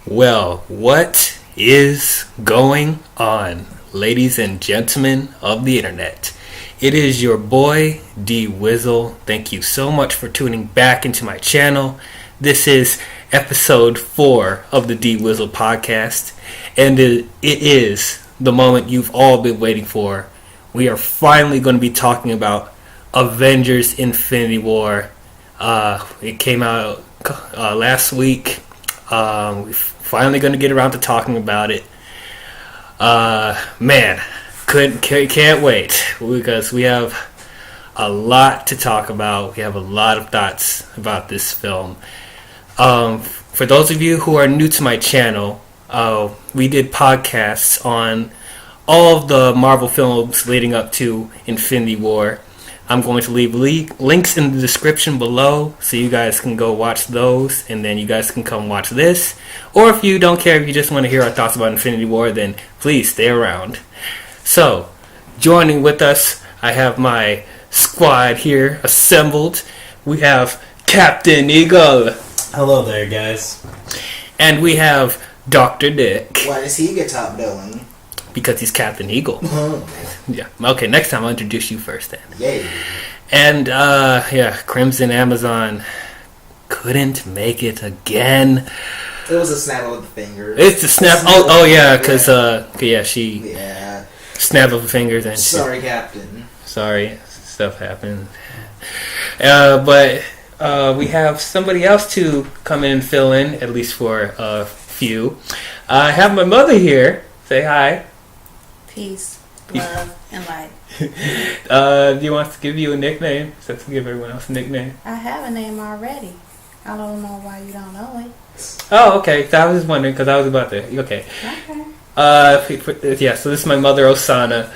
Well, what is going on, ladies and gentlemen of the internet? It is your boy, D-Wizzle. Thank you so much for tuning back into my channel. This is episode 4 of the D-Wizzle podcast, and it is the moment you've all been waiting for. We are finally going to be talking about Avengers Infinity War. It came out last week. We're finally going to get around to talking about it. Man, can't wait, because we have a lot to talk about. We have a lot of thoughts about this film. For those of you who are new to my channel, we did podcasts on all of the Marvel films leading up to Infinity War. I'm going to leave links in the description below so you guys can go watch those, and then you guys can come watch this. Or if you don't care, if you just want to hear our thoughts about Infinity War, then please stay around. So, joining with us, I have my squad here assembled. We have Captain Eagle. Hello there, guys. And we have Dr. Dick. Why does he get top billing? Because he's Captain Eagle. Yeah. Okay, next time I'll introduce you first then. Yay. And, Crimson Amazon couldn't make it again. It was a snap of the fingers. It's a snap. She snap of the fingers. And sorry, Captain. Sorry, stuff happened. But we have somebody else to come in and fill in, at least for a few. I have my mother here. Say hi. Peace, love, and light. Do you want to give you a nickname? So to give everyone else a nickname. I have a name already. I don't know why you don't know it. Oh, okay. So I was just wondering because I was about to. Okay. So this is my mother, Osana.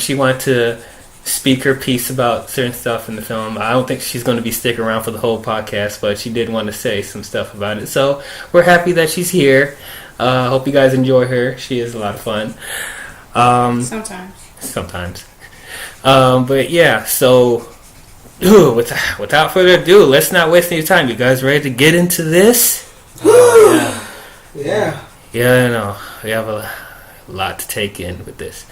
She wanted to speak her piece about certain stuff in the film. I don't think she's going to be sticking around for the whole podcast, but she did want to say some stuff about it. So we're happy that she's here. Hope you guys enjoy her. She is a lot of fun. Sometimes. But yeah, so without further ado, let's not waste any time. You guys ready to get into this? Yeah, I know. We have a lot to take in with this.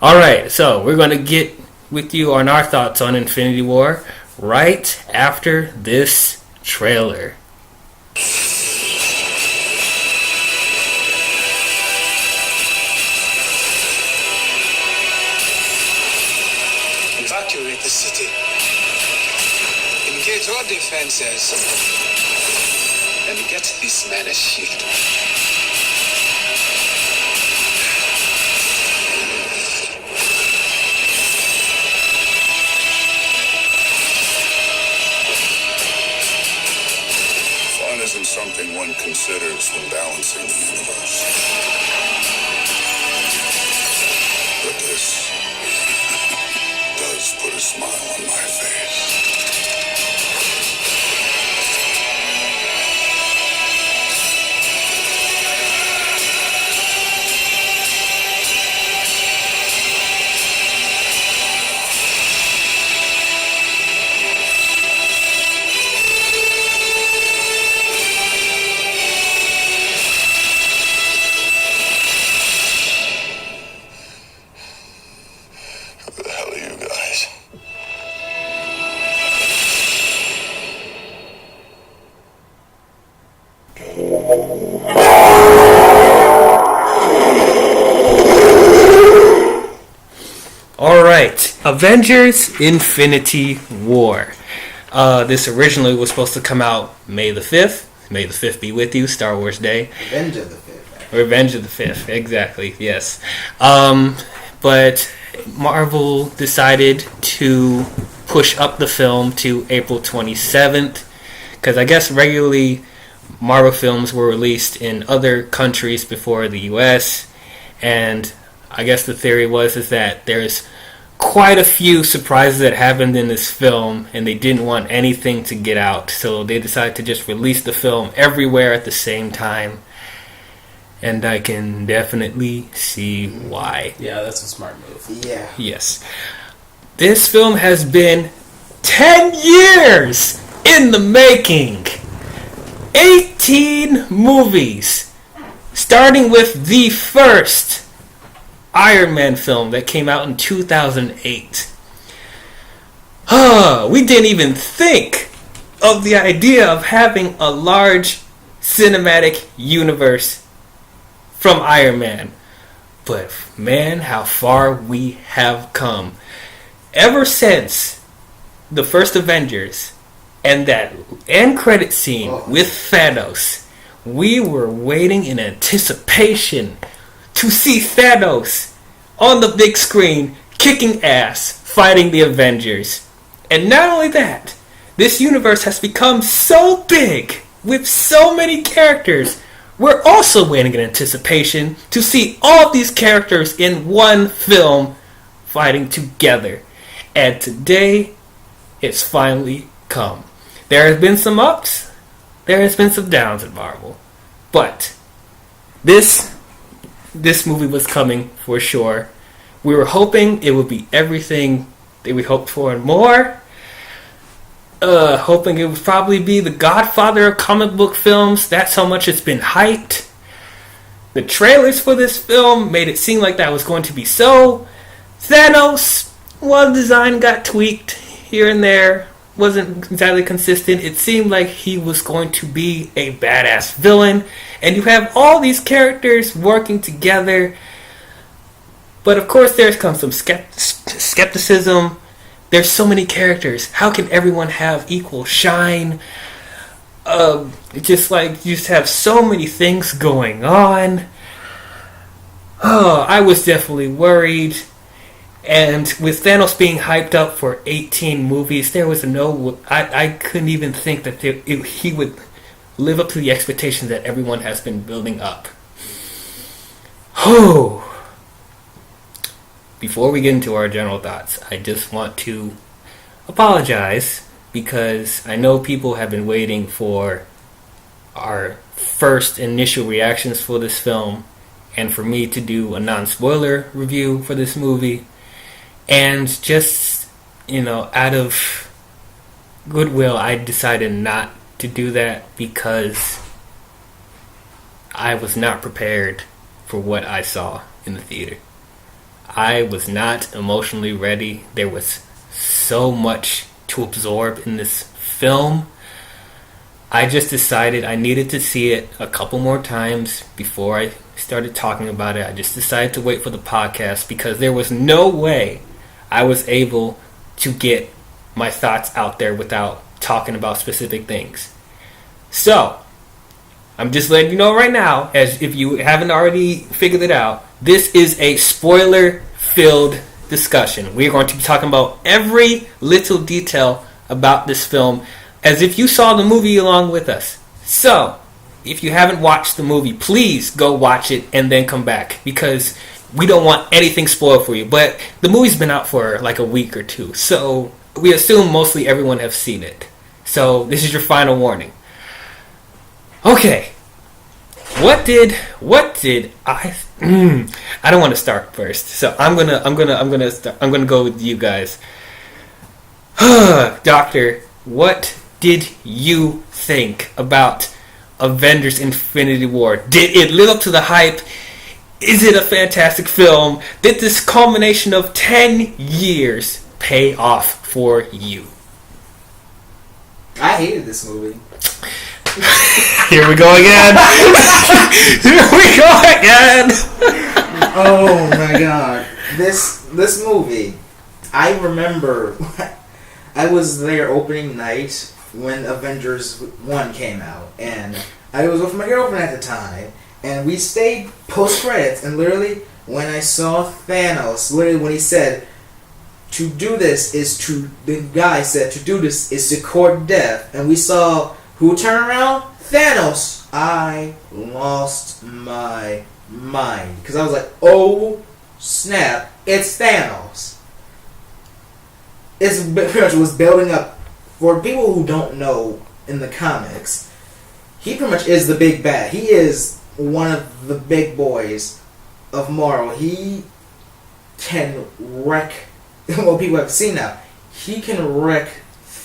Alright, so we're going to get with you on our thoughts on Infinity War right after this trailer. Evacuate the city. Engage all defenses. And get this man a shield. Fun isn't something one considers when balancing the universe. But this does put a smile on my face. Who the hell are you guys? Alright, Avengers Infinity War. This originally was supposed to come out May the 5th. May the 5th be with you, Star Wars Day. Revenge of the 5th. Revenge of the 5th, exactly, yes. But Marvel decided to push up the film to April 27th, because I guess regularly Marvel films were released in other countries before the US, and I guess the theory is that there's quite a few surprises that happened in this film, and they didn't want anything to get out, so they decided to just release the film everywhere at the same time. And I can definitely see why. Yeah, that's a smart move. Yeah. Yes. This film has been 10 years in the making. 18 18 movies, starting with the first Iron Man film that came out in 2008. We didn't even think of the idea of having a large cinematic universe from Iron Man. But man, how far we have come. Ever since the first Avengers and that end credit scene with Thanos, we were waiting in anticipation to see Thanos on the big screen kicking ass, fighting the Avengers. And not only that, this universe has become so big with so many characters. We're also waiting in anticipation to see all of these characters in one film fighting together. And today, it's finally come. There has been some ups, there has been some downs in Marvel. But this movie was coming for sure. We were hoping it would be everything that we hoped for and more. Hoping it would probably be the Godfather of comic book films. That's how much it's been hyped. The trailers for this film made it seem like that was going to be so. Thanos, well, design got tweaked here and there. Wasn't exactly consistent. It seemed like he was going to be a badass villain. And you have all these characters working together. But of course there's come some skepticism. There's so many characters. How can everyone have equal shine? Just like you just have so many things going on. Oh, I was definitely worried. And with Thanos being hyped up for 18 movies, there was I couldn't even think that he would live up to the expectations that everyone has been building up. Oh. Before we get into our general thoughts, I just want to apologize because I know people have been waiting for our first initial reactions for this film and for me to do a non-spoiler review for this movie. And just, out of goodwill, I decided not to do that because I was not prepared for what I saw in the theater. I was not emotionally ready. There was so much to absorb in this film. I just decided I needed to see it a couple more times before I started talking about it. I just decided to wait for the podcast because there was no way I was able to get my thoughts out there without talking about specific things. So, I'm just letting you know right now, as if you haven't already figured it out, this is a spoiler-filled discussion. We're going to be talking about every little detail about this film as if you saw the movie along with us. So, if you haven't watched the movie, please go watch it and then come back because we don't want anything spoiled for you. But the movie's been out for like a week or two, so we assume mostly everyone has seen it. So, this is your final warning. Okay. What did I? I don't want to start first, so I'm gonna go with you guys. Doctor, what did you think about Avengers: Infinity War? Did it live up to the hype? Is it a fantastic film? Did this culmination of 10 years pay off for you? I hated this movie. Here we go again. Here we go again. Oh my god. This movie, I remember I was there opening night when Avengers 1 came out, and I was with my girlfriend at the time, and we stayed post-credits, and literally when I saw Thanos, literally when he said to do this is to, the guy said to do this is to court death, and we saw who turned around? Thanos. I lost my mind because I was like, oh snap, it's Thanos. It's pretty much was building up. For people who don't know in the comics, he pretty much is the big bad. He is one of the big boys of Marvel. He can wreck, well, people have seen now, he can wreck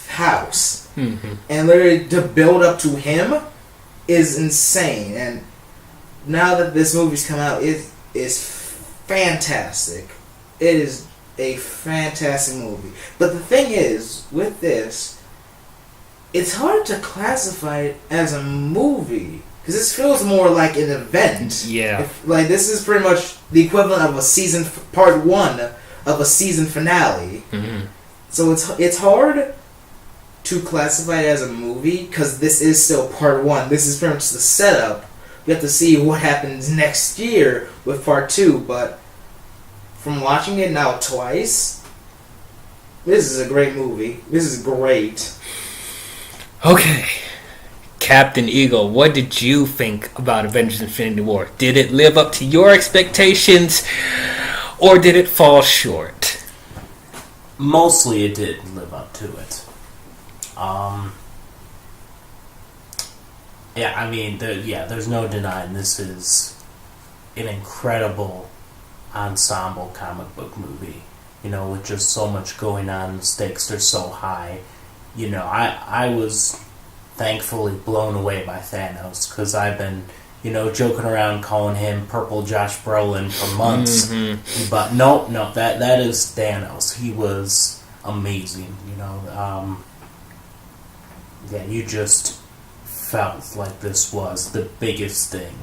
house. Mm-hmm. And literally to build up to him, is insane. And now that this movie's come out, it is fantastic. It is a fantastic movie. But the thing is, with this, it's hard to classify it as a movie. Because this feels more like an event. Yeah. Like, this is pretty much the equivalent of a season, part one of a season finale. Mm-hmm. So it's hard to classify it as a movie, because this is still part one. This is pretty much the setup. We have to see what happens next year with part two, but from watching it now twice, this is a great movie. This is great. Okay. Captain Eagle, what did you think about Avengers Infinity War? Did it live up to your expectations, or did it fall short? Mostly it did live up to it. Yeah, I mean, there's no denying this is an incredible ensemble comic book movie. You know, with just so much going on, the stakes are so high. You know, I was thankfully blown away by Thanos, because I've been, you know, joking around calling him Purple Josh Brolin for months. Mm-hmm. But no, that is Thanos. He was amazing, you know. Yeah, you just felt like this was the biggest thing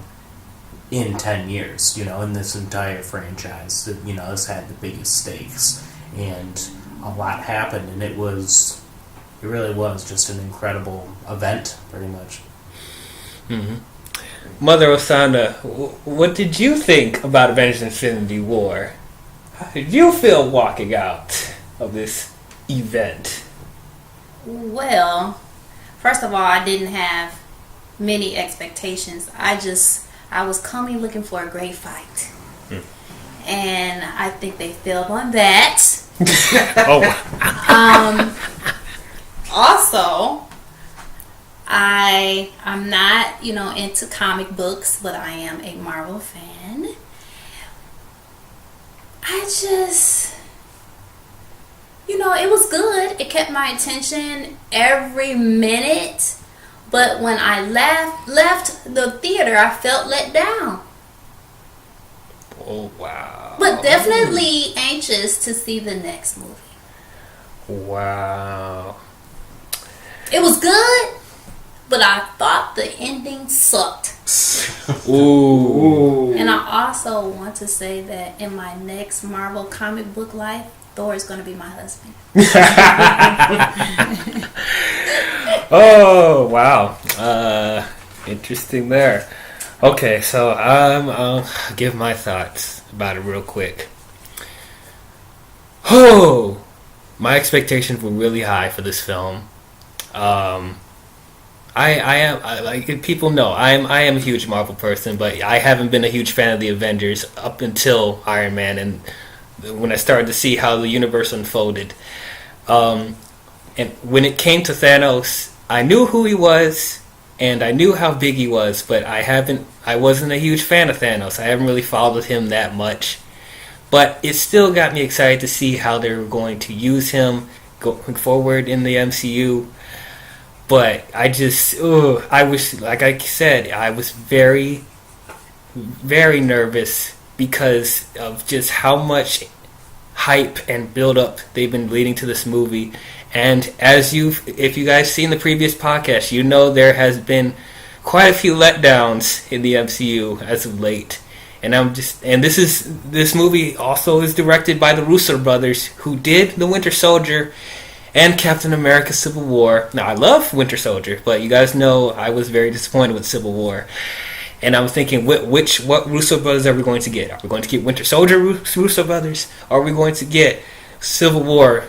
in 10 years, you know, in this entire franchise. That, you know, this had the biggest stakes, and a lot happened, and it really was just an incredible event, pretty much. Mm-hmm. Mother Osana, what did you think about Avengers Infinity War? How did you feel walking out of this event? Well, first of all, I didn't have many expectations. I was coming looking for a great fight. And I think they failed on that. Also, I'm not, you know, into comic books, but I am a Marvel fan. I just, you know, it was good. It kept my attention every minute. But when I left the theater, I felt let down. Oh, wow. But definitely anxious to see the next movie. Wow. It was good, but I thought the ending sucked. Ooh. And I also want to say that in my next Marvel comic book life, Thor is going to be my husband. Oh, wow. Interesting there. Okay, so I'll give my thoughts about it real quick. Oh, my expectations were really high for this film. Like people know, I am a huge Marvel person, but I haven't been a huge fan of the Avengers up until Iron Man, and when I started to see how the universe unfolded. And when it came to Thanos, I knew who he was, and I knew how big he was, but I wasn't a huge fan of Thanos. I haven't really followed him that much. But it still got me excited to see how they were going to use him going forward in the MCU. But I was, like I said, I was very, very nervous because of just how much hype and build-up they've been leading to this movie. And if you guys seen the previous podcast, you know there has been quite a few letdowns in the MCU as of late. And this movie also is directed by the Russo brothers, who did The Winter Soldier and Captain America Civil War. Now, I love Winter Soldier, but you guys know I was very disappointed with Civil War. And I was thinking, what Russo brothers are we going to get? Are we going to get Winter Soldier Russo brothers? Or are we going to get Civil War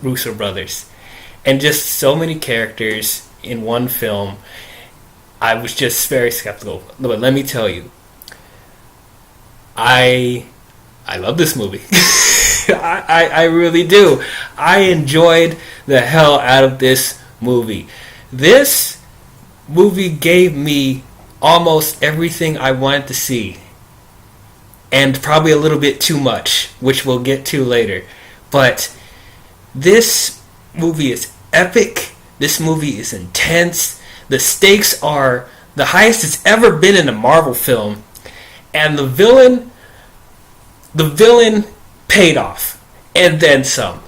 Russo brothers? And just so many characters in one film. I was just very skeptical. But let me tell you, I love this movie. I really do. I enjoyed the hell out of this movie. This movie gave me almost everything I wanted to see. And probably a little bit too much, which we'll get to later. But this movie is epic. This movie is intense. The stakes are the highest it's ever been in a Marvel film, and the villain paid off, and then some.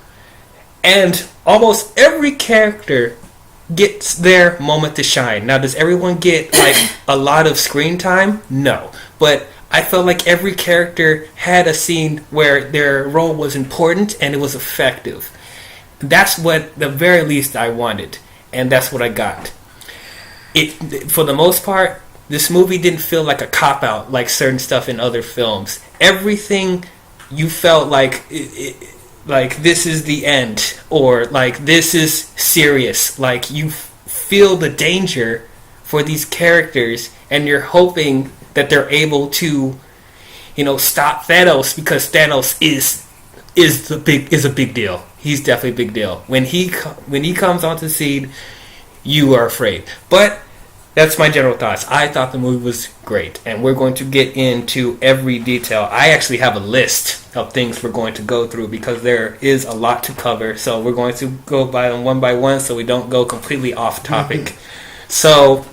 And almost every character gets their moment to shine. Now, does everyone get like a lot of screen time? No, but I felt like every character had a scene where their role was important and it was effective. That's what, the very least, I wanted, and that's what I got. It, for the most part, this movie didn't feel like a cop-out like certain stuff in other films. Everything you felt like like this is the end, or like this is serious. Like you feel the danger for these characters, and you're hoping that they're able to, stop Thanos, because Thanos is a big deal. He's definitely a big deal. When he comes onto the scene, you are afraid. But that's my general thoughts. I thought the movie was great, and we're going to get into every detail. I actually have a list of things we're going to go through because there is a lot to cover. So we're going to go by them one by one so we don't go completely off topic. So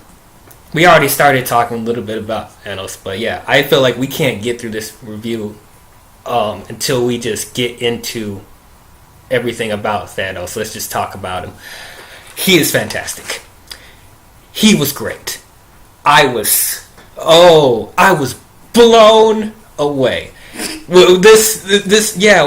we already started talking a little bit about Thanos, but yeah, I feel like we can't get through this review until we just get into everything about Thanos. Let's just talk about him. He is fantastic. He was great. I was blown away. Well,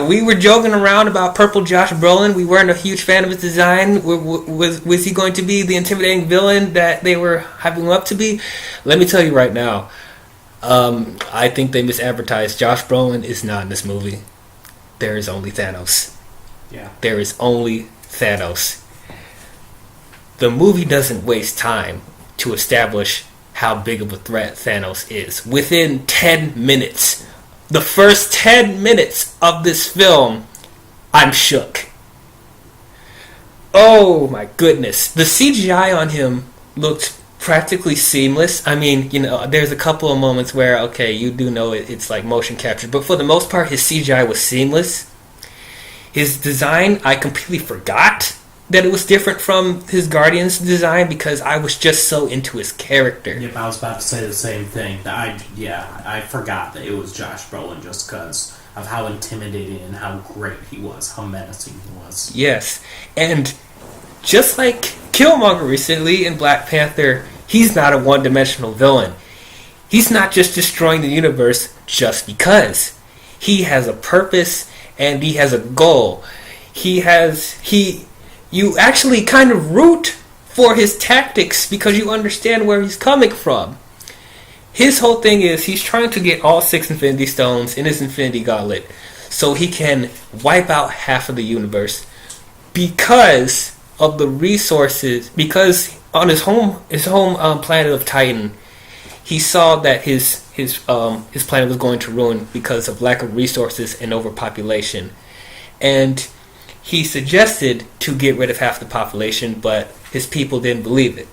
we were joking around about Purple Josh Brolin. We weren't a huge fan of his design. Was he going to be the intimidating villain that they were hyping him up to be? Let me tell you right now, I think they misadvertised. Josh Brolin is not in this movie. There is only Thanos. Yeah. There is only Thanos. The movie doesn't waste time to establish how big of a threat Thanos is. Within 10 minutes, the first 10 minutes of this film, I'm shook. Oh my goodness. The CGI on him looked practically seamless. I mean, there's a couple of moments where, okay, you do know it's like motion capture, but for the most part, his CGI was seamless. His design, I completely forgot that it was different from his Guardians design because I was just so into his character. Yep, I was about to say the same thing. I forgot that it was Josh Brolin just because of how intimidating and how great he was, how menacing he was. Yes, and just like Killmonger recently in Black Panther, he's not a one-dimensional villain. He's not just destroying the universe just because. He has a purpose and he has a goal. You actually kind of root for his tactics because you understand where he's coming from. His whole thing is he's trying to get all 6 Infinity Stones in his Infinity Gauntlet so he can wipe out half of the universe because of the resources. Because on his home planet of Titan, he saw that his planet was going to ruin because of lack of resources and overpopulation, and he suggested to get rid of half the population, but his people didn't believe it.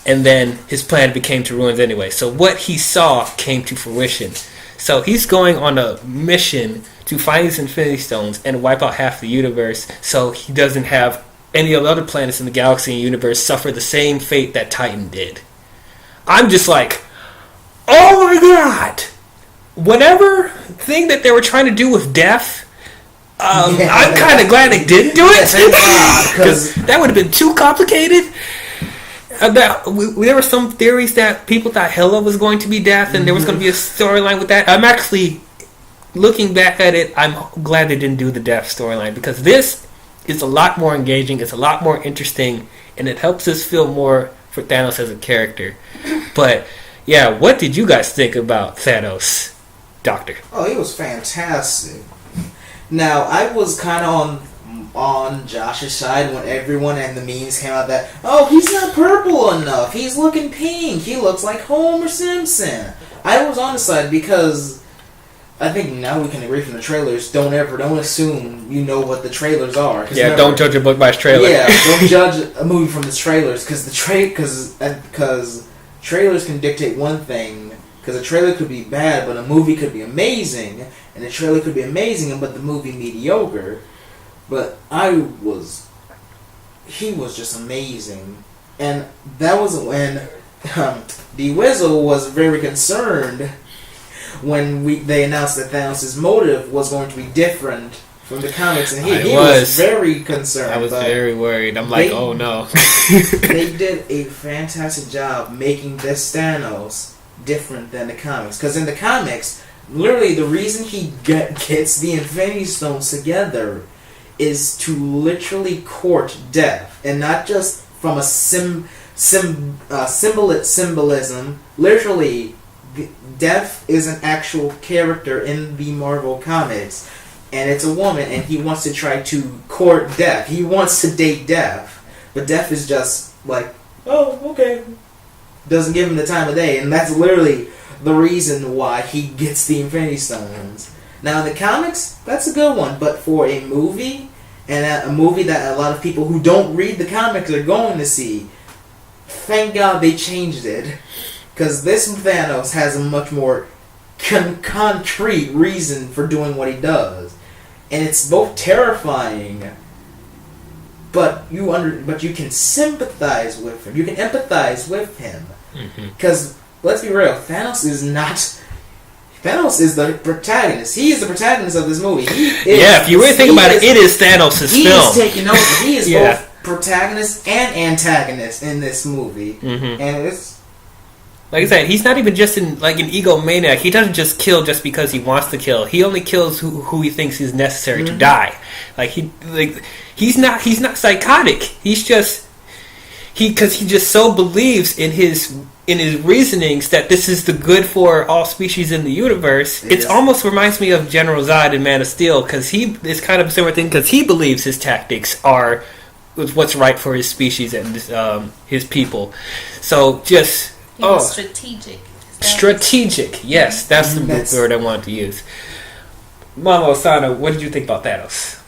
And then his plan became to ruins anyway. So what he saw came to fruition. So he's going on a mission to find these Infinity Stones and wipe out half the universe so he doesn't have any of the other planets in the galaxy and universe suffer the same fate that Titan did. I'm just like, oh my god! Whatever thing that they were trying to do with death, I'm kind of glad they didn't do it because that would have been too complicated. There were some theories that people thought Hela was going to be death, and there was going to be a storyline with that. I'm actually looking back at it. I'm glad they didn't do the death storyline because this is a lot more engaging. It's a lot more interesting, and it helps us feel more for Thanos as a character. But yeah, what did you guys think about Thanos, Doctor? Oh, he was fantastic. Now, I was kind of on Josh's side when everyone and the memes came out that, oh, he's not purple enough. He's looking pink. He looks like Homer Simpson. I was on the side because I think now we can agree from the trailers, don't assume you know what the trailers are. Yeah, don't judge a book by its trailer. Yeah, don't judge a movie from the trailers because trailers can dictate one thing. Because a trailer could be bad, but a movie could be amazing. And the trailer could be amazing, but the movie mediocre. But he was just amazing. And that was when D-Wizzle was very concerned when they announced that Thanos' motive was going to be different from the comics, and he was very concerned. I was very worried. I'm like, oh no. They did a fantastic job making this Thanos different than the comics. Because in the comics, literally the reason he gets the Infinity Stones together is to literally court death, and not just from a symbolism. Literally, Death is an actual character in the Marvel comics, and it's a woman, and he wants to try to court Death. He wants to date Death, but Death is just like, oh, okay. Doesn't give him the time of day, and that's literally the reason why he gets the Infinity Stones. Now, in the comics, that's a good one, but for a movie, and a movie that a lot of people who don't read the comics are going to see, thank God they changed it. Because this Thanos has a much more concrete reason for doing what he does. And it's both terrifying, but you can sympathize with him. You can empathize with him. Because, let's be real, Thanos is the protagonist. He is the protagonist of this movie. If you really think about it, it is Thanos' film. He is taking over. He is both protagonist and antagonist in this movie. And it's... Like I said, he's not even just an egomaniac. He doesn't just kill just because he wants to kill. He only kills who he thinks is necessary to die. He's not psychotic. He's just because he just so believes in his reasonings that this is the good for all species in the universe. It almost reminds me of General Zod in Man of Steel, because it's kind of a similar thing, because he believes his tactics are what's right for his species and his people. So just strategic. Strategic, yes, that's the word I wanted to use. Mama Osana, what did you think about Thanos?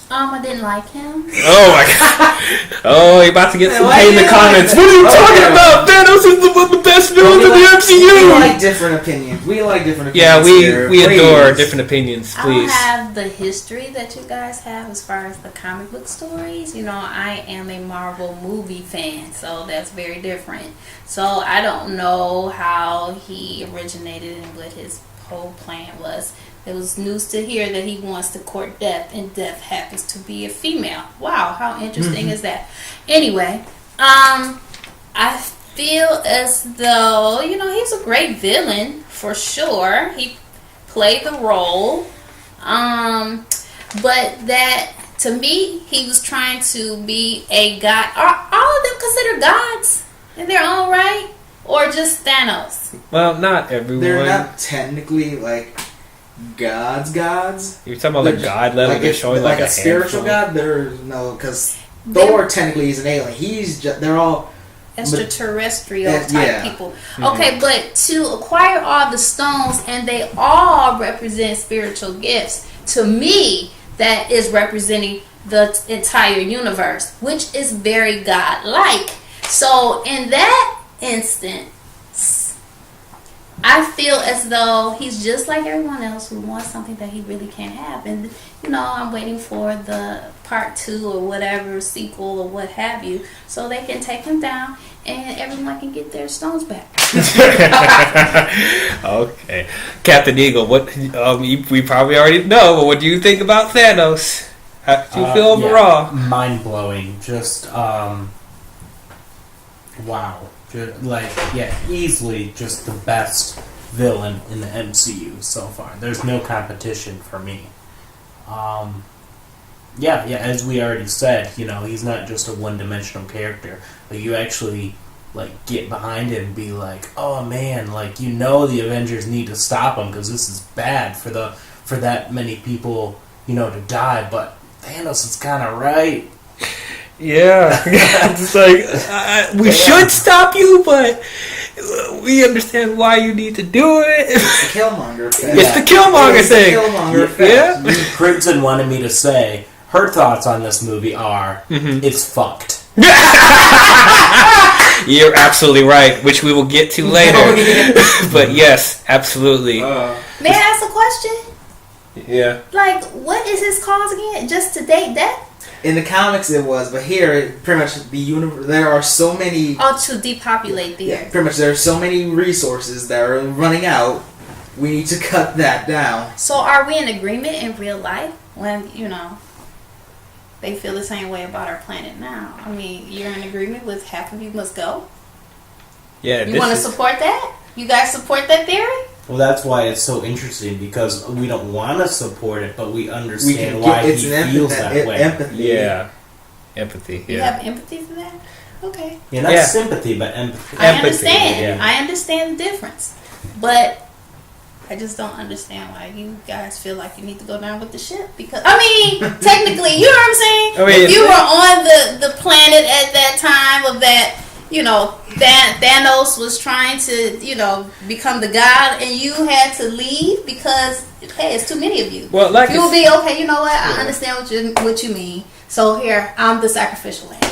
I didn't like him. Oh my god! Oh, you're about to get some hate in the comments. What are you talking about? Thanos is one of the best villains in the MCU. We like different opinions. Yeah, we adore different opinions. Please. I don't have the history that you guys have as far as the comic book stories. You know, I am a Marvel movie fan, so that's very different. So I don't know how he originated and what his whole plan was. It was news to hear that he wants to court Death, and Death happens to be a female. Wow, how interesting is that? Anyway, I feel as though, he's a great villain, for sure. He played the role. But that, to me, he was trying to be a god. Are all of them considered gods in their own right? Or just Thanos? Well, not everyone. They're not technically, gods. You're talking about god level. They're showing like a spiritual god. There's no, because Thor technically is an alien. They're all extraterrestrial type people. Okay, but to acquire all the stones, and they all represent spiritual gifts. To me, that is representing the entire universe, which is very godlike. So in that instance, I feel as though he's just like everyone else who wants something that he really can't have. And, I'm waiting for the part 2 or whatever, sequel or what have you, so they can take him down and everyone can get their stones back. Okay. Captain Eagle, what we probably already know, but what do you think about Thanos? How do you feel overall? Mind-blowing. Just, wow. Easily just the best villain in the MCU so far. There's no competition for me. As we already said, he's not just a one-dimensional character. But you actually, get behind him and be like, oh man, the Avengers need to stop him because this is bad for that many people, to die. But Thanos is kind of right. Yeah, it's we should stop you, but we understand why you need to do it. It's the Killmonger thing. It's the Killmonger thing. Yeah. Crimson wanted me to say her thoughts on this movie are it's fucked. You're absolutely right, which we will get to later. But yes, absolutely. May I ask a question? Yeah. What is his cause again? Just to date Death? In the comics, it was, but here, pretty much the universe. There are so many. Oh, to depopulate the Yeah, earth. pretty much. There are so many resources that are running out. We need to cut that down. So are we in agreement in real life when, they feel the same way about our planet now? I mean, you're in agreement with half of you must go? Yeah, You want to support that? You guys support that theory? Well, that's why it's so interesting, because we don't want to support it, but we understand why he feels that way. Empathy. Yeah. Empathy, You yeah. have empathy for that? Okay. Yeah, not Yeah. sympathy, but empathy. I Empathy, understand. yeah. I understand the difference. But I just don't understand why you guys feel like you need to go down with the ship. Because, technically, you know what I'm saying? I mean, if you were on the planet at that time of that, Thanos was trying to, become the god, and you had to leave because, hey, it's too many of you. Well, like you will be okay. You know what? I understand what you mean. So here, I'm the sacrificial lamb.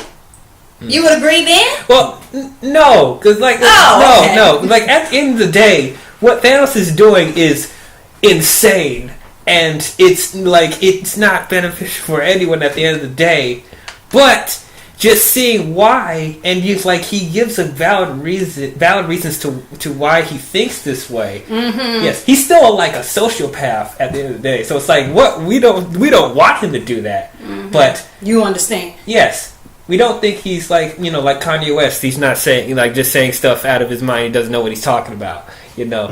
You would agree then? Well, no, because okay. no, like at the end of the day, what Thanos is doing is insane, and it's not beneficial for anyone at the end of the day. But just seeing why, and he gives a valid reasons to why he thinks this way. Mm-hmm. Yes, he's still like a sociopath at the end of the day. So it's like, what we don't want him to do that, but You understand? yes. We don't think he's like Kanye West. He's not saying just saying stuff out of his mind. He doesn't know what he's talking about. So No,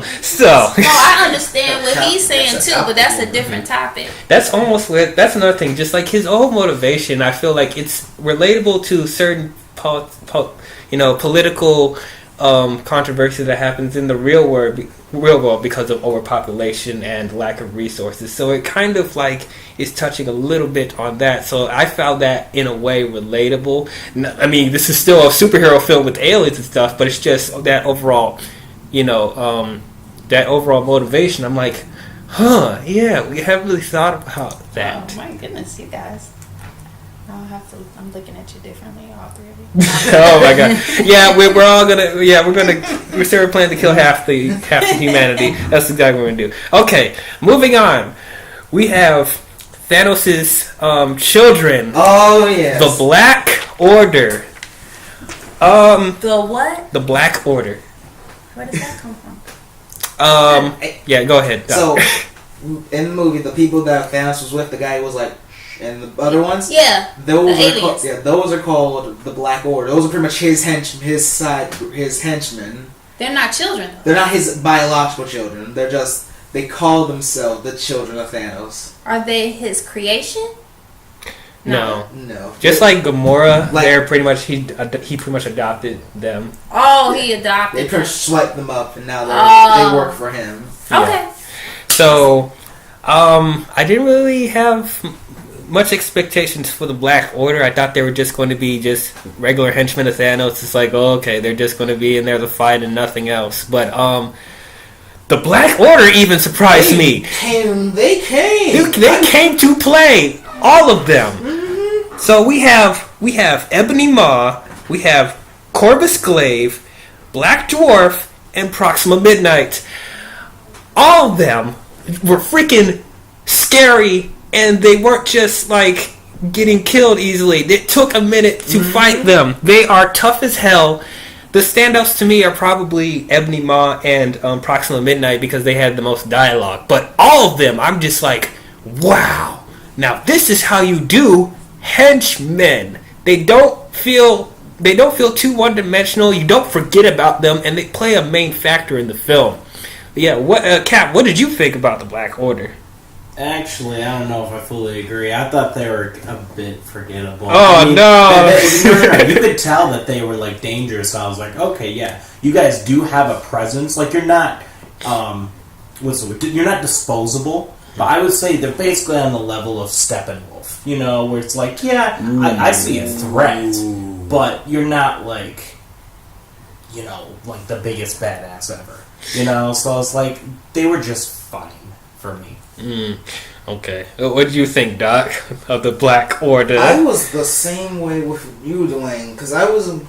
I understand what he's saying too, but that's a different topic. that's another thing. Just like his whole motivation, I feel like it's relatable to certain political controversy that happens in the real world because of overpopulation and lack of resources. So it kind of is touching a little bit on that. So I found that in a way relatable. I mean, this is still a superhero film with aliens and stuff, but it's just that overall, that overall motivation. I'm like, yeah, we haven't really thought about that. Oh my goodness, you guys. I'm looking at you differently, all three of you. Oh my god! Yeah, we're all gonna. Yeah, we're still planning to kill half the humanity. That's exactly what we're gonna do. Okay, moving on. We have Thanos's children. Oh yes. The Black Order. The what? The Black Order. Where does that come from? Yeah, go ahead. So, in the movie, the people that Thanos was with, the guy was like, and the other ones, Yeah, those the are aliens. those are called the Black Order. Those are pretty much his henchmen. They're not children. They're not his biological children. They call themselves the children of Thanos. Are they his creation? No. No. Just like Gamora, they're pretty much he pretty much adopted them. Oh, he adopted. They pretty much swiped them up, and now they work for him. Okay. So, I didn't really have much expectations for the Black Order. I thought they were just going to be just regular henchmen of Thanos. It's like, oh, okay, they're just going to be in there to fight and nothing else. But the Black Order even surprised me. They came. They came to play. All of them. Mm-hmm. So we have Ebony Maw, we have Corvus Glaive, Black Dwarf, and Proxima Midnight. All of them were freaking scary, and they weren't just getting killed easily. It took a minute to fight them. They are tough as hell. The standouts to me are probably Ebony Maw and Proxima Midnight because they had the most dialogue. But all of them, I'm just like, wow. Now this is how you do henchmen. They don't feel too one-dimensional. You don't forget about them, and they play a main factor in the film. But yeah, Cap, what did you think about the Black Order? Actually, I don't know if I fully agree. I thought they were a bit forgettable. Oh, no. You could tell that they were dangerous. I was like, okay, yeah, you guys do have a presence. You're not, you're not disposable. But I would say they're basically on the level of Steppenwolf, where it's I see a threat, but you're not the biggest badass ever, so it's they were just fine for me. Okay. What do you think, Doc, of the Black Order? I was the same way with you, Dwayne, because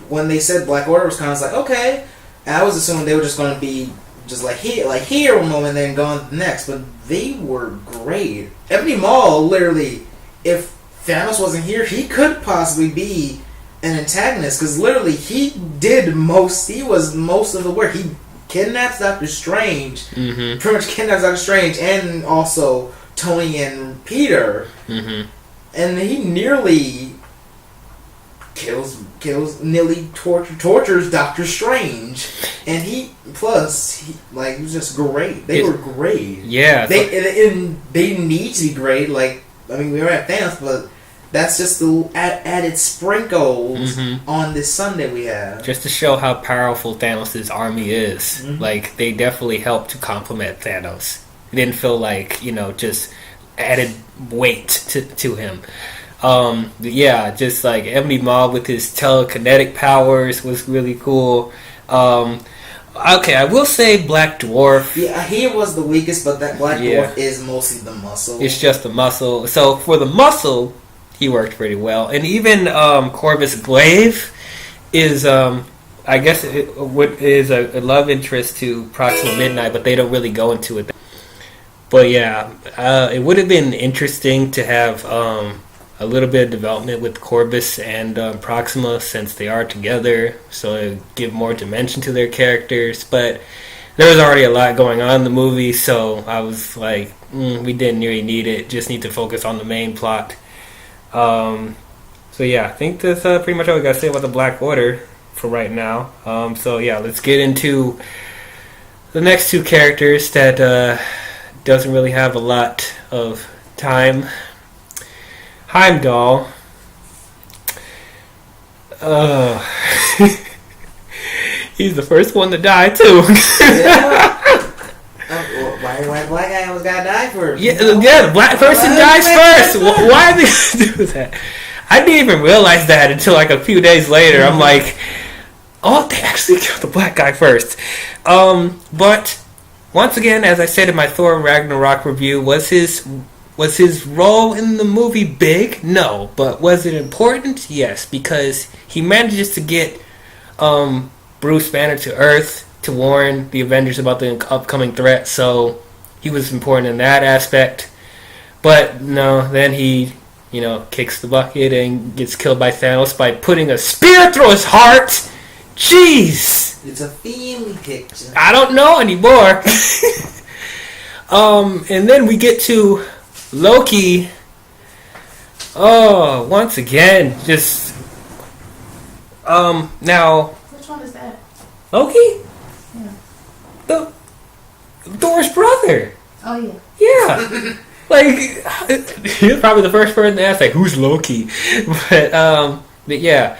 when they said Black Order, was kind of okay, and I was assuming they were just going to be just here one moment, then gone the next, but they were great. Ebony Maw, literally, if Thanos wasn't here, he could possibly be an antagonist, because literally he was most of the work. He kidnaps Doctor Strange, pretty much kidnaps Doctor Strange, and also Tony and Peter, and he nearly tortures Doctor Strange, and he was just great. They were great. Yeah, they need to be great. Like, I mean, we were at Thanos, but that's just the added sprinkles on this Sunday we have. Just to show how powerful Thanos' army is. Like, they definitely helped to complement Thanos. It didn't feel like, just added weight to him. Just like Ebony Maw with his telekinetic powers was really cool. Okay, I will say Black Dwarf. Yeah, he was the weakest, but that Black Dwarf is mostly the muscle. It's just the muscle. So for the muscle, he worked pretty well. And even Corvus Glaive is, I guess, is a love interest to Proxima Midnight, but they don't really go into it. But yeah, it would have been interesting to have a little bit of development with Corvus and Proxima, since they are together, so it would give more dimension to their characters. But there was already a lot going on in the movie, so I was like, we didn't really need it. Just need to focus on the main plot. So yeah, I think that's pretty much all we got to say about the Black Order for right now. So yeah, let's get into the next two characters that doesn't really have a lot of time. Heimdall. He's the first one to die too. Why black guy always gotta die first? Yeah, the black person dies first. Why are they gonna do that? I didn't even realize that until like a few days later. I'm like, oh, they actually killed the black guy first. But once again, as I said in my Thor Ragnarok review, was his role in the movie big? No. But was it important? Yes, because he manages to get Bruce Banner to Earth to warn the Avengers about the upcoming threat, so he was important in that aspect. But no, then he, kicks the bucket and gets killed by Thanos by putting a spear through his heart. Jeez! It's a family picture. I don't know anymore. And then we get to Loki. Oh, once again, just now. Which one is that? Loki? Yeah. The Thor's brother. Oh yeah. Yeah. Like, he's probably the first person to ask, like, who's Loki? But yeah.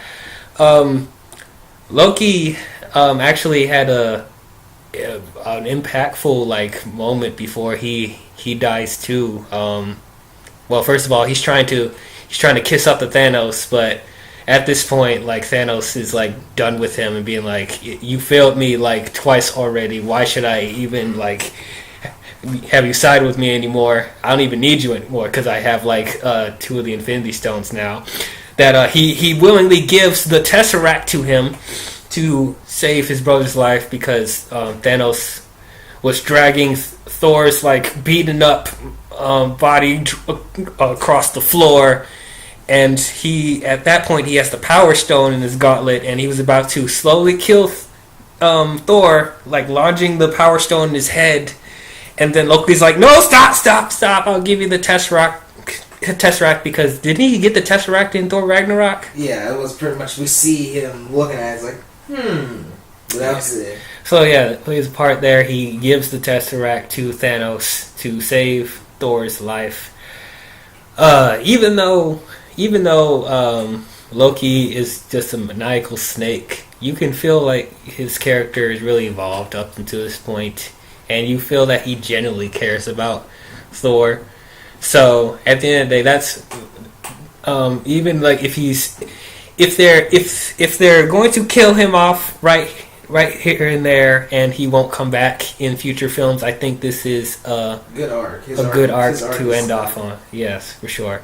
Loki actually had an impactful moment before he dies too. Well, first of all, he's trying to kiss up to Thanos, but at this point, Thanos is done with him and being like, you failed me twice already. Why should I even have you side with me anymore? I don't even need you anymore because I have 2 of the Infinity Stones now. That he willingly gives the Tesseract to him to save his brother's life because Thanos was dragging Thor's beaten up body across the floor, and at that point he has the Power Stone in his gauntlet, and he was about to slowly kill Thor, launching the Power Stone in his head, and then Loki's like, no, stop, I'll give you the Tesseract, because didn't he get the Tesseract in Thor Ragnarok? Yeah, it was pretty much, we see him looking at it, but that was it. So yeah, his part there, he gives the Tesseract to Thanos to save Thor's life. Even though Loki is just a maniacal snake, you can feel like his character is really evolved up until this point, and you feel that he genuinely cares about Thor. So at the end of the day, that's even if they're going to kill him off right here and there, and he won't come back in future films, I think this is a good arc to end off on. Yes, for sure.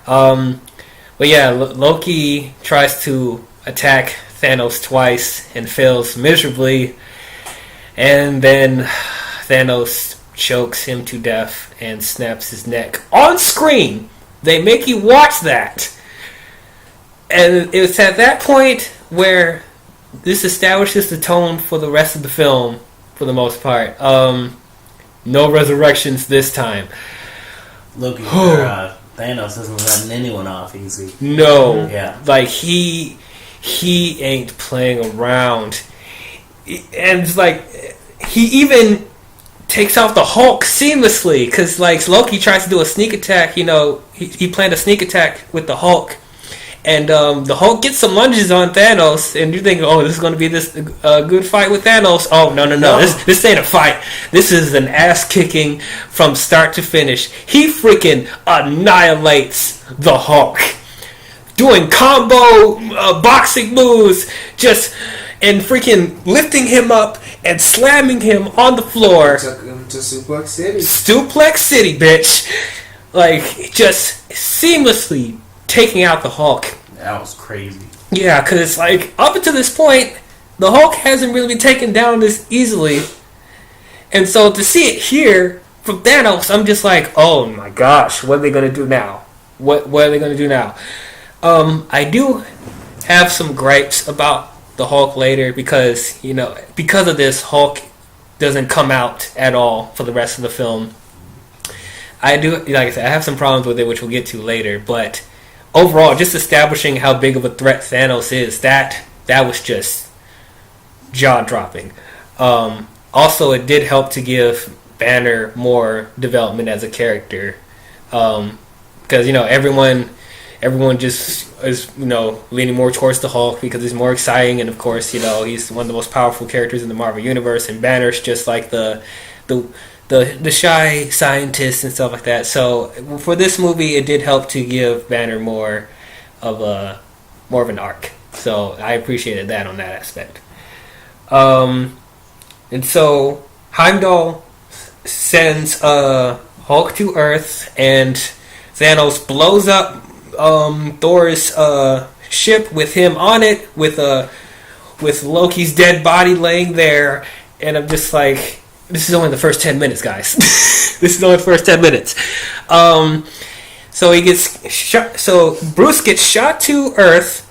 But yeah, Loki tries to attack Thanos twice and fails miserably, and then Thanos chokes him to death and snaps his neck on screen. They make you watch that. And it's at that point where this establishes the tone for the rest of the film, for the most part. No resurrections this time. Loki, Thanos isn't letting anyone off easy. No. Yeah. Like, he ain't playing around. And it's like, he even takes out the Hulk seamlessly, because like Loki tries to do a sneak attack. You know, he planned a sneak attack with the Hulk, and the Hulk gets some lunges on Thanos, and you think, oh, this is going to be this good fight with Thanos. Oh, no. This ain't a fight. This is an ass kicking from start to finish. He freaking annihilates the Hulk, doing combo boxing moves, and freaking lifting him up and slamming him on the floor. Took him to Suplex City. Suplex City, bitch. Like, just seamlessly taking out the Hulk. That was crazy. Yeah, because, like, up until this point, the Hulk hasn't really been taken down this easily. And so to see it here from Thanos, I'm just like, oh my gosh, what are they going to do now? What are they going to do now? I do have some gripes about the Hulk later, because of this, Hulk doesn't come out at all for the rest of the film. I do, like I said, I have some problems with it, which we'll get to later, but overall, just establishing how big of a threat Thanos is, that was just jaw-dropping. Also, it did help to give Banner more development as a character, because everyone just is, leaning more towards the Hulk because he's more exciting, and of course, he's one of the most powerful characters in the Marvel Universe, and Banner's just like the shy scientist and stuff like that. So for this movie, it did help to give Banner more of an arc. So I appreciated that on that aspect. And so Heimdall sends Hulk to Earth, and Thanos blows up Thor's ship with him on it, with Loki's dead body laying there, and I'm just like, this is only the first 10 minutes, guys. This is only the first 10 minutes. So he gets shot. So Bruce gets shot to Earth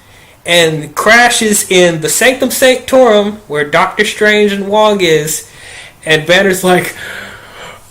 and crashes in the Sanctum Sanctorum where Doctor Strange and Wong is, and Banner's like,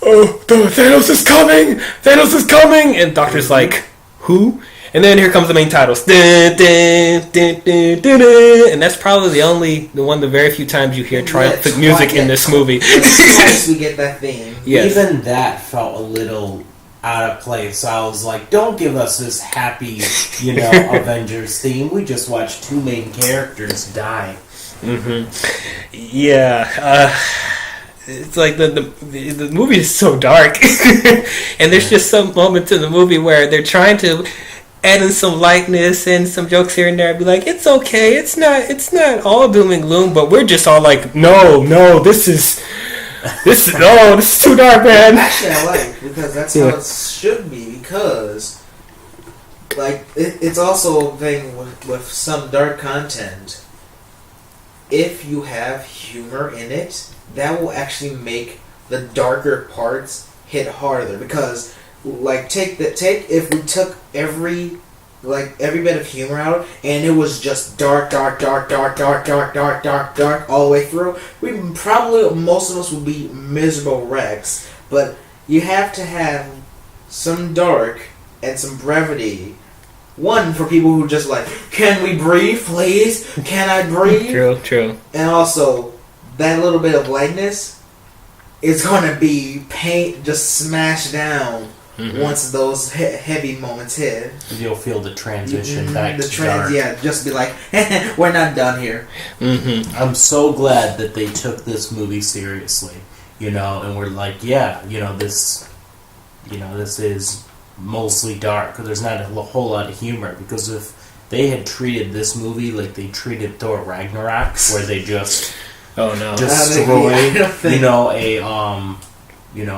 oh, Thanos is coming! Thanos is coming! And Doctor's like, who? And then here comes the main titles. Dun, dun, dun, dun, dun, dun. And that's probably one of the very few times you hear triumphant music in this movie. Twice we get that theme. Yes. Even that felt a little out of place. I was like, don't give us this happy, Avengers theme. We just watched two main characters die. Mm-hmm. Yeah. It's like the movie is so dark. And there's just some moments in the movie where they're trying to add in some lightness and some jokes here and there. I'd be like, it's okay, it's not all doom and gloom, but we're just all like, no, this is too dark, man. Actually, I like, because that's how it should be, because like it's also a thing with some dark content. If you have humor in it, that will actually make the darker parts hit harder, because like if we took every bit of humor out and it was just dark all the way through, most of us would be miserable wrecks. But you have to have some dark and some brevity. One, for people who just like, can we breathe, please? Can I breathe? True. And also, that little bit of lightness is going to be just smashed down once those heavy moments hit. You'll feel the transition back to dark. Yeah, just be like, we're not done here. Mm-hmm. I'm so glad that they took this movie seriously, and we're like, this is mostly dark. There's not a whole lot of humor, because if they had treated this movie like they treated Thor Ragnarok, where they just destroy,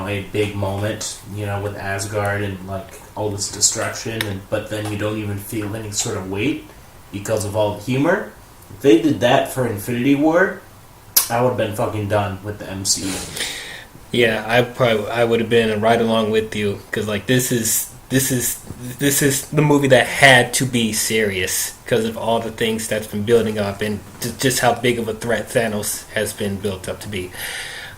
a big moment, with Asgard and like all this destruction, but then you don't even feel any sort of weight because of all the humor. If they did that for Infinity War, I would have been fucking done with the MCU. Yeah, I would have been right along with you, because like this is this is the movie that had to be serious because of all the things that's been building up and just how big of a threat Thanos has been built up to be.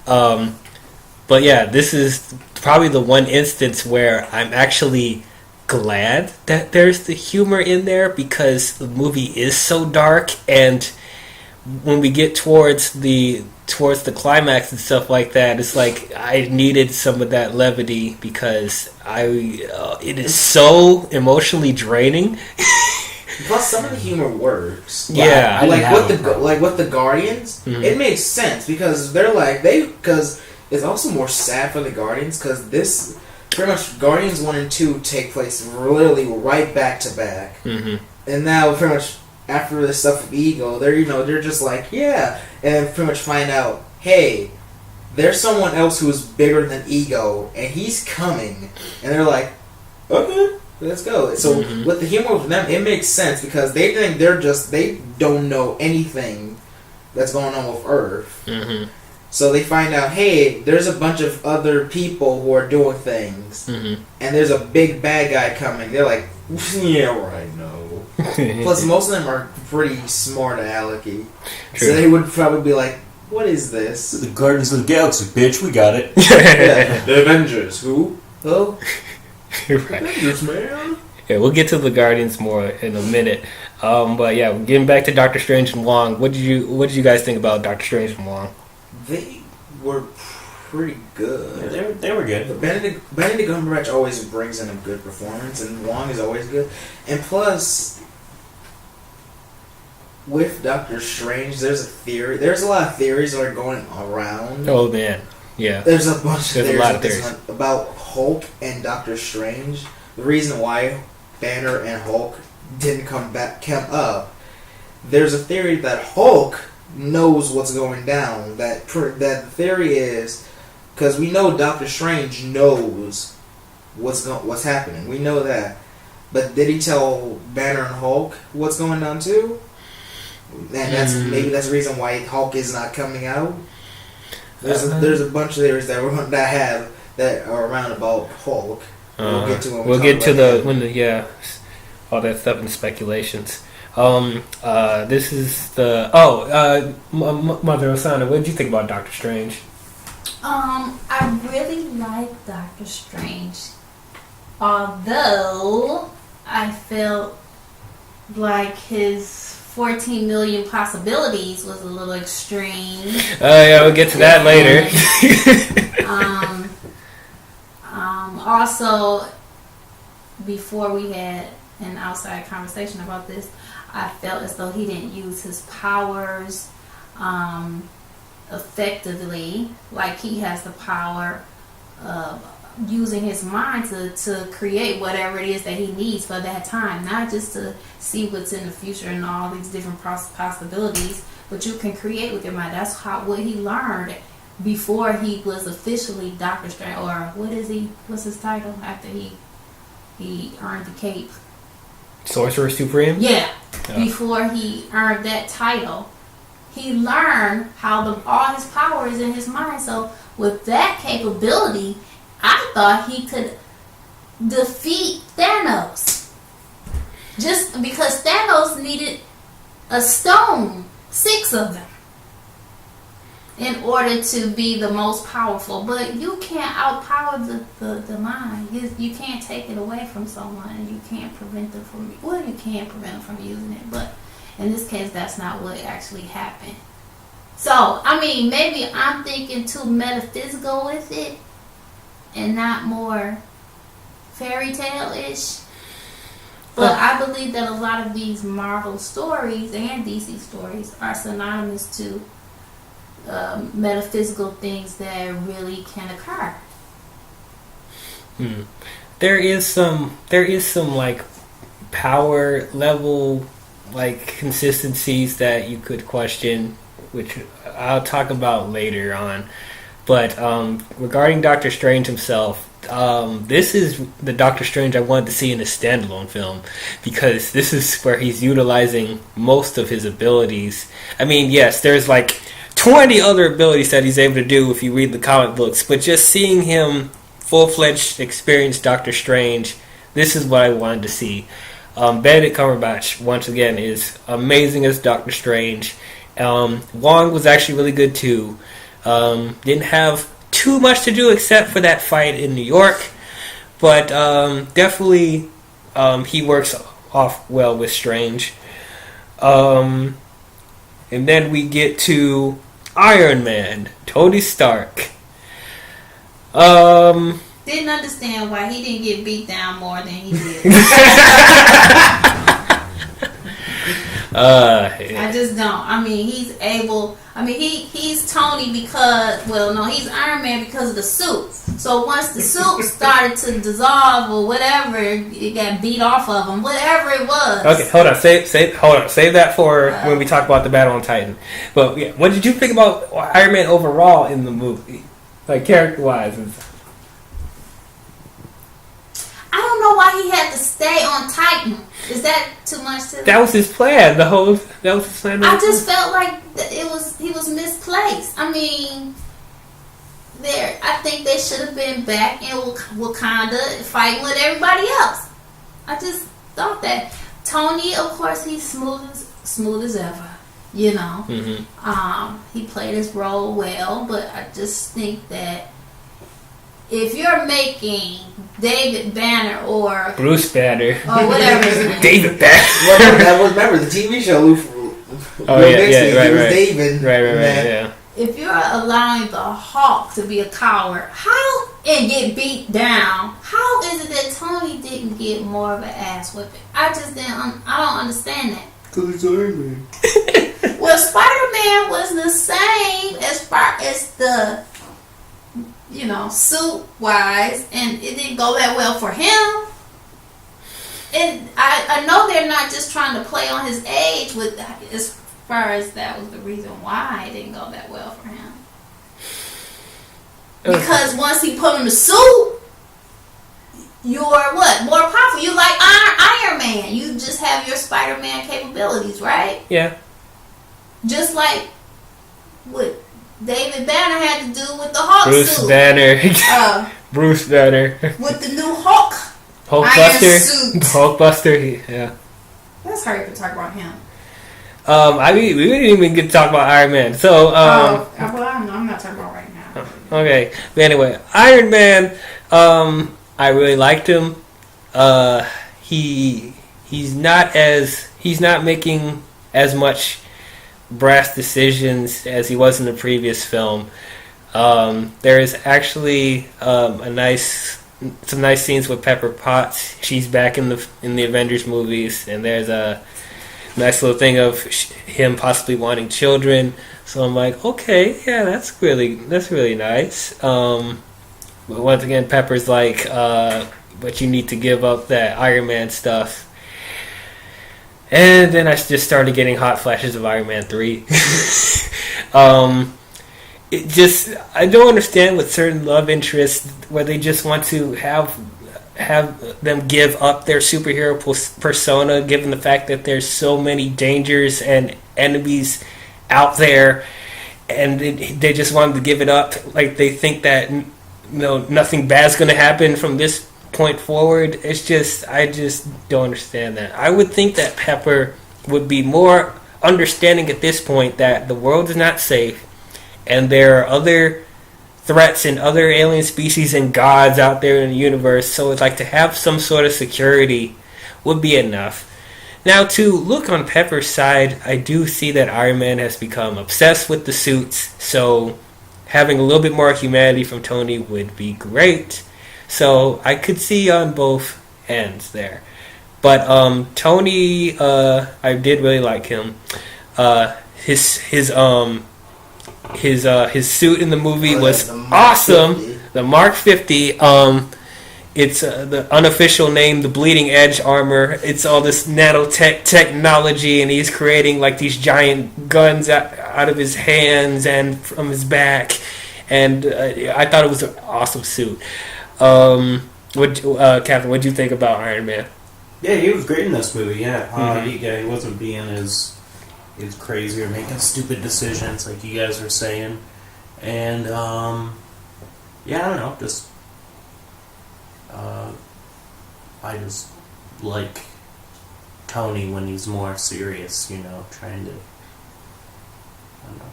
But yeah, this is probably the one instance where I'm actually glad that there's the humor in there because the movie is so dark, and when we get towards the climax and stuff like that, it's like I needed some of that levity because it is so emotionally draining. Plus, some of the humor works. Yeah, like with the Guardians, it makes sense because because it's also more sad for the Guardians because this pretty much Guardians 1 and 2 take place literally right back to back, and now pretty much after the stuff with Ego, they're just like and pretty much find out, hey, there's someone else who is bigger than Ego, and he's coming, and they're like, okay, let's go. So with the humor with them, it makes sense because they think they don't know anything that's going on with Earth. So they find out, hey, there's a bunch of other people who are doing things, and there's a big bad guy coming. They're like, yeah, right, no. Plus, most of them are pretty smart alecky. So they would probably be like, what is this? The Guardians of the Galaxy, bitch, we got it. The Avengers, who? Oh? Right. Avengers, man. Yeah, we'll get to the Guardians more in a minute. But yeah, getting back to Doctor Strange and Wong, what did you guys think about Doctor Strange and Wong? They were pretty good. Yeah, they were good. But Benedict Cumberbatch always brings in a good performance, and Wong is always good. And plus, with Doctor Strange, there's a lot of theories that are going around. Oh man, yeah. There's a bunch of theories about Hulk and Doctor Strange. The reason why Banner and Hulk didn't come up. There's a theory that Hulk knows what's going down. That the theory is because we know Doctor Strange knows what's happening. We know that, but did he tell Banner and Hulk what's going on too? And maybe that's the reason why Hulk is not coming out. There's a bunch of theories that are around about Hulk. We'll get to all that stuff and speculations. This is the Mother Osana. What did you think about Doctor Strange? I really like Doctor Strange, although I felt like his 14 million possibilities was a little extreme. Yeah, we'll get to that later. Also, before we had an outside conversation about this, I felt as though he didn't use his powers effectively. Like he has the power of using his mind to create whatever it is that he needs for that time, not just to see what's in the future and all these different possibilities, but you can create with your mind. That's what he learned before he was officially Doctor Strange, or what's his title after he earned the cape? Sorcerer Supreme? Yeah. Before he earned that title, he learned how all his power is in his mind. So with that capability, I thought he could defeat Thanos. Just because Thanos needed a stone, 6 of them, in order to be the most powerful. But you can't outpower the mind. You can't take it away from someone, and you can't prevent them from... Well, you can prevent them from using it, but in this case, that's not what actually happened. So, I mean, maybe I'm thinking too metaphysical with it, and not more fairy tale-ish. But I believe that a lot of these Marvel stories and DC stories are synonymous to metaphysical things that really can occur. There is some like power level like consistencies that you could question, which I'll talk about later on. But regarding Doctor Strange himself, this is the Doctor Strange I wanted to see in a standalone film, because this is where he's utilizing most of his abilities. I mean, yes, there's like 20 other abilities that he's able to do if you read the comic books, but just seeing him full-fledged experience Doctor Strange, this is what I wanted to see. Benedict Cumberbatch, once again, is amazing as Doctor Strange. Wong was actually really good too. Didn't have too much to do except for that fight in New York, but definitely he works off well with Strange. And then we get to Iron Man, Tony Stark. Didn't understand why he didn't get beat down more than he did. I just don't. I mean, he's able. I mean, he's Tony because, well, no, he's Iron Man because of the suit. So once the suit started to dissolve or whatever, it got beat off of him. Whatever it was. Okay, hold on. Save that for when we talk about the Battle on Titan. But yeah, what did you think about Iron Man overall in the movie, like character-wise? I don't know why he had to stay on Titan. Is that too much to? That was his plan. That was his plan. I just felt like he was misplaced. I mean, I think they should have been back in Wakanda fighting with everybody else. I just thought that Tony, of course, he's smooth as ever. You know, he played his role well, but I just think that if you're making David Banner or Bruce Banner or whatever his name. David Banner. Well, that was, remember the TV show. Right. David. Right. Yeah. If you're allowing the Hulk to be a coward, and get beat down, how is it that Tony didn't get more of an ass whipping? I just didn't. I don't understand that. Because it's Iron Man. Well, Spider-Man was the same as far as the, suit wise, and it didn't go that well for him. And I know they're not just trying to play on his age with, as far as that was the reason why it didn't go that well for him. Because once he put on the suit, you're what? More powerful. You like Iron Man. You just have your Spider-Man capabilities, right? Yeah. Just like what David Banner had to do with the Hulk Bruce suit. Banner. Bruce Banner. With the new Hulk. Hulkbuster. Suit. Hulkbuster. Yeah. Let's hurry up and talk about him. We didn't even get to talk about Iron Man. So, well, I'm not talking about right now. Okay. But anyway, Iron Man. I really liked him. He's not making as much brass decisions as he was in the previous film. There is actually some nice scenes with Pepper Potts. She's back in the Avengers movies, and there's a nice little thing of him possibly wanting children. So I'm like, okay, yeah, that's really nice. But once again, Pepper's like, but you need to give up that Iron Man stuff. And then I just started getting hot flashes of Iron Man 3. I don't understand with certain love interests where they just want to have them give up their superhero persona, given the fact that there's so many dangers and enemies out there, and they just wanted to give it up. Like they think that nothing bad's going to happen from this point forward. I just don't understand that. I would think that Pepper would be more understanding at this point that the world is not safe and there are other threats and other alien species and gods out there in the universe, so it's like to have some sort of security would be enough. Now, to look on Pepper's side, I do see that Iron Man has become obsessed with the suits, so having a little bit more humanity from Tony would be great. So I could see on both ends there. But Tony, I did really like him. His suit in the movie was awesome. 50. The Mark 50. It's the unofficial name, the Bleeding Edge armor. It's all this nanotech technology, and he's creating like these giant guns out of his hands and from his back. And I thought it was an awesome suit. Captain, what do you think about Iron Man? Yeah, he was great in this movie. Yeah, he wasn't being as crazy or making stupid decisions like you guys were saying, and I don't know, just I just like Tony when he's more serious, trying to, I don't know.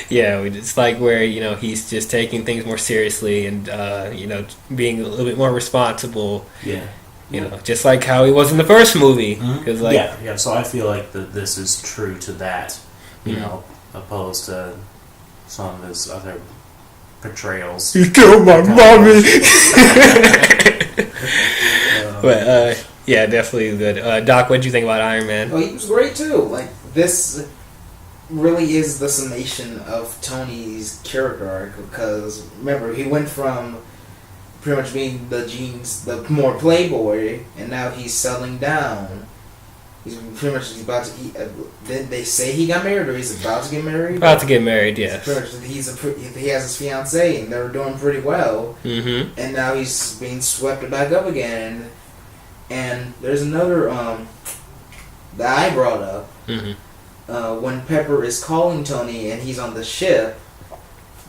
Yeah, it's like where he's just taking things more seriously and being a little bit more responsible. Yeah. Just like how he was in the first movie. Because yeah. So I feel like that this is true to that, opposed to some of his other portrayals. You killed my mommy. But yeah, definitely good. Doc, what did you think about Iron Man? Well, he was great too. Like, this really is the summation of Tony's character arc, because remember, he went from pretty much being the more playboy, and now he's settling down. He's pretty much about to. Did they say he got married, or he's about to get married? About to get married, yes. He has his fiancée, and they're doing pretty well. Mm-hmm. And now he's being swept back up again. And there's another that I brought up. Mm-hmm. When Pepper is calling Tony and he's on the ship,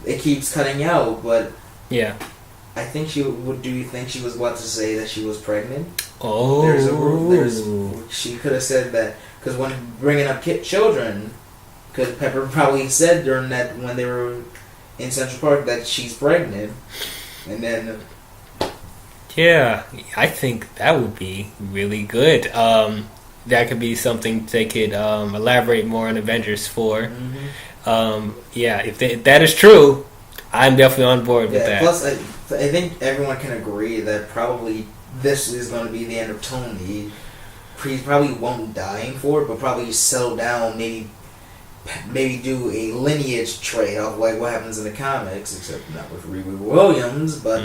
it keeps cutting out. But yeah, I think she would. Do you think she was about to say that she was pregnant? Oh, she could have said that, because when bringing up children, because Pepper probably said during that when they were in Central Park that she's pregnant, and then. Yeah, I think that would be really good. That could be something they could elaborate more on Avengers for. Mm-hmm. Yeah, if that is true, I'm definitely on board with that. Plus, I think everyone can agree that probably this is going to be the end of Tony. He probably won't dying for it, but probably settle down, maybe do a lineage trade off like what happens in the comics, except not with Riri Williams, but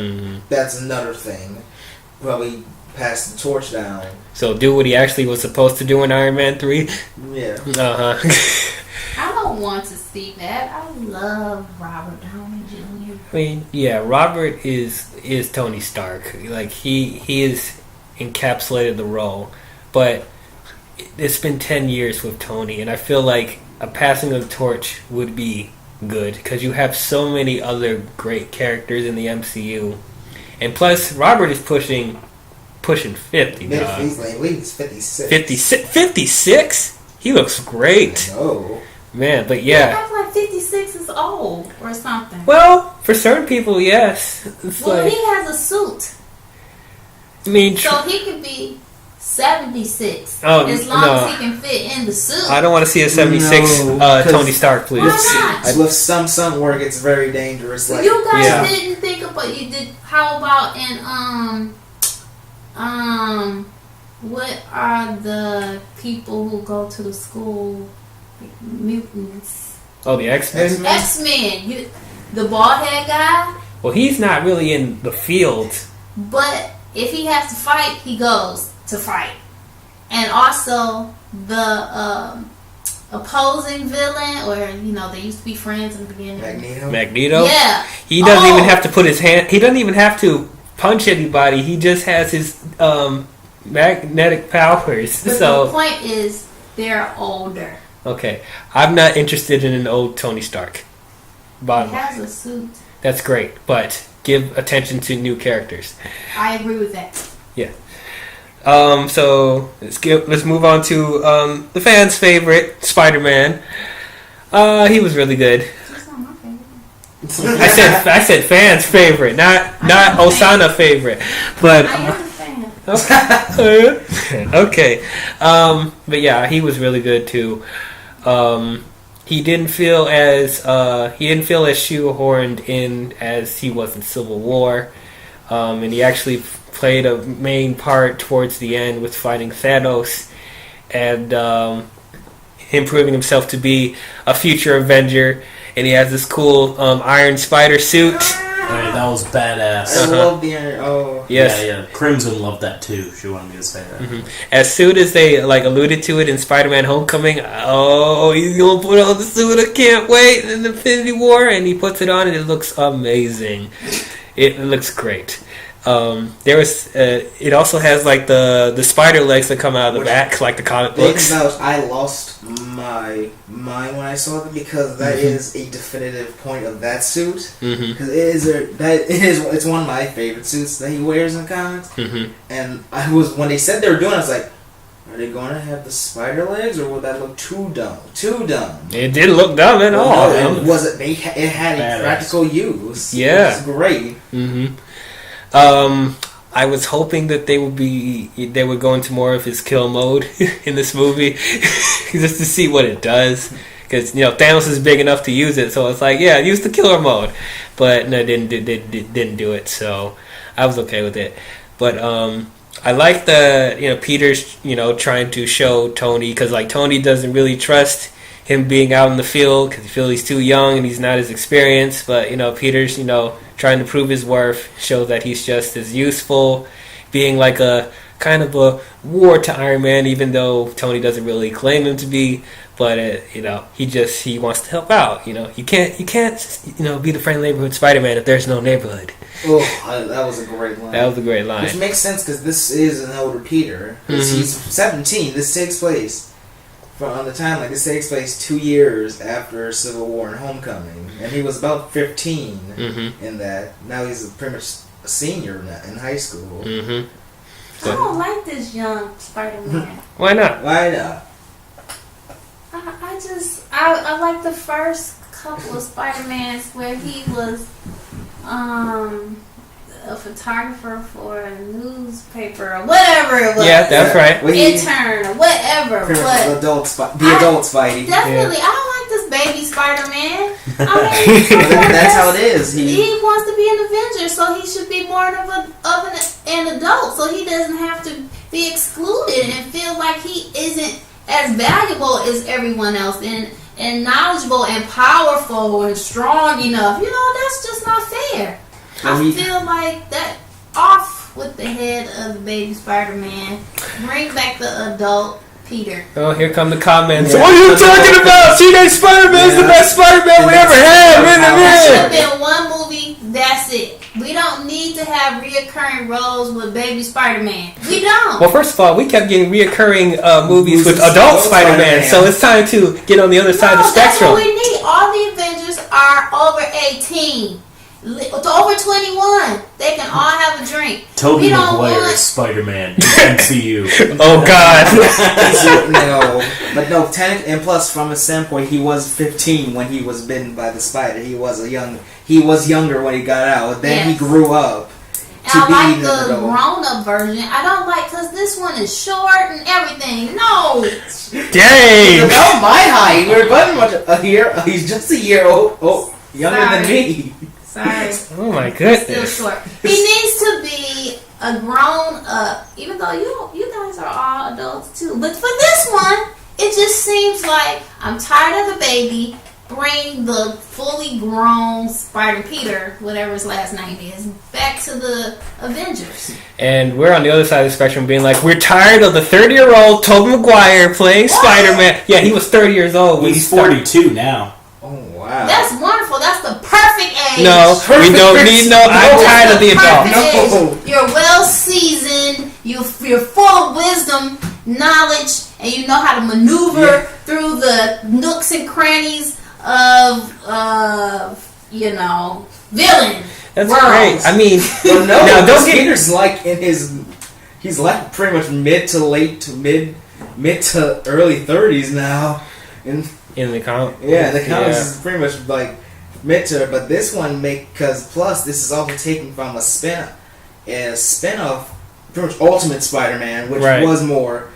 that's another thing. Probably pass the torch down. So do what he actually was supposed to do in Iron Man 3? Yeah. I don't want to see that. I love Robert Downey Jr. I mean, yeah, Robert is Tony Stark. Like, he is encapsulated the role. But it's been 10 years with Tony, and I feel like a passing of the torch would be good, because you have so many other great characters in the MCU. And plus, Robert is pushing 50 now. He's 56. 56? He looks great. Oh. Man, but I yeah. feel like 56 is old or something. Well, for certain people, yes. It's Well, like, he has a suit. I mean, So he could be 76. Oh, as long no. as he can fit in the suit. I don't want to see a 76 No, Tony Stark, please. Why not? With some stunt work, it's very dangerous. Like, You guys Yeah. didn't think about you did. How about in what are the people who go to the school? Mutants. Oh, the X-Men? X-Men. The bald head guy. Well, he's not really in the field. But if he has to fight, he goes to fight. And also the opposing villain, or they used to be friends in the beginning. Magneto. Yeah. He doesn't even have to put his hand. He doesn't even have to punch anybody. He just has his magnetic powers. But So the point is, they're older. okay, I'm not interested in an old Tony Stark. He Bottom line. has a suit. That's great, but give attention to new characters. I agree with that. Yeah. So let's move on to the fans' favorite, Spider-Man. He was really good. He's not my favorite. I said fans' favorite, not Osana favorite. But I am a fan. okay. But yeah, he was really good too. He didn't feel as shoehorned in as he was in Civil War, and he actually played a main part towards the end with fighting Thanos, and him proving himself to be a future Avenger. And he has this cool Iron Spider suit. Hey, that was badass. I love the Iron. Oh. Yes. Yeah. Crimson loved that too. She wanted me to say that. Mm-hmm. As soon as they alluded to it in Spider-Man: Homecoming, oh, he's gonna put on the suit. I can't wait. In Infinity War, and he puts it on, and it looks amazing. It looks great. There was. It also has like the spider legs that come out of the back, like the comic books. I lost my mind when I saw it because that is a definitive point of that suit. Because it's one of my favorite suits that he wears in the comics. And when they said they were doing it, I was like, are they going to have the spider legs, or would that look too dumb? Too dumb. It didn't look dumb at all. No, it wasn't. It had a practical use. Yeah, it was great. I was hoping that they would go into more of his kill mode in this movie, just to see what it does. Because Thanos is big enough to use it, so it's like, yeah, use the killer mode. But no, didn't do it. So I was okay with it. But I like the Peter's trying to show Tony, because like Tony doesn't really trust him being out in the field because he feels he's too young and he's not as experienced. But Peter's trying to prove his worth, show that he's just as useful, being like a kind of a war to Iron Man, even though Tony doesn't really claim him to be. But he wants to help out. You can't be the friendly neighborhood Spider-Man if there's no neighborhood. Oh, that was a great line. That was a great line. Which makes sense because this is an older Peter. He's 17. This takes place on the timeline. This takes place 2 years after Civil War and Homecoming, and he was about 15 in that. Now he's pretty much a senior in high school. I don't like this young Spider-Man. Why not? Why not? I like the first couple of Spider-Mans where he was a photographer for a newspaper or whatever it was. Yeah, that's right. Intern or whatever. The adult Spidey. Definitely, I don't like this baby Spider-Man. That's how it is. He wants to be an Avenger, so he should be more of an adult, so he doesn't have to be excluded and feel like he isn't as valuable as everyone else and knowledgeable and powerful and strong enough. That's just not fair. I feel like that off with the head of the baby Spider-Man. Bring back the adult Peter. Oh, here come the comments. What are you talking about? Teenage Spider-Man is the best Spider-Man we ever had. It should have been one movie. That's it. We don't need to have reoccurring roles with baby Spider-Man. We don't. Well, first of all, we kept getting reoccurring movies with adult Spider-Man, so it's time to get on the other side of the spectrum. That's what we need. All the Avengers are over 18. Over 21. They can all have a drink. Tobey Maguire is Spider-Man in MCU. Oh, God. No, and plus, from a standpoint, he was 15 when he was bitten by the spider. He was younger when he got out. Then he grew up. And I like the grown-up version. I don't like, because this one is short and everything. No. Dang. About my height. We're very much a year. He's just a year younger than me. Sorry. Oh my goodness. Still short. He needs to be a grown up, even though you guys are all adults too. But for this one, it just seems like I'm tired of the baby. Bring the fully grown Spider Peter, whatever his last name is, back to the Avengers. And we're on the other side of the spectrum being like, we're tired of the 30-year-old Tobey Maguire playing Spider-Man. Yeah, he was 30 years old. He's 42 now. Oh, wow. That's wonderful. That's the perfect age. No, we don't need I'm tired of the adult. No. You're well seasoned. You're full of wisdom, knowledge, and you know how to maneuver through the nooks and crannies of villain. That's worlds. great. I mean, now don't get Peter's like he's like pretty much mid to early 30s now. In the comic, the comics is pretty much like mid to, but this one because plus this is also taken from a spin-off, pretty much Ultimate Spider-Man, which was more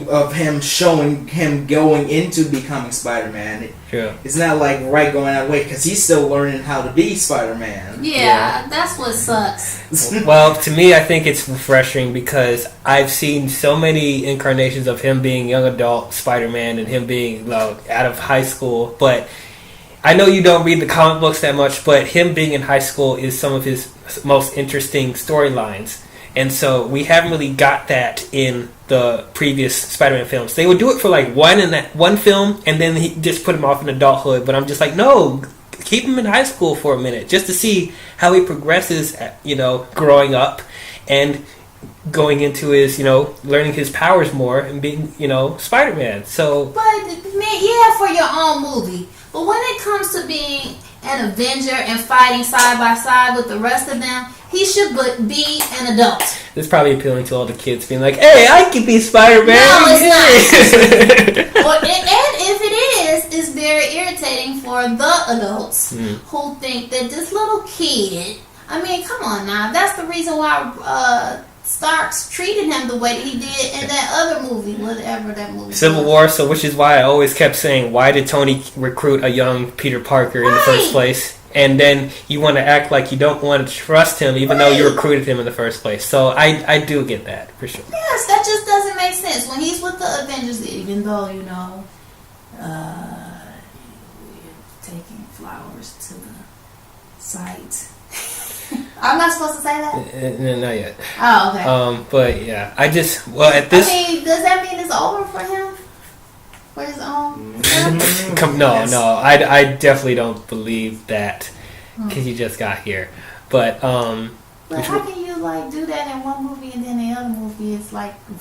of him showing him going into becoming Spider-Man. True. It's not like going that way because he's still learning how to be Spider-Man. Yeah, that's what sucks. Well, to me, I think it's refreshing because I've seen so many incarnations of him being young adult Spider-Man and him being out of high school. But I know you don't read the comic books that much, but him being in high school is some of his most interesting storylines. And so we haven't really got that in the previous Spider-Man films. They would do it for like one film, and then he just put him off in adulthood. But I'm just like, no, keep him in high school for a minute just to see how he progresses, growing up and going into his, learning his powers more and being, Spider-Man. So, but man, yeah, for your own movie. But when it comes to being an Avenger and fighting side by side with the rest of them, he should be an adult. It's probably appealing to all the kids, being like, "Hey, I can be Spider-Man." No, it's not. Well, and if it is, it's very irritating for the adults who think that this little kid. I mean, come on now. That's the reason why Starks treated him the way that he did in that other movie, whatever that movie Civil was. War. So, which is why I always kept saying, why did Tony recruit a young Peter Parker in the first place? And then you want to act like you don't want to trust him, even though you recruited him in the first place. So I do get that, for sure. Yes, that just doesn't make sense. When he's with the Avengers, even though, taking flowers to the site. I'm not supposed to say that? No, not yet. Oh, okay. But yeah, at this... I mean, does that mean it's over for him? For his own? No, I definitely don't believe that, because he just got here. But how can you do that in one movie and then the other movie it's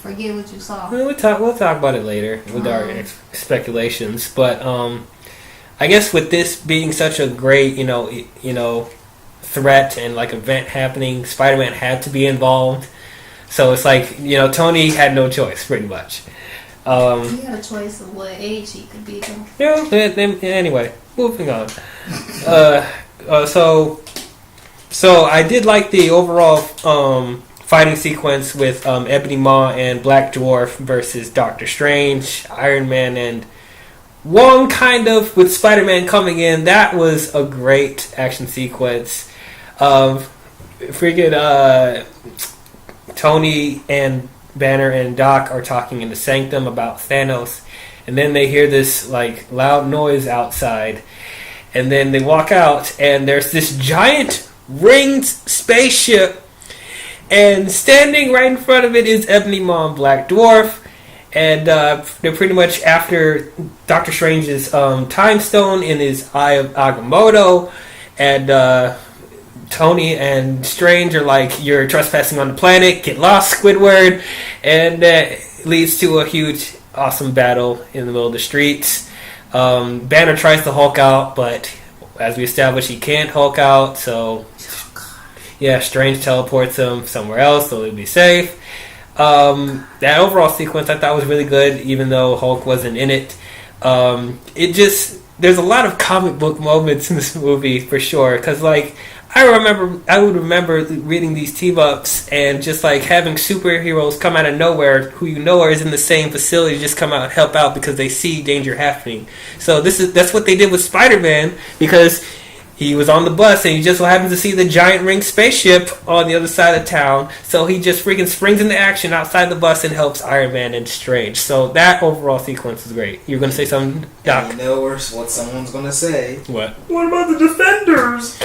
forget what you saw? we'll talk about it later with our speculations. But I guess with this being such a great threat and event happening, Spider-Man had to be involved. So it's Tony had no choice, pretty much. He had a choice of what age he could be though. Yeah. Anyway, moving on. So I did like the overall fighting sequence with Ebony Maw and Black Dwarf versus Doctor Strange, Iron Man, and Wong. Kind of with Spider-Man coming in, that was a great action sequence. Tony and Banner and Doc are talking in the Sanctum about Thanos, and then they hear this loud noise outside, and then they walk out, and there's this giant ringed spaceship, and standing right in front of it is Ebony Maw and Black Dwarf, and they're pretty much after Doctor Strange's time stone in his Eye of Agamotto, and Tony and Strange are you're trespassing on the planet, get lost, Squidward, and that leads to a huge, awesome battle in the middle of the streets. Banner tries to Hulk out, but as we established, he can't Hulk out, so yeah, Strange teleports him somewhere else so he'll be safe. That overall sequence I thought was really good, even though Hulk wasn't in it. There's a lot of comic book moments in this movie, for sure, because I would remember reading these team-ups and just having superheroes come out of nowhere who is in the same facility, just come out and help out because they see danger happening. So that's what they did with Spider-Man, because he was on the bus and he just so happens to see the giant ringed spaceship on the other side of town. So he just freaking springs into action outside the bus and helps Iron Man and Strange. So that overall sequence is great. You're going to say something, Doc? You know what someone's going to say. What? What about the Defenders?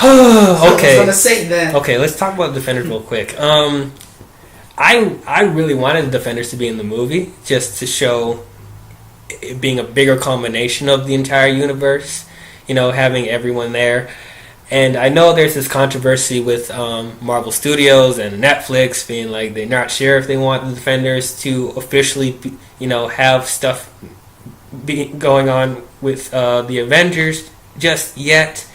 Okay. Gonna say that. Okay, let's talk about the Defenders real quick. I really wanted the Defenders to be in the movie just to show it being a bigger culmination of the entire universe. Having everyone there. And I know there's this controversy with Marvel Studios and Netflix being they're not sure if they want the Defenders to officially, have stuff going on with the Avengers just yet.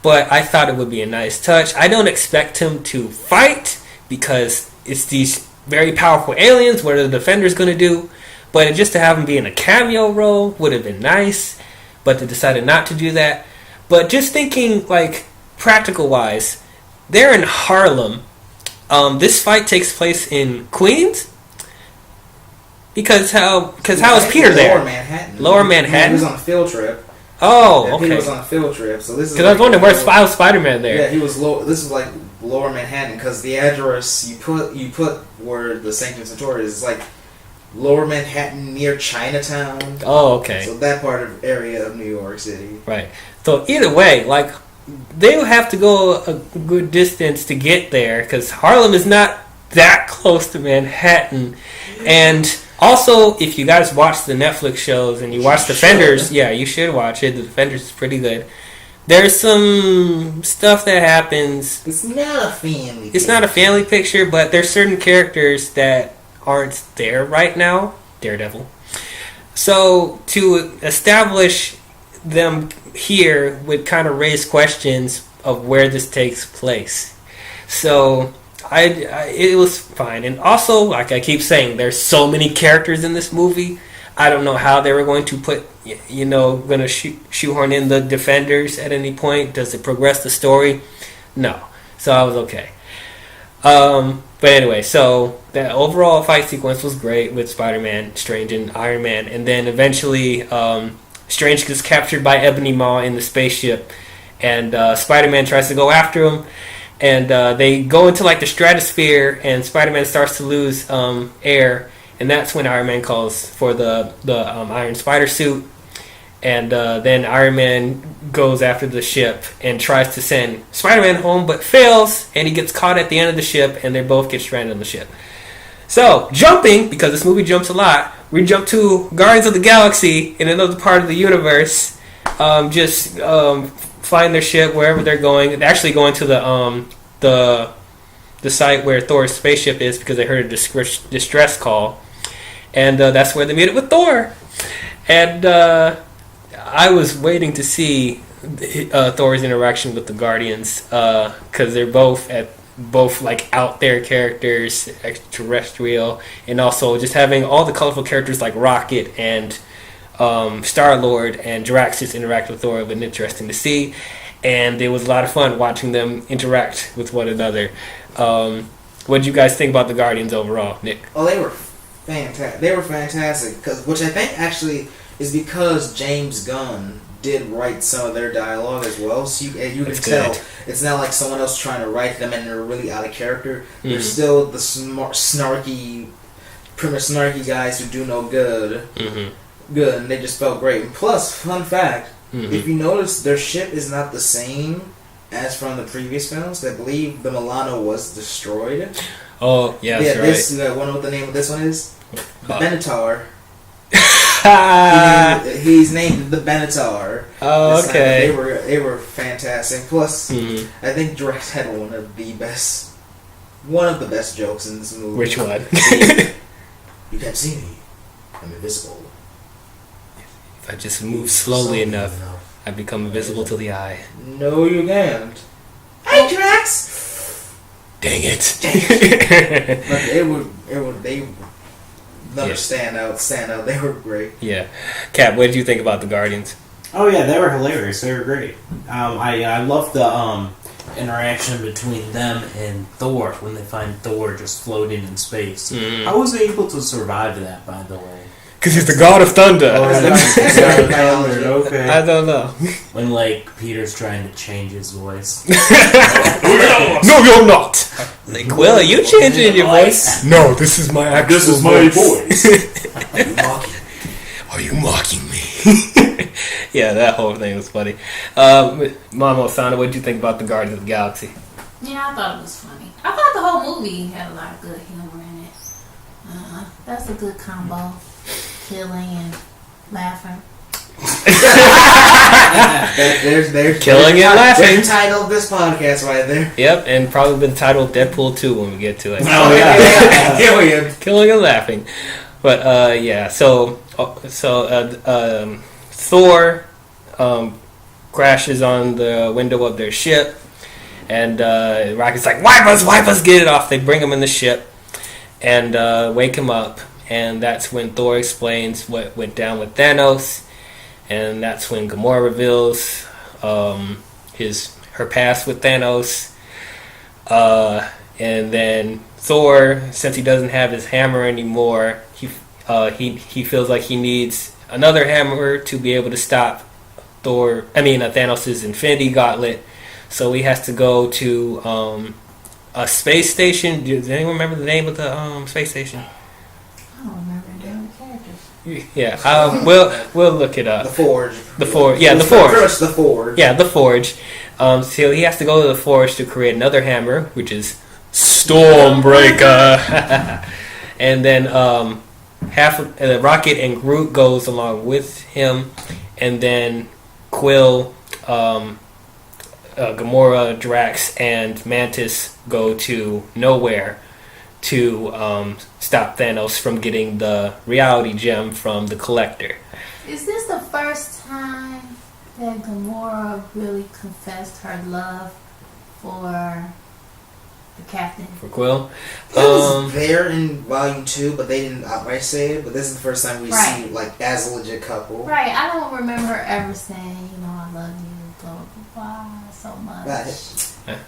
But I thought it would be a nice touch. I don't expect him to fight because it's these very powerful aliens. What are the Defenders going to do? But just to have him be in a cameo role would have been nice. But they decided not to do that. But just thinking practical wise, they're in Harlem. This fight takes place in Queens. Because how is Peter there? Lower Manhattan. Lower Manhattan. He was on a field trip. Oh, okay. He was on a field trip, so this is. Because I was wondering where's Spider-Man there. Yeah, he was low. This is Lower Manhattan because the address you put where the Sanctum Sanctorum is Lower Manhattan near Chinatown. Oh, okay. So that part of area of New York City. Right. So either way, they would have to go a good distance to get there because Harlem is not that close to Manhattan, and Also, if you guys watch the Netflix shows and you watch Defenders, yeah, you should watch it. The Defenders is pretty good. There's some stuff that happens. It's not a family. It's not a family picture, but there's certain characters that aren't there right now. Daredevil. So to establish them here would kind of raise questions of where this takes place. So it was fine. And also, like I keep saying, there's so many characters in this movie. I don't know how they were going to put, going to shoehorn in the Defenders at any point. Does it progress the story? No. So I was okay. But anyway, so the overall fight sequence was great with Spider-Man, Strange, and Iron Man. And then eventually, Strange gets captured by Ebony Maw in the spaceship. And Spider-Man tries to go after him. And they go into like the stratosphere, and Spider-Man starts to lose air. And that's when Iron Man calls for the Iron Spider suit. And then Iron Man goes after the ship and tries to send Spider-Man home, but fails, and he gets caught at the end of the ship, and they both get stranded on the ship. So, jumping, because this movie jumps a lot, we jump to Guardians of the Galaxy in another part of the universe. Flying their ship wherever they're going. They're actually going to the site where Thor's spaceship is because they heard a distress call. And that's where they meet it with Thor. And I was waiting to see Thor's interaction with the Guardians because they're both like out there characters, extraterrestrial, and also just having all the colorful characters like Rocket and Star-Lord and Drax just interact with Thor. It was interesting to see, and it was a lot of fun watching them interact with one another. What did you guys think about the Guardians overall, Nick? Oh, they were fantastic. They were fantastic, which I think actually is because James Gunn did write some of their dialogue as well. So you can tell it's not like someone else trying to write them and they're really out of character. Mm-hmm. They're still the snarky guys who do no good. Mm-hmm. Good, and they just felt great. And plus, fun fact, if you notice, their ship is not the same as from the previous films. I believe the Milano was destroyed. Oh, yeah, that's right. You want to know what the name of this one is? The Benatar. He's named the Benatar. Oh, okay. They were fantastic. Plus, I think Drax had one of the best jokes in this movie. Which one? You can't see me. I'm invisible. If I just move slowly enough, I become invisible to the eye. No, you can't. Hey, Drax! Dang it! But they stand out. They were great. Yeah. Cap, what did you think about the Guardians? Oh yeah, they were hilarious. They were great. I loved the interaction between them and Thor when they find Thor just floating in space. How was he able to survive that, by the way? Because he's the god of thunder. Okay. I don't know. When Peter's trying to change his voice. No, you're not. Like, Will, are you changing your voice? No, this is my actual voice. This is my voice. Are you mocking me? Yeah, that whole thing was funny. Mama Osana, what did you think about the Guardians of the Galaxy? Yeah, I thought it was funny. I thought the whole movie had a lot of good humor in it. That's a good combo. Killing and laughing. There's Killing and laughing. There's the title of this podcast right there. Yep, and probably been titled Deadpool 2 when we get to it. Oh yeah. Killing and laughing. But yeah, so Thor crashes on the window of their ship, and Rocket's like, wipe us, get it off. They bring him in the ship and wake him up. And that's when Thor explains what went down with Thanos, and that's when Gamora reveals her past with Thanos. And then Thor, since he doesn't have his hammer anymore, he feels like he needs another hammer to be able to stop Thanos' Infinity Gauntlet. So he has to go to a space station. Does anyone remember the name of the space station? I don't remember the damn characters. Yeah, we'll look it up. The Forge. The Forge. Yeah, the Forge. First, the Forge. Yeah, the Forge. So he has to go to the Forge to create another hammer, which is Stormbreaker. And then Rocket and Groot goes along with him, and then Quill, Gamora, Drax, and Mantis go to nowhere to stop Thanos from getting the reality gem from the Collector. Is this the first time that Gamora really confessed her love for the Captain? For Quill? It was there in Volume 2, but they didn't outright say it. But this is the first time we see like as a legit couple. Right. I don't remember ever saying, I love you, blah blah blah, so much.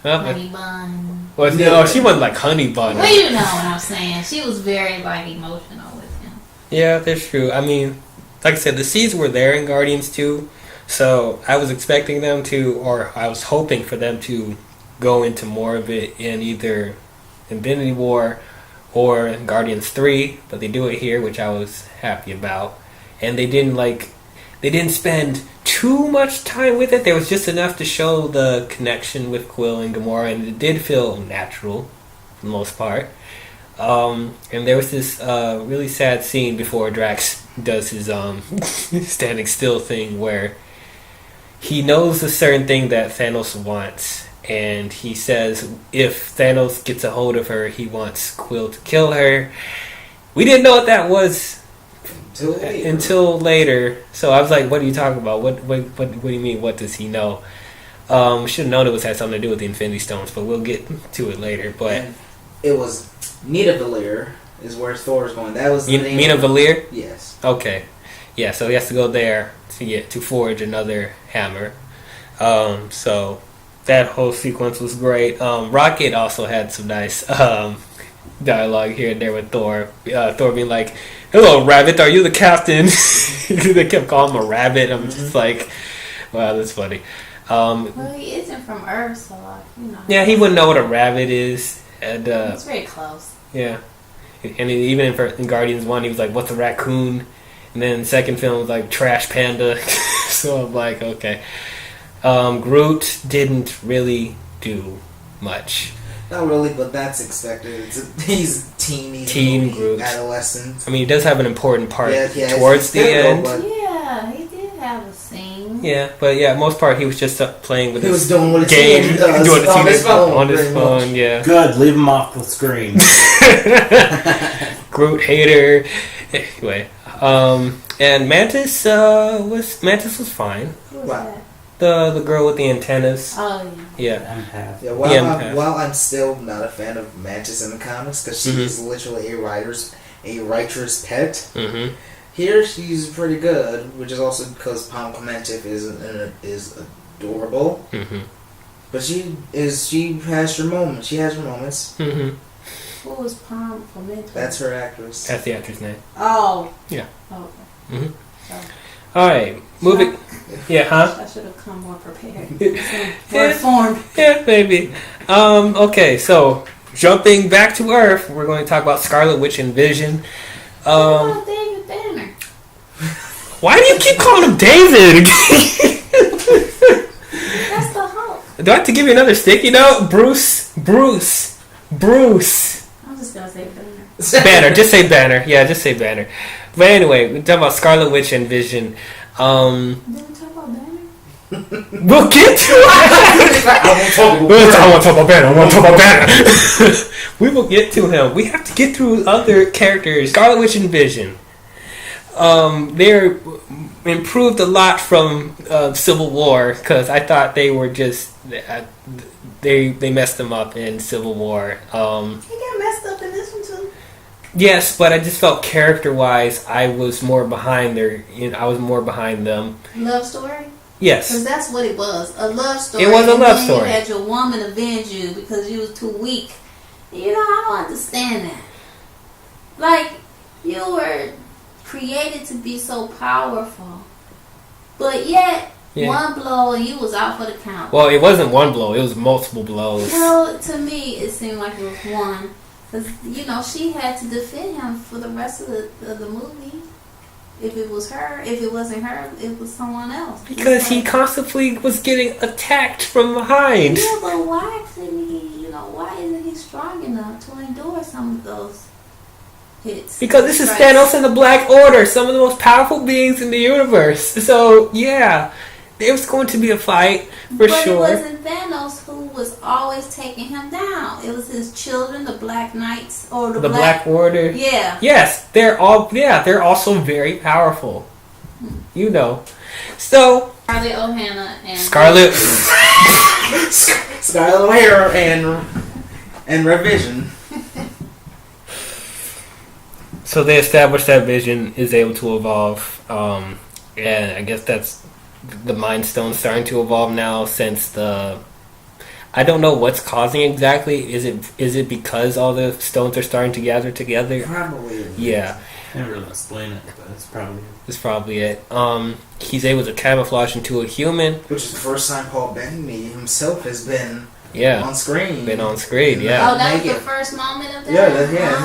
Honey bun. Well, no, she wasn't like honey bun. Well, you know what I'm saying. She was very like emotional with him. Yeah, that's true. I mean, like I said, the seeds were there in Guardians 2, so I was expecting them to, or I was hoping for them to go into more of it in either Infinity War or Guardians 3, but they do it here, which I was happy about. And they didn't spend too much time with it. There was just enough to show the connection with Quill and Gamora, and it did feel natural for the most part. And there was this really sad scene before Drax does his standing still thing, where he knows a certain thing that Thanos wants, and he says if Thanos gets a hold of her, he wants Quill to kill her. We didn't know what that was until later. So I was like, what are you talking about? What do you mean? What does he know? Should have known it had something to do with the Infinity Stones, but we'll get to it later. But and it was Nidavellir is where Thor is going. That was the name. Nidavellir? Yes. Okay. Yeah, so he has to go there to forge another hammer. So that whole sequence was great. Rocket also had some nice dialogue here and there with Thor. Thor being like, "Hello, Rabbit, are you the captain?" They kept calling him a rabbit. I'm just like, wow, that's funny. Well, he isn't from Earth, so Yeah, he wouldn't know what a rabbit is. And it's very close. Yeah, and even in Guardians 1, he was like, "What's a raccoon?" And then the second film was like, "Trash panda." So I'm like, okay. Groot didn't really do much. Not really, but that's expected. He's teen Groot, adolescent. I mean, he does have an important part yeah, towards the end. Yeah, he did have a scene. Yeah, but most part he was just playing with his doing what game, doing on his phone. Yeah, good. Leave him off the screen. Groot hater. Anyway, and Mantis was fine. Who was that? The girl with the antennas. Oh yeah. Yeah. While I'm still not a fan of Mantis in the comics because she is literally a writer's pet. Mm-hmm. Here she's pretty good, which is also because Palm Clementif is adorable. Mm-hmm. But she has her moments. She has her moments. Mm-hmm. Who was Palm Clementif? That's her actress. That's the actress name. Oh. Yeah. Okay. Mm-hmm. So. All right, moving. Yeah, huh? I should have come more prepared. More informed. Yeah, maybe. Okay, so jumping back to Earth, we're going to talk about Scarlet Witch and Vision. What about David Banner? Why do you keep calling him David? That's the Hulk. Do I have to give you another sticky note? Bruce. I'm just gonna say Banner. Banner. Just say Banner. Yeah, just say Banner. But anyway, we're talking about Scarlet Witch and Vision. Didn't we talk about Banner? We'll get to it. I want to talk about Banner. We will get to him. We have to get through other characters. Scarlet Witch and Vision. They're improved a lot from Civil War because I thought they were just they messed them up in Civil War. He got messed up in this one too. Yes, but I just felt character-wise, I was more behind I was more behind them. Love story? Yes. Because that's what it was. A love story. It was a love and story. You had your woman avenge you because you was too weak. I don't understand that. Like, you were created to be so powerful. But yet, one blow and you was out for the count. Well, it wasn't one blow. It was multiple blows. Well, to me, it seemed like it was one. Because, she had to defend him for the rest of the movie. If it was her, if it wasn't her, it was someone else. Because he constantly was getting attacked from behind. Yeah, but why couldn't he, why isn't he strong enough to endure some of those hits. Because this is Right. Thanos and the Black Order, some of the most powerful beings in the universe. So, yeah, it was going to be a fight, for but sure. it wasn't Thanos who was always taking him down. It was his children, the Black Knights, or The Black Order. Yeah. Yes, they're also very powerful. You know. So, Scarlett O'Hara and Scarlet... Scarlett O'Hara and Revision. So they established that Vision is able to evolve, and I guess that's the Mind Stone starting to evolve now since the... I don't know what's causing exactly. Is it because all the stones are starting to gather together? Probably. Yeah, Can't really explain it, but it's probably that's probably it. He's able to camouflage into a human. Which is the first time Paul Bettany himself has been Yeah, on screen. been on screen. Oh, Yeah, that was Naked. the first moment of that? Yeah,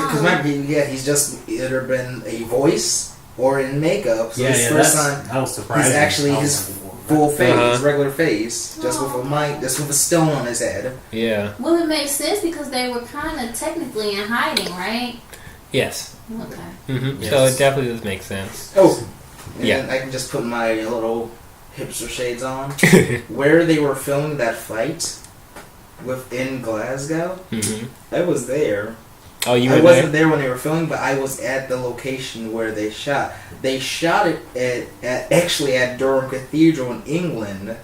because Oh. he's just either been a voice or in makeup. So yeah, it's yeah. the first time That was surprising. he's actually How- his full face, Uh-huh. regular face, just with a mic, just with a stone on his head. yeah, Well, it makes sense because they were kind of technically in hiding, right? yes. Okay. So Yes. it definitely does make sense. Oh, and Yeah. I can just put my little hipster shades on. Where they were filming that fight within Glasgow, I was there. Oh, you I were wasn't there? there when they were filming, but I was at the location where they shot. They shot it at Durham Cathedral in England,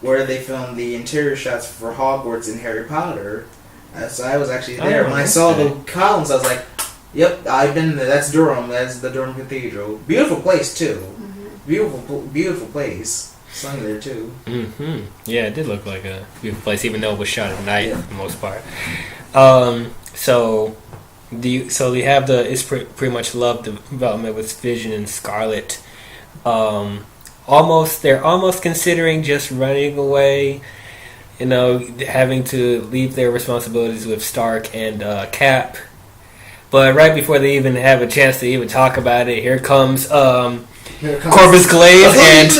where they filmed the interior shots for Hogwarts and Harry Potter. So I was actually there. Oh, When I saw okay. the columns, I was like, "Yep, I've been there. That's Durham. That's the Durham Cathedral. Beautiful place too. Beautiful place. Sung there too. Yeah, it did look like a beautiful place, even though it was shot at night Yeah. for the most part. So they have it's pretty much love development with Vision and Scarlet. They're almost considering just running away. You know, having to leave their responsibilities with Stark and Cap. But right before they even have a chance to even talk about it, here comes Corvus Glaive and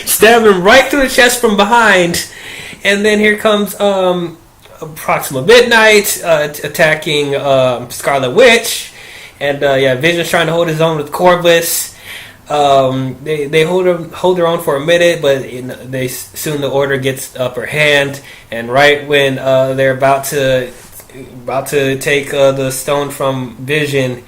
stab him right through the chest from behind. And then here comes Proxima Midnight attacking Scarlet Witch. And Vision's trying to hold his own with Corvus. They hold their own for a minute, but soon the Order gets the upper hand. And right when they're about to take the stone from Vision,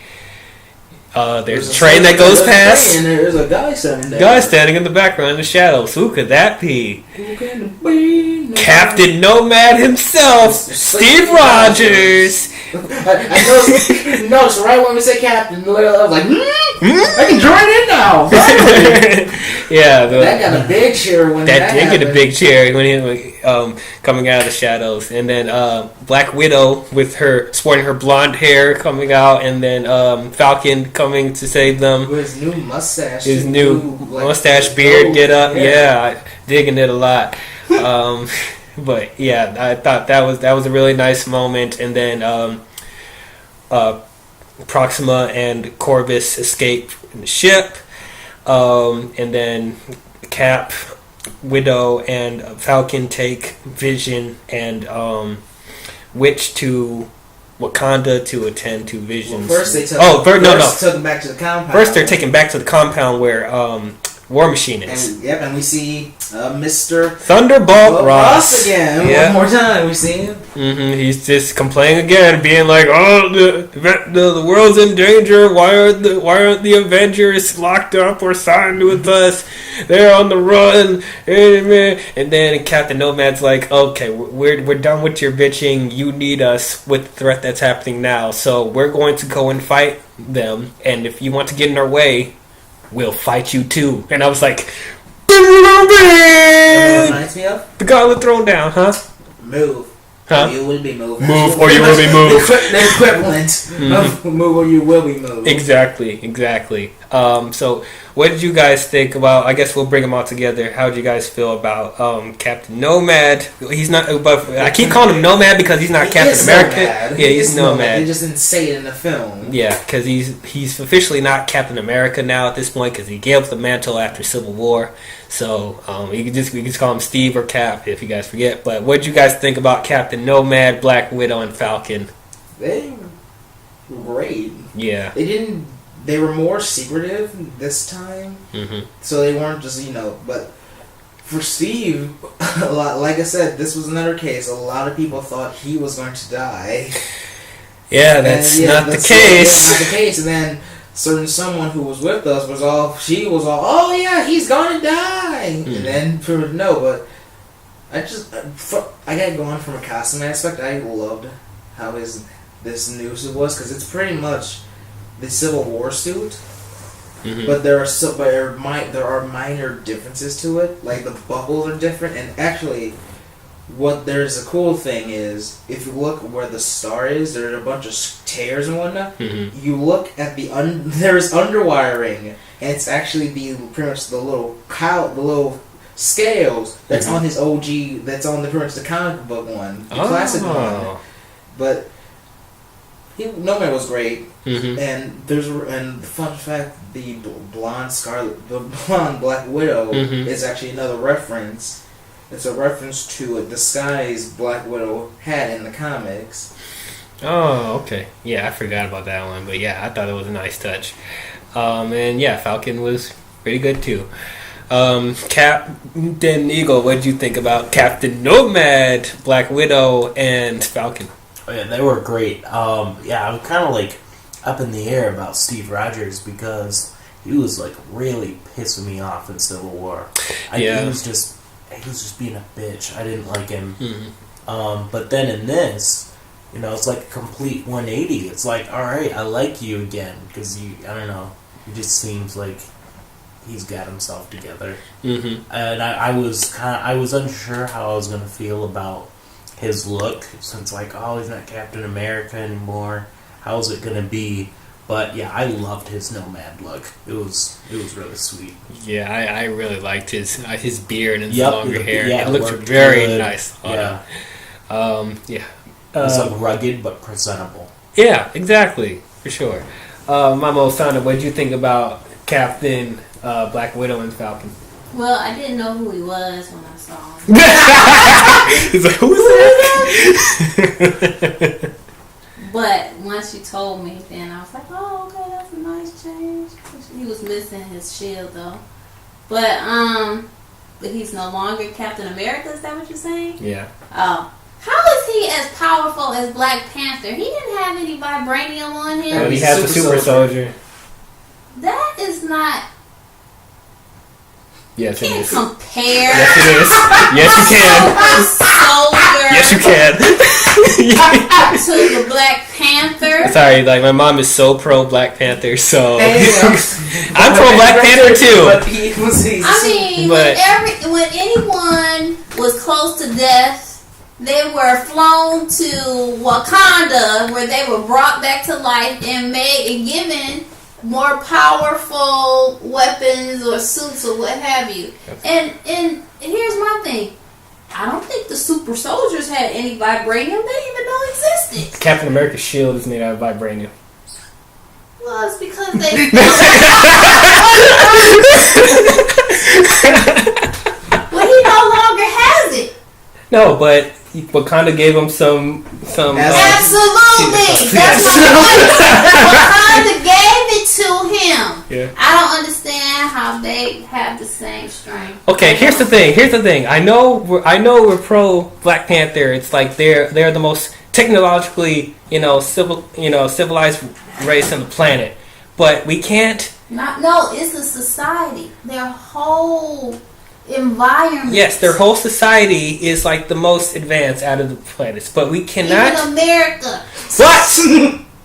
there's a train that goes past. And there's a guy standing there. Guy standing in the background in the shadows. Who could that be? Who can it be? Captain Nomad himself, Steve Rogers. I know. So right when we say Captain, I was like, I can join in now. Yeah, That got a big cheer when that did get a happened. big cheer when he coming out of the shadows, and then Black Widow with her sporting her blonde hair coming out, and then Falcon coming to save them. With his new mustache. His new mustache beard get up, yeah, digging it a lot. But yeah, I thought that was a really nice moment, and then Proxima and Corvus escape in the ship, and then Cap, Widow, and Falcon take Vision and Witch to Wakanda to attend to Vision's. Well, first they took. Took him back to the compound. First, they're taken back to the compound where War Machine is. And we see Mr. Thunderbolt Ross again. Yeah. One more time, we see him. He's just complaining again, being like, "Oh, the world's in danger. Why aren't the Avengers locked up or signed with us? They're on the run." And then Captain Nomad's like, "Okay, we're done with your bitching. You need us with the threat that's happening now. So we're going to go and fight them. And if you want to get in our way, we'll fight you too." And I was like, Reminds me of the gauntlet thrown down, huh? Move. Huh? You will be moved. Move or you will be moved. The equivalent of move or you will be moved. Exactly. So what did you guys think about? I guess we'll bring them all together. How did you guys feel about Captain Nomad? He's not, but I keep calling him Nomad because he's not He Captain is America. Nomad. Yeah, He he's is Nomad. They just didn't say it in the film. Yeah, because he's officially not Captain America now at this point because he gave up the mantle after Civil War. So we can just call him Steve or Cap if you guys forget. But what did you guys think about Captain Nomad, Black Widow, and Falcon? They great. Yeah. They were more secretive this time, so they weren't just But for Steve, like I said, this was another case. A lot of people thought he was going to die. Yeah, that's not the case. Not the case, and then someone who was with us was all, oh yeah, he's gonna die, and then no, but I got going from a costume aspect. I loved how this new suit was, because it's pretty much the Civil War suit, but there are minor differences to it. Like the buckles are different, and actually, there's a cool thing is, if you look where the star is, there are a bunch of tears and whatnot. You look at there's underwiring, and it's actually pretty much the little scales that's on his OG, that's on pretty much the comic book one, the classic one. But Nomad was great, and the fun fact, the blonde Black Widow is actually another reference. It's a reference to a disguise Black Widow had in the comics. Oh, okay. Yeah, I forgot about that one, but yeah, I thought it was a nice touch. And yeah, Falcon was pretty good too. Captain Eagle, what did you think about Captain Nomad, Black Widow, and Falcon? Oh, yeah, they were great. Yeah, I'm kind of like up in the air about Steve Rogers, because he was like really pissing me off in Civil War. He was just being a bitch. I didn't like him. But then in this, it's like a complete 180. It's like, all right, I like you again, because I don't know, he just seems like he's got himself together. And I was unsure how I was going to feel about his look, since like, oh, he's not Captain America anymore. How's it going to be? But yeah, I loved his Nomad look. It was really sweet. Yeah, I really liked his beard and his longer hair. Yeah, it looked very good. nice. Yeah. It's like rugged but presentable. Yeah, exactly, for sure. Mama Osana, what did you think about Captain Black Widow and Falcon? Well, I didn't know who he was when I saw him. He's like, who is that? But once you told me, then I was like, oh, okay, that's a nice change. He was missing his shield, though. But he's no longer Captain America, is that what you're saying? Yeah. Oh. How is he as powerful as Black Panther? He didn't have any vibranium on him. Well, he has the super soldier. That is not... Yes, you it can't is. compare. Yes, it is. Yes, you can. Super soldier. Yes, you can. To the Black Panther. Sorry, like my mom is so pro Black Panther, so I'm pro Black Panther too. When anyone was close to death, they were flown to Wakanda, where they were brought back to life and given more powerful weapons or suits or what have you. And here's my thing. I don't think the super soldiers had any vibranium. They didn't even know existed. Captain America's shield is made out of vibranium. Well, it's because they... Well, he no longer has it. No, but Wakanda gave him some. Absolutely, that's my point. Wakanda gave it to him. Yeah. I don't understand how they have the same strength. Okay, here's the thing. I know we're pro Black Panther. It's like they're the most technologically civilized race on the planet, but we can't. It's a society. Their whole environment. Yes, their whole society is like the most advanced out of the planets, but we cannot. Even America.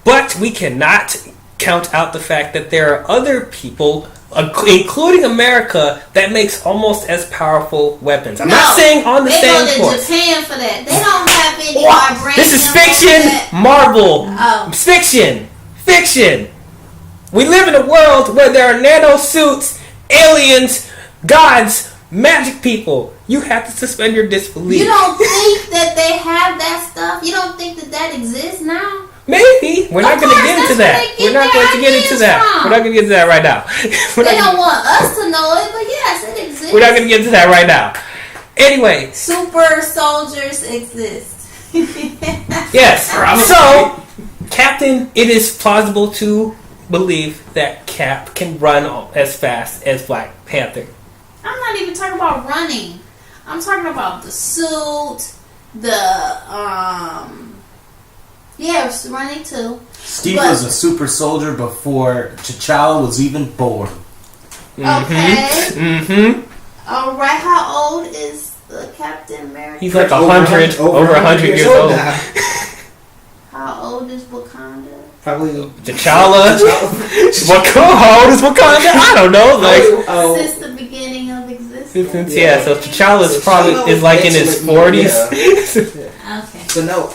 But we cannot count out the fact that there are other people, including America, that makes almost as powerful weapons. I'm not saying on the same course. They go to Japan for that. They don't have any vibranium. This is fiction, Marvel. Oh. Fiction. We live in a world where there are nano suits, aliens, gods, magic people. You have to suspend your disbelief. You don't think that they have that stuff? You don't think that exists now? Maybe. We're not going to get into that. We're not going to get into that. We're not going to get into that right now. They don't want us to know it, but yes, it exists. We're not going to get into that right now. Anyway. Super soldiers exist. Yes. So, Captain, it is plausible to believe that Cap can run as fast as Black Panther. I'm not even talking about running. I'm talking about the suit, running too. Steve was a super soldier before T'Challa was even born. Okay. All right. How old is Captain America? He's like over 100 years old. How old is Wakanda? Probably T'Challa. How old is Wakanda? I don't know. Since the beginning of existence. Yeah, so T'Challa is probably like in his 40s. Yeah. Okay. So no,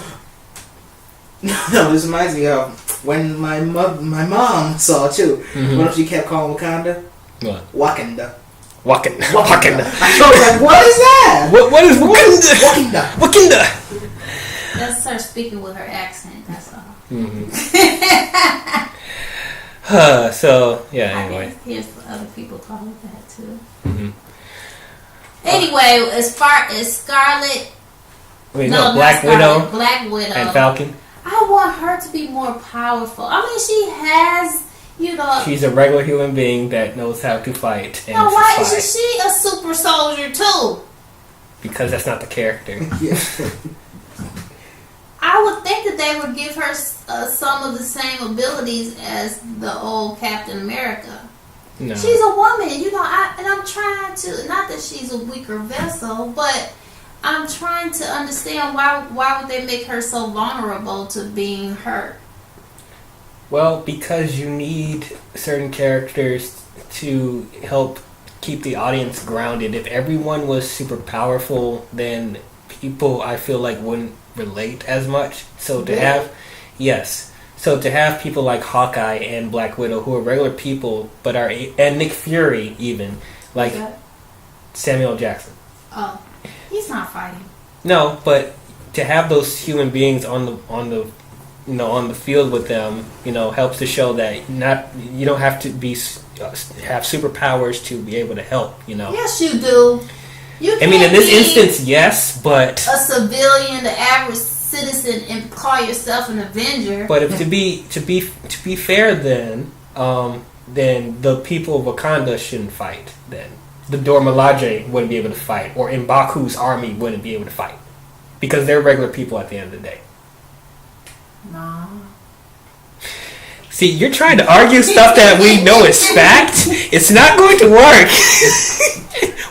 this reminds me of when my mom saw it too. What if she kept calling Wakanda? What? Wakanda. Wakanda. I was like, what is that? What is Wakanda? Wakanda. That's her speaking with her accent. That's all. So yeah. Anyway, I guess here's other people call it that too. Anyway, as far as Scarlet, Black Widow, Black Widow, and Falcon. I want her to be more powerful. I mean, she has, she's a regular human being that knows how to fight. And why isn't she a super soldier too? Because that's not the character. I would think that they would give her some of the same abilities as the old Captain America. No. She's a woman, I'm trying to, not that she's a weaker vessel, but I'm trying to understand why would they make her so vulnerable to being hurt? Well, because you need certain characters to help keep the audience grounded. If everyone was super powerful, then people, I feel like, wouldn't relate as much. So to have people like Hawkeye and Black Widow who are regular people but and Nick Fury even, like Samuel Jackson. Oh, he's not fighting. No, but to have those human beings on the field with them, helps to show that you don't have to have superpowers to be able to help. Yes, you do. I mean, in this instance, yes, but a civilian, the average citizen, and call yourself an Avenger. But if to be fair, then the people of Wakanda shouldn't fight. Then the Dora Milaje wouldn't be able to fight, or M'Baku's army wouldn't be able to fight, because they're regular people at the end of the day. No. See, you're trying to argue stuff that we know is fact. It's not going to work.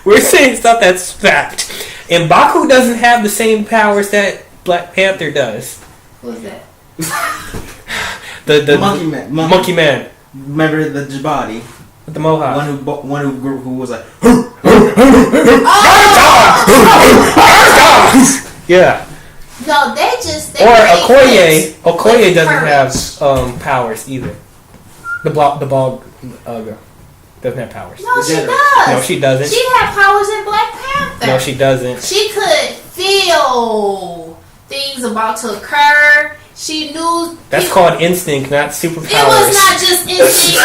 We're saying stuff that's fact. And M'Baku doesn't have the same powers that Black Panther does. Who's that? the Monkey Man. Remember the Djibouti? With the mohawk. One who was like... Yeah. No, they Okoye doesn't have powers either. The bald girl doesn't have powers. No, she does. No, she doesn't. She had powers in Black Panther. No, she doesn't. She could feel things about to occur. She knew. That's called instinct, not superpowers. It was not just instinct.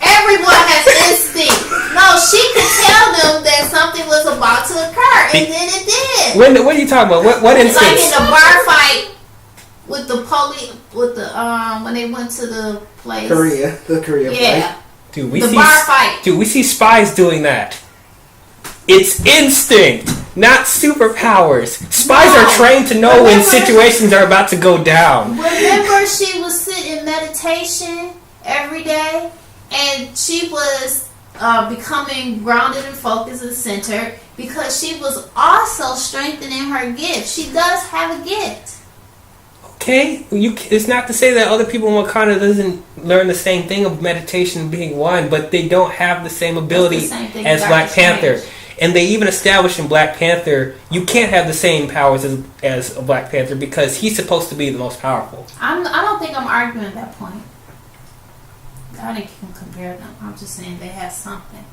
Everyone has instinct. No, she could tell them that something was about to occur, and then it did. What are you talking about? What instinct? Like in the bar fight with the police, when they went to the place. The Korea fight. Dude, we see spies doing that. It's instinct, not superpowers. Spies are trained to know when situations are about to go down. Remember, she was sitting in meditation every day, and she was becoming grounded and focused and centered because she was also strengthening her gift. She does have a gift. Okay, it's not to say that other people in Wakanda doesn't learn the same thing of meditation being one, but they don't have the same ability as Black Panther. And they even established in Black Panther, you can't have the same powers as a Black Panther because he's supposed to be the most powerful. I don't think I'm arguing at that point. I think you can compare them. I'm just saying they have something.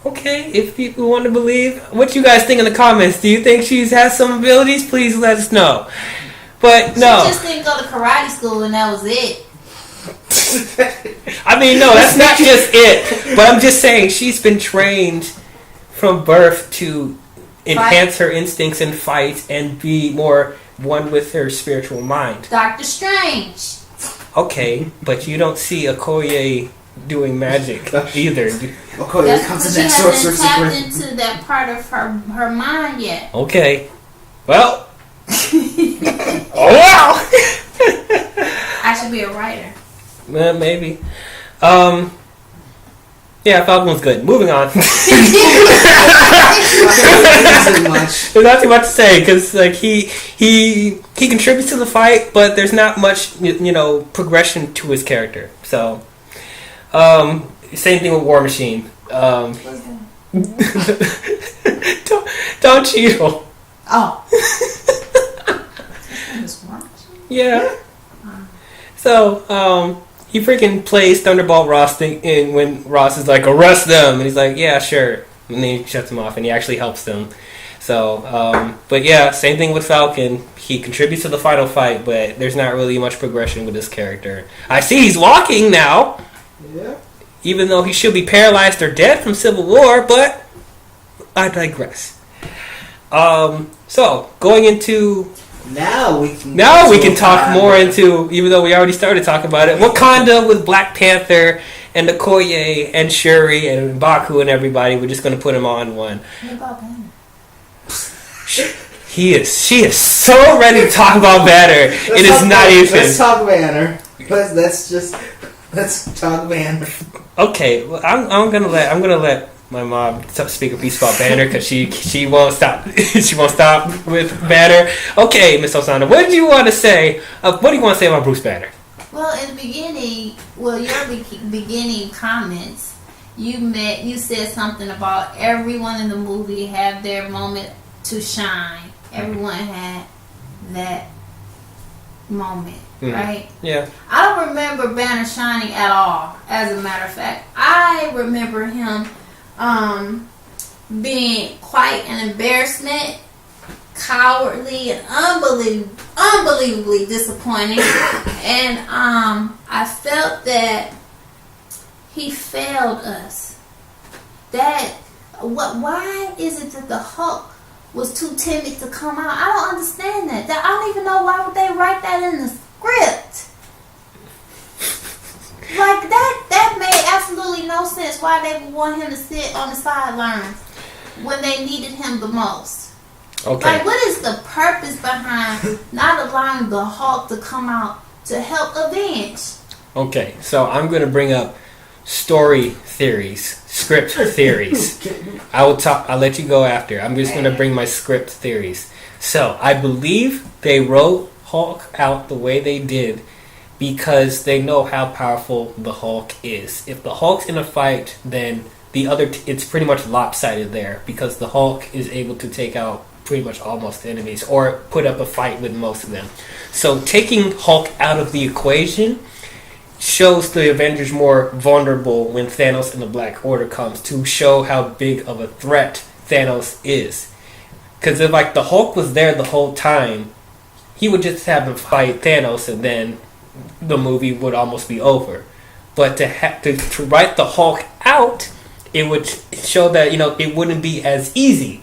Okay, if people want to believe, what you guys think in the comments? Do you think she has some abilities? Please let us know. But no, she just didn't go to karate school and that was it. I mean, no, that's not just it. But I'm just saying she's been trained from birth to enhance her instincts and fight and be more one with her spiritual mind. Doctor Strange. Okay, but you don't see Okoye doing magic either. Okoye That's comes because in she that hasn't sorcerer's tapped supreme. into that part of her mind yet. Okay. Well. Oh wow. I should be a writer. Maybe. Yeah, Falcon was good. Moving on. There's not too much to say because like he contributes to the fight, but there's not much progression to his character. So, same thing with War Machine. Don Cheadle. Oh. Yeah. So, he freaking plays Thunderbolt Ross in when Ross is like, arrest them, and he's like, yeah, sure, and then he shuts him off, and he actually helps them. So, but yeah, same thing with Falcon. He contributes to the final fight, but there's not really much progression with his character. I see he's walking now, Yeah. even though he should be paralyzed or dead from Civil War, but I digress. So, going into... Now we can talk more into, even though we already started talking about it, Wakanda with Black Panther and Okoye and Shuri and Baku and everybody. We're just going to put them all in one. What about Banner? She is so ready to talk about Banner. Let's talk Banner. Let's talk Banner. Okay, well, I'm gonna let my mom speak a piece about Banner because she won't stop. She won't stop with Banner. Okay, Miss Osana, what do you want to say? What do you want to say about Bruce Banner? Well, in the beginning, your beginning comments, you said something about everyone in the movie have their moment to shine. Everyone had that moment, right? Yeah. I don't remember Banner shining at all. As a matter of fact, I remember him being quite an embarrassment, cowardly, and unbelievably disappointing. And I felt that he failed us. Why is it that the Hulk was too timid to come out? I don't understand that. I don't even know why would they write that in the script. Like that made absolutely no sense. Why they would want him to sit on the sidelines when they needed him the most. Okay. Like, what is the purpose behind not allowing the Hulk to come out to help avenge? Okay, so I'm going to bring up story theories, script theories. I'll let you go after. I'm just going to bring my script theories. So, I believe they wrote Hulk out the way they did because they know how powerful the Hulk is. If the Hulk's in a fight, then it's pretty much lopsided there because the Hulk is able to take out pretty much all most enemies or put up a fight with most of them. So taking Hulk out of the equation shows the Avengers more vulnerable when Thanos and the Black Order comes to show how big of a threat Thanos is. Because if like the Hulk was there the whole time, he would just have him fight Thanos and then the movie would almost be over. But to write the Hulk out, it would show that it wouldn't be as easy.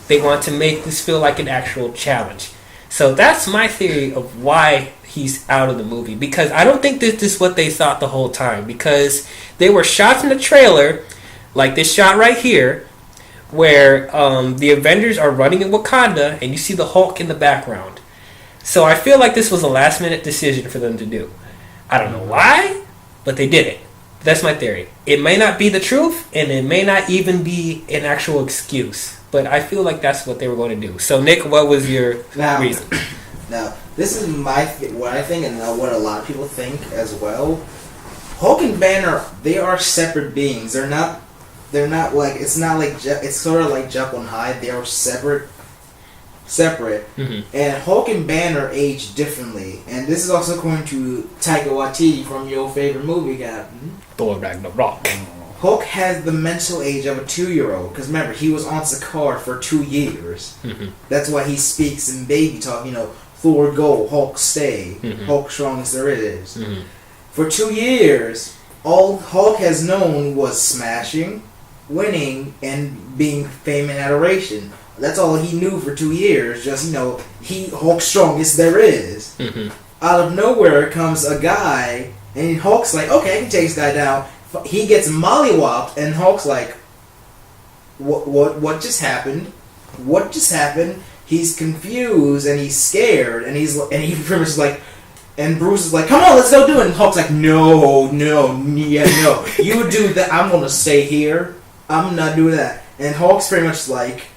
They want to make this feel like an actual challenge. So that's my theory of why he's out of the movie. Because I don't think this is what they thought the whole time. Because there were shots in the trailer, like this shot right here, where the Avengers are running in Wakanda and you see the Hulk in the background. So I feel like this was a last minute decision for them to do. I don't know why, but they did it. That's my theory. It may not be the truth, and it may not even be an actual excuse. But I feel like that's what they were going to do. So, Nick, what was your reason? Now, this is what I think, and what a lot of people think as well. Hulk and Banner, they are separate beings. They're not like, it's sort of like Jekyll and Hyde. They are separate. Mm-hmm. And Hulk and Banner age differently. And this is also according to Taika Waititi from your favorite movie, Captain. Thor Ragnarok. Hulk has the mental age of a 2-year-old. Because remember, he was on Sakaar for 2 years. Mm-hmm. That's why he speaks in baby talk. Thor go, Hulk stay. Mm-hmm. Hulk strong as there is. Mm-hmm. For 2 years, all Hulk has known was smashing, winning, and being fame and adoration. That's all he knew for 2 years. Just Hulk's strongest there is. Out of nowhere comes a guy, and Hulk's like, okay, I can take this guy down. He gets mollywopped, and Hulk's like, what just happened? What just happened? He's confused and he's scared, and he pretty much is like, and Bruce is like, come on, let's go do it. And Hulk's like, no, you do that. I'm gonna stay here. I'm not doing that. And Hulk's pretty much like,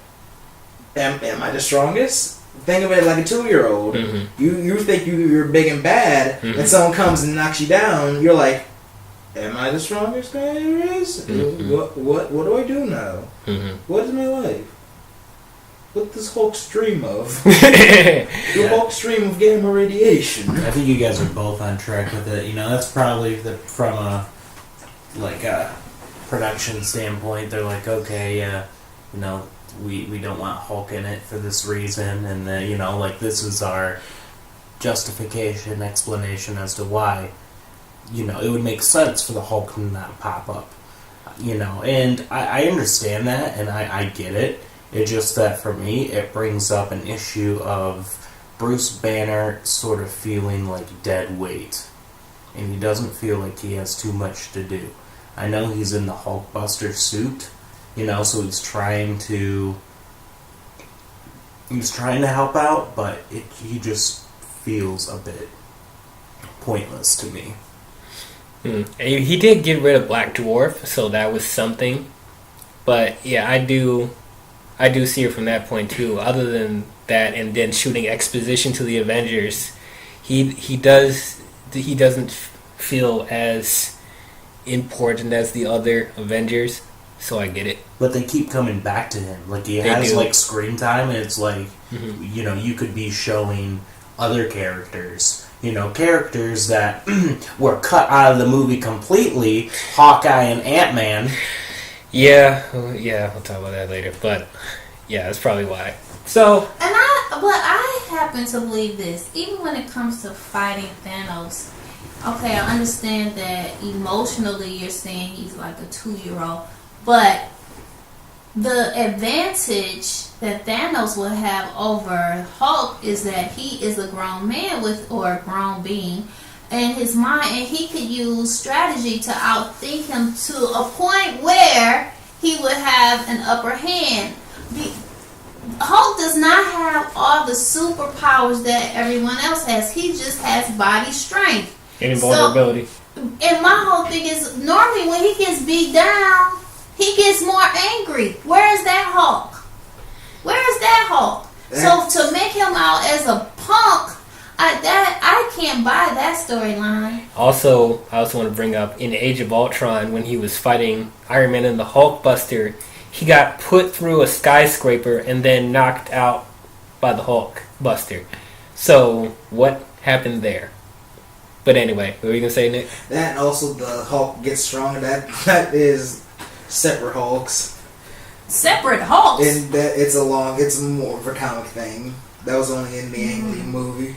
am I the strongest? Think of it like a 2-year-old. You think you're big and bad, and someone comes and knocks you down. You're like, am I the strongest guy there is? What do I do now? What is my life? What does Hulk stream of? The Hulk stream of gamma radiation. I think you guys are both on track with it. That's probably from a production standpoint. They're like, okay, we don't want Hulk in it for this reason, and this is our justification, explanation as to why, it would make sense for the Hulk to not pop up, and I understand that, and I get it. It's just that for me, it brings up an issue of Bruce Banner sort of feeling like dead weight, and he doesn't feel like he has too much to do. I know he's in the Hulkbuster suit, so he's trying to help out, but he just feels a bit pointless to me. He did get rid of Black Dwarf, so that was something. But yeah, I do see it from that point too. Other than that, and then shooting exposition to the Avengers, he doesn't feel as important as the other Avengers. So I get it. But they keep coming back to him. Like, he has, screen time, and it's like, you could be showing other characters. Characters that were cut out of the movie completely. Hawkeye and Ant-Man. Yeah, we'll talk about that later. But, yeah, that's probably why. So... I happen to believe this. Even when it comes to fighting Thanos, okay, I understand that emotionally you're saying he's like a 2-year-old. But the advantage that Thanos will have over Hulk is that he is a grown man or a grown being, and his mind, and he could use strategy to outthink him to a point where he would have an upper hand. Hulk does not have all the superpowers that everyone else has. He just has body strength and vulnerability. And my whole thing is, normally when he gets beat down, he gets more angry. Where is that Hulk? So to make him out as a punk, I can't buy that storyline. Also, I also want to bring up in Age of Ultron, when he was fighting Iron Man and the Hulkbuster, he got put through a skyscraper and then knocked out by the Hulkbuster. So what happened there? But anyway, what were you gonna say, Nick? That, and also the Hulk gets stronger. That is separate Hulks. Separate Hulks? And that it's more of a comic thing. That was only in the Ang Lee movie.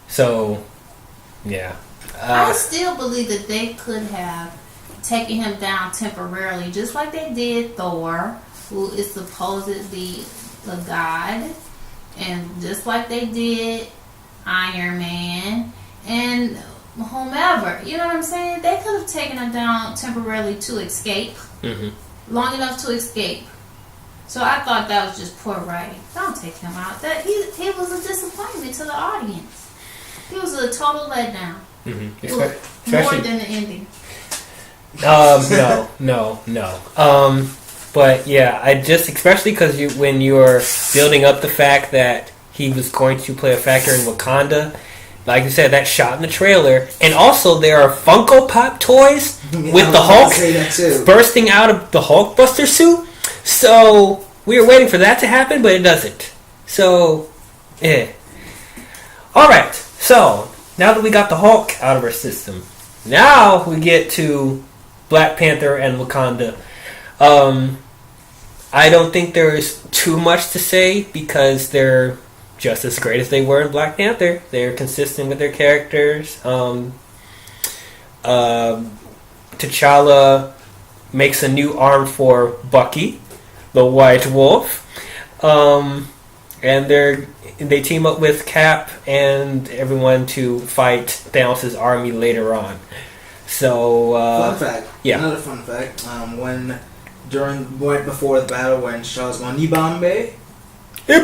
So, yeah. I still believe that they could have taken him down temporarily, just like they did Thor, who is supposedly a god, and just like they did Iron Man, and whomever. You know what I'm saying? They could have taken him down temporarily to escape. Long enough to escape. So I thought that was just poor writing. Don't take him out. That he was a disappointment to the audience. He was a total letdown. More than the ending. No. But yeah, especially because when you're building up the fact that he was going to play a factor in Wakanda, like you said, that shot in the trailer, and also there are Funko Pop toys with the Hulk bursting out of the Hulkbuster suit. So we were waiting for that to happen, but it doesn't. So, all right. So now that we got the Hulk out of our system, now we get to Black Panther and Wakanda. I don't think there's too much to say because they're just as great as they were in Black Panther. They're consistent with their characters. T'Challa makes a new arm for Bucky, the White Wolf. And they team up with Cap and everyone to fight Thanos' army later on. So fun fact. yeah. Another fun fact. Right before the battle, when Shaw's going, Ibambe. That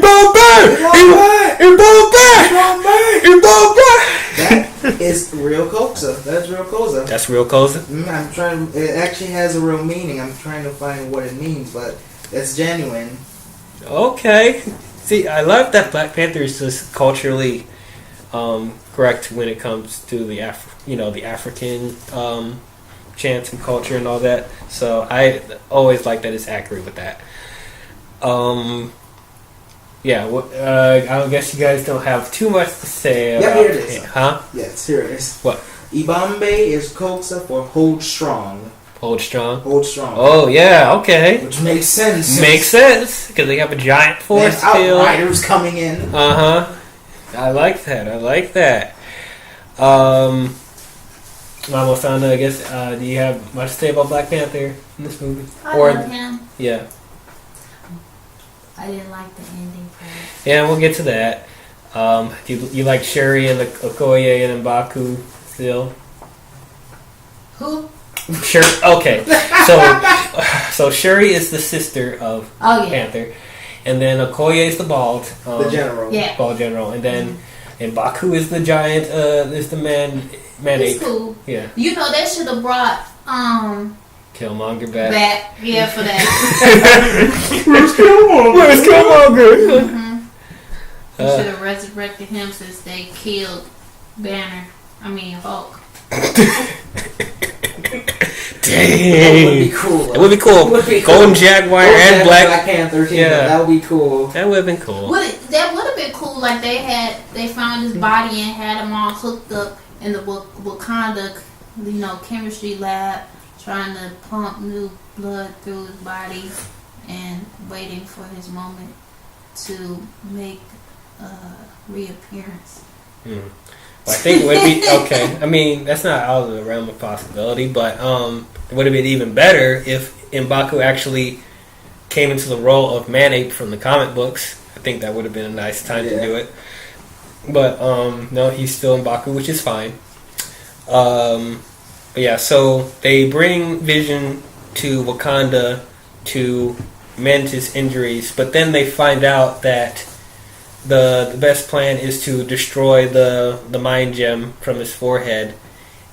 is real Koza. That's real Koza. That's real Koza? I'm trying. It actually has a real meaning. I'm trying to find what it means, but it's genuine. Okay. See, I love that Black Panther is just culturally correct when it comes to the African chants and culture and all that. So I always like that it's accurate with that. I guess you guys don't have too much to say about here it is. Huh? Yes, here it is. What? Ibambe is Koza for hold strong. Hold strong? Hold strong. Oh, yeah, okay. Which makes sense. Makes sense, because they have a giant force field. Outriders coming in. Uh-huh. I like that. Mama Sanda, I guess, do you have much to say about Black Panther in this movie? I love him. Yeah. I didn't like the ending part. Yeah, we'll get to that. Do you like Shuri and Okoye and M'Baku still? Who? Sure. Okay. So Shuri is the sister of Panther, and then Okoye is the bald, the general. Yeah. Bald general, and then M'Baku is the giant. Is the man It's ape. cool. Yeah. You know they should have brought Killmonger back. Yeah, for that. Where's Killmonger? Mm-hmm. You should have resurrected him since they killed Hulk. Dang. That would be cool. It would be cool. Golden Jaguar and Black Panther team. Yeah. That would be cool. That would have been cool. That would have been cool. Like they found his body and had him all hooked up in the Wakanda, chemistry lab, trying to pump new blood through his body and waiting for his moment to make a reappearance. I think it would be okay. I mean, that's not out of the realm of possibility, but it would have been even better if M'Baku actually came into the role of Man-Ape from the comic books. I think that would have been a nice time to do it. But no, he's still M'Baku, which is fine. But yeah, so they bring Vision to Wakanda to mend his injuries, but then they find out that the best plan is to destroy the mind gem from his forehead,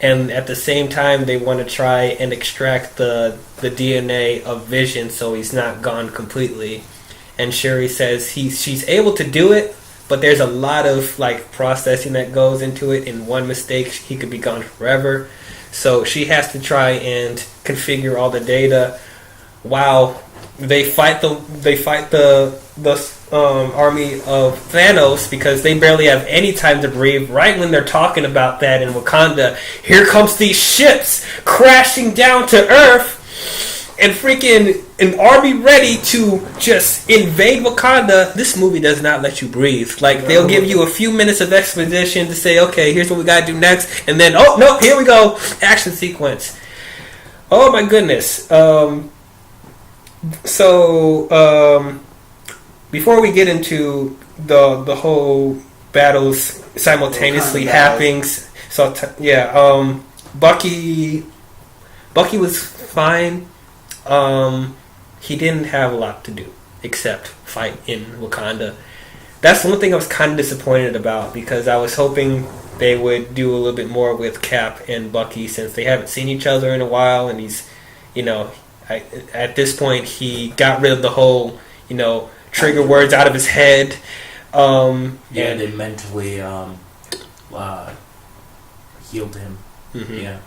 and at the same time they want to try and extract the DNA of Vision so he's not gone completely. And Shuri says she's able to do it, but there's a lot of processing that goes into it. In one mistake, he could be gone forever. So she has to try and configure all the data while they fight the army of Thanos, because they barely have any time to breathe. Right when they're talking about that in Wakanda, here comes these ships crashing down to Earth, and freaking an army ready to just invade Wakanda. This movie does not let you breathe. They'll give you a few minutes of exposition to say, okay, here's what we gotta do next, and then, oh no, here we go, action sequence. Oh my goodness. Before we get into the whole battles simultaneously happening, Bucky was fine. He didn't have a lot to do except fight in Wakanda. That's one thing I was kind of disappointed about, because I was hoping they would do a little bit more with Cap and Bucky, since they haven't seen each other in a while, and he's, at this point he got rid of the whole, trigger words out of his head. They mentally healed him. Mm-hmm. Yeah.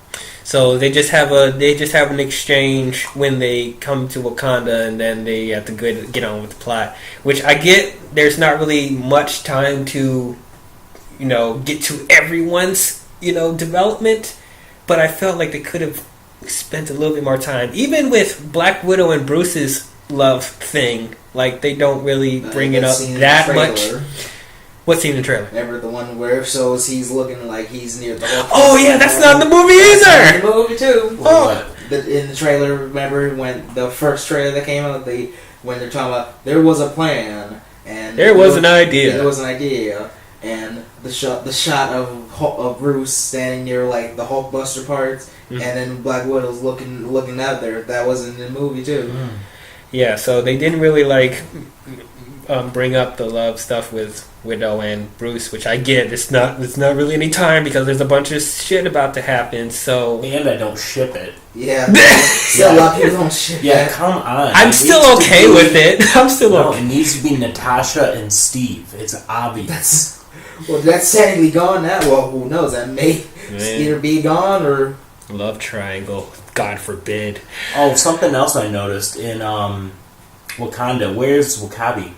So they just have an exchange when they come to Wakanda, and then they have to get on with the plot. Which I get. There's not really much time to, get to everyone's, development. But I felt like they could have spent a little bit more time, even with Black Widow and Bruce's love thing. They don't really bring it up that much. What scene in the trailer? Remember the one where shows he's looking like he's near the Hulk? Oh yeah, that's not in the movie either. In the movie too. Oh. In the trailer, remember when the first trailer that came out, when they're talking about there was a plan and There was an idea. There was an idea, and the shot of Bruce standing near like the Hulkbuster parts, and then Black Widow's looking out there. That was in the movie too. Yeah, so they didn't really like bring up the love stuff with Widow and Bruce, which I get. It's not really any time because there's a bunch of shit about to happen. So And I don't ship it. Yeah, still a lot of people don't ship. Yeah, that. come on. I'm still okay with it. I'm still okay. It needs to be Natasha and Steve. It's obvious. That's technically gone now. Well, who knows? That may either be gone or Love triangle. God forbid. Oh, something else I noticed in Wakanda. Where's Wakabi?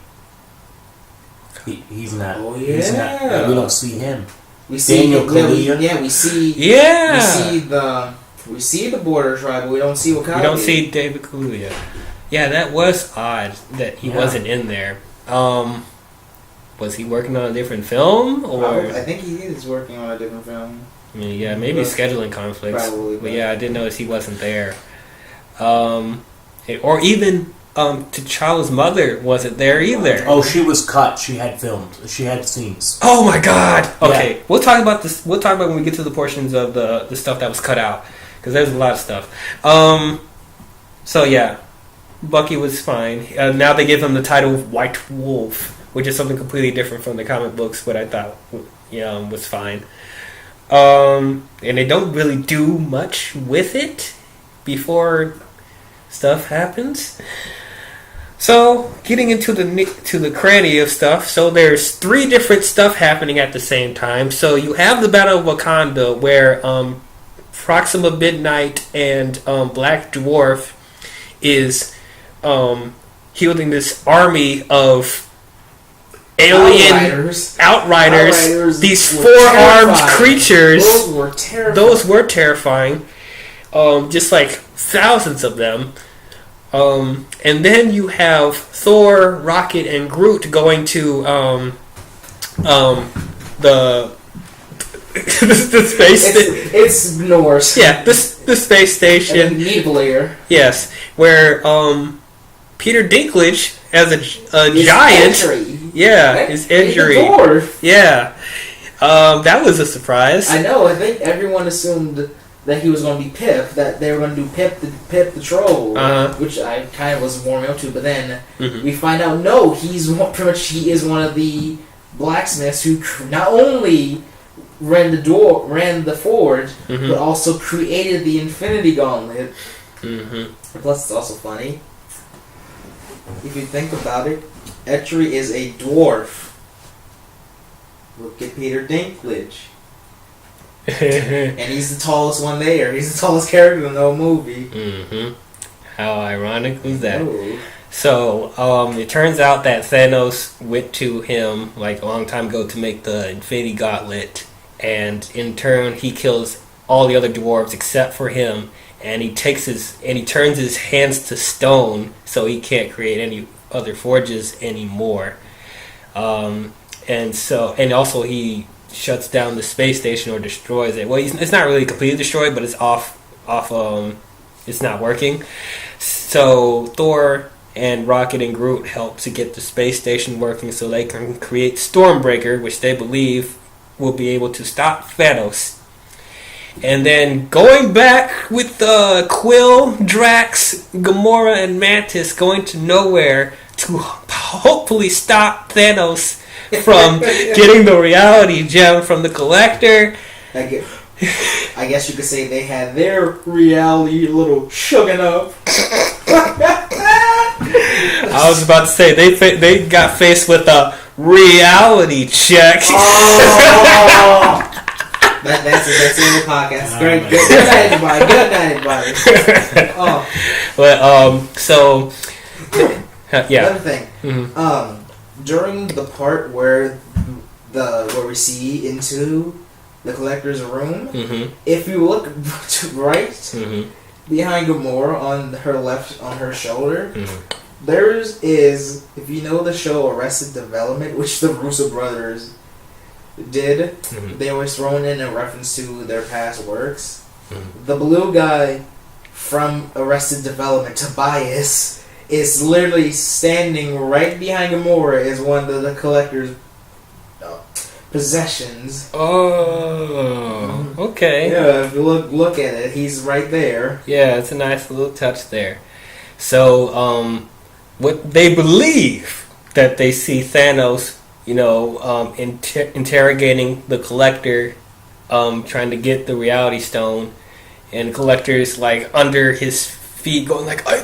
He's not. Oh, He's yeah. not. We don't see him. we see Daniel Kaluuya? Yeah, we see. Yeah. We see the border tribe, but we don't see Wakanda. We don't see David Kaluuya. Yeah, that was odd that he wasn't in there. Was he working on a different film, or I think he is working on a different film. I mean, yeah, maybe scheduling conflicts. Probably, but yeah, I did notice he wasn't there. Or even T'Challa's mother wasn't there either. Oh, she was cut. She had filmed. She had scenes. Oh my God! Okay, Yeah. we'll talk about this. We'll talk about when we get to the portions of the stuff that was cut out, because there's a lot of stuff. So yeah, Bucky was fine. Now they give him the title of White Wolf, which is something completely different from the comic books, but I thought was fine. And they don't really do much with it before stuff happens. So, getting into the cranny of stuff. So there's 3 different stuff happening at the same time. So you have the Battle of Wakanda, where Proxima Midnight and Black Dwarf is fielding this army of alien outriders. These 4-armed creatures. Those were terrifying. Just like thousands of them. And then you have Thor, Rocket, and Groot going to the space. It's Norse. Yeah, the space station. Niebler. Yes, where Peter Dinklage as a giant. Entry. Yeah, his injury. He's a dwarf. Yeah, that was a surprise. I know. I think everyone assumed that he was going to be Pip. That they were going to do Pip the troll, which I kind of was warming up to. But then we find out no, he is one of the blacksmiths who not only ran the forge, but also created the Infinity Gauntlet. Plus, it's also funny if you think about it. Etri is a dwarf. Look at Peter Dinklage. And he's the tallest one there. He's the tallest character in the whole movie. How ironic was that? Oh. So, it turns out that Thanos went to him like a long time ago to make the Infinity Gauntlet, and in turn he kills all the other dwarves except for him, and he turns his hands to stone so he can't create any other forges anymore. And also he shuts down the space station or destroys it. Well, it's not really completely destroyed, but it's off. It's not working. So Thor and Rocket and Groot help to get the space station working, so they can create Stormbreaker, which they believe will be able to stop Thanos. And then going back with Quill, Drax, Gamora, and Mantis going to nowhere to hopefully stop Thanos from getting the reality gem from the Collector. I guess you could say they had their reality a little shooken up. I was about to say they got faced with a reality check. Oh. That's the end of the podcast. Great. Good night, everybody. Oh. But so yeah. Another thing. During the part where we see into the Collector's room, if you look right behind Gamora on her shoulder, theirs is, if you know the show Arrested Development, which the Russo brothers did, they were thrown in a reference to their past works. The blue guy from Arrested Development, Tobias, is literally standing right behind Gamora as one of the Collector's possessions. Oh, okay. Yeah, if you look at it, he's right there. Yeah, it's a nice little touch there. So, what they believe that they see Thanos, interrogating the Collector, trying to get the Reality Stone, and the Collector's like under his feet, going like, I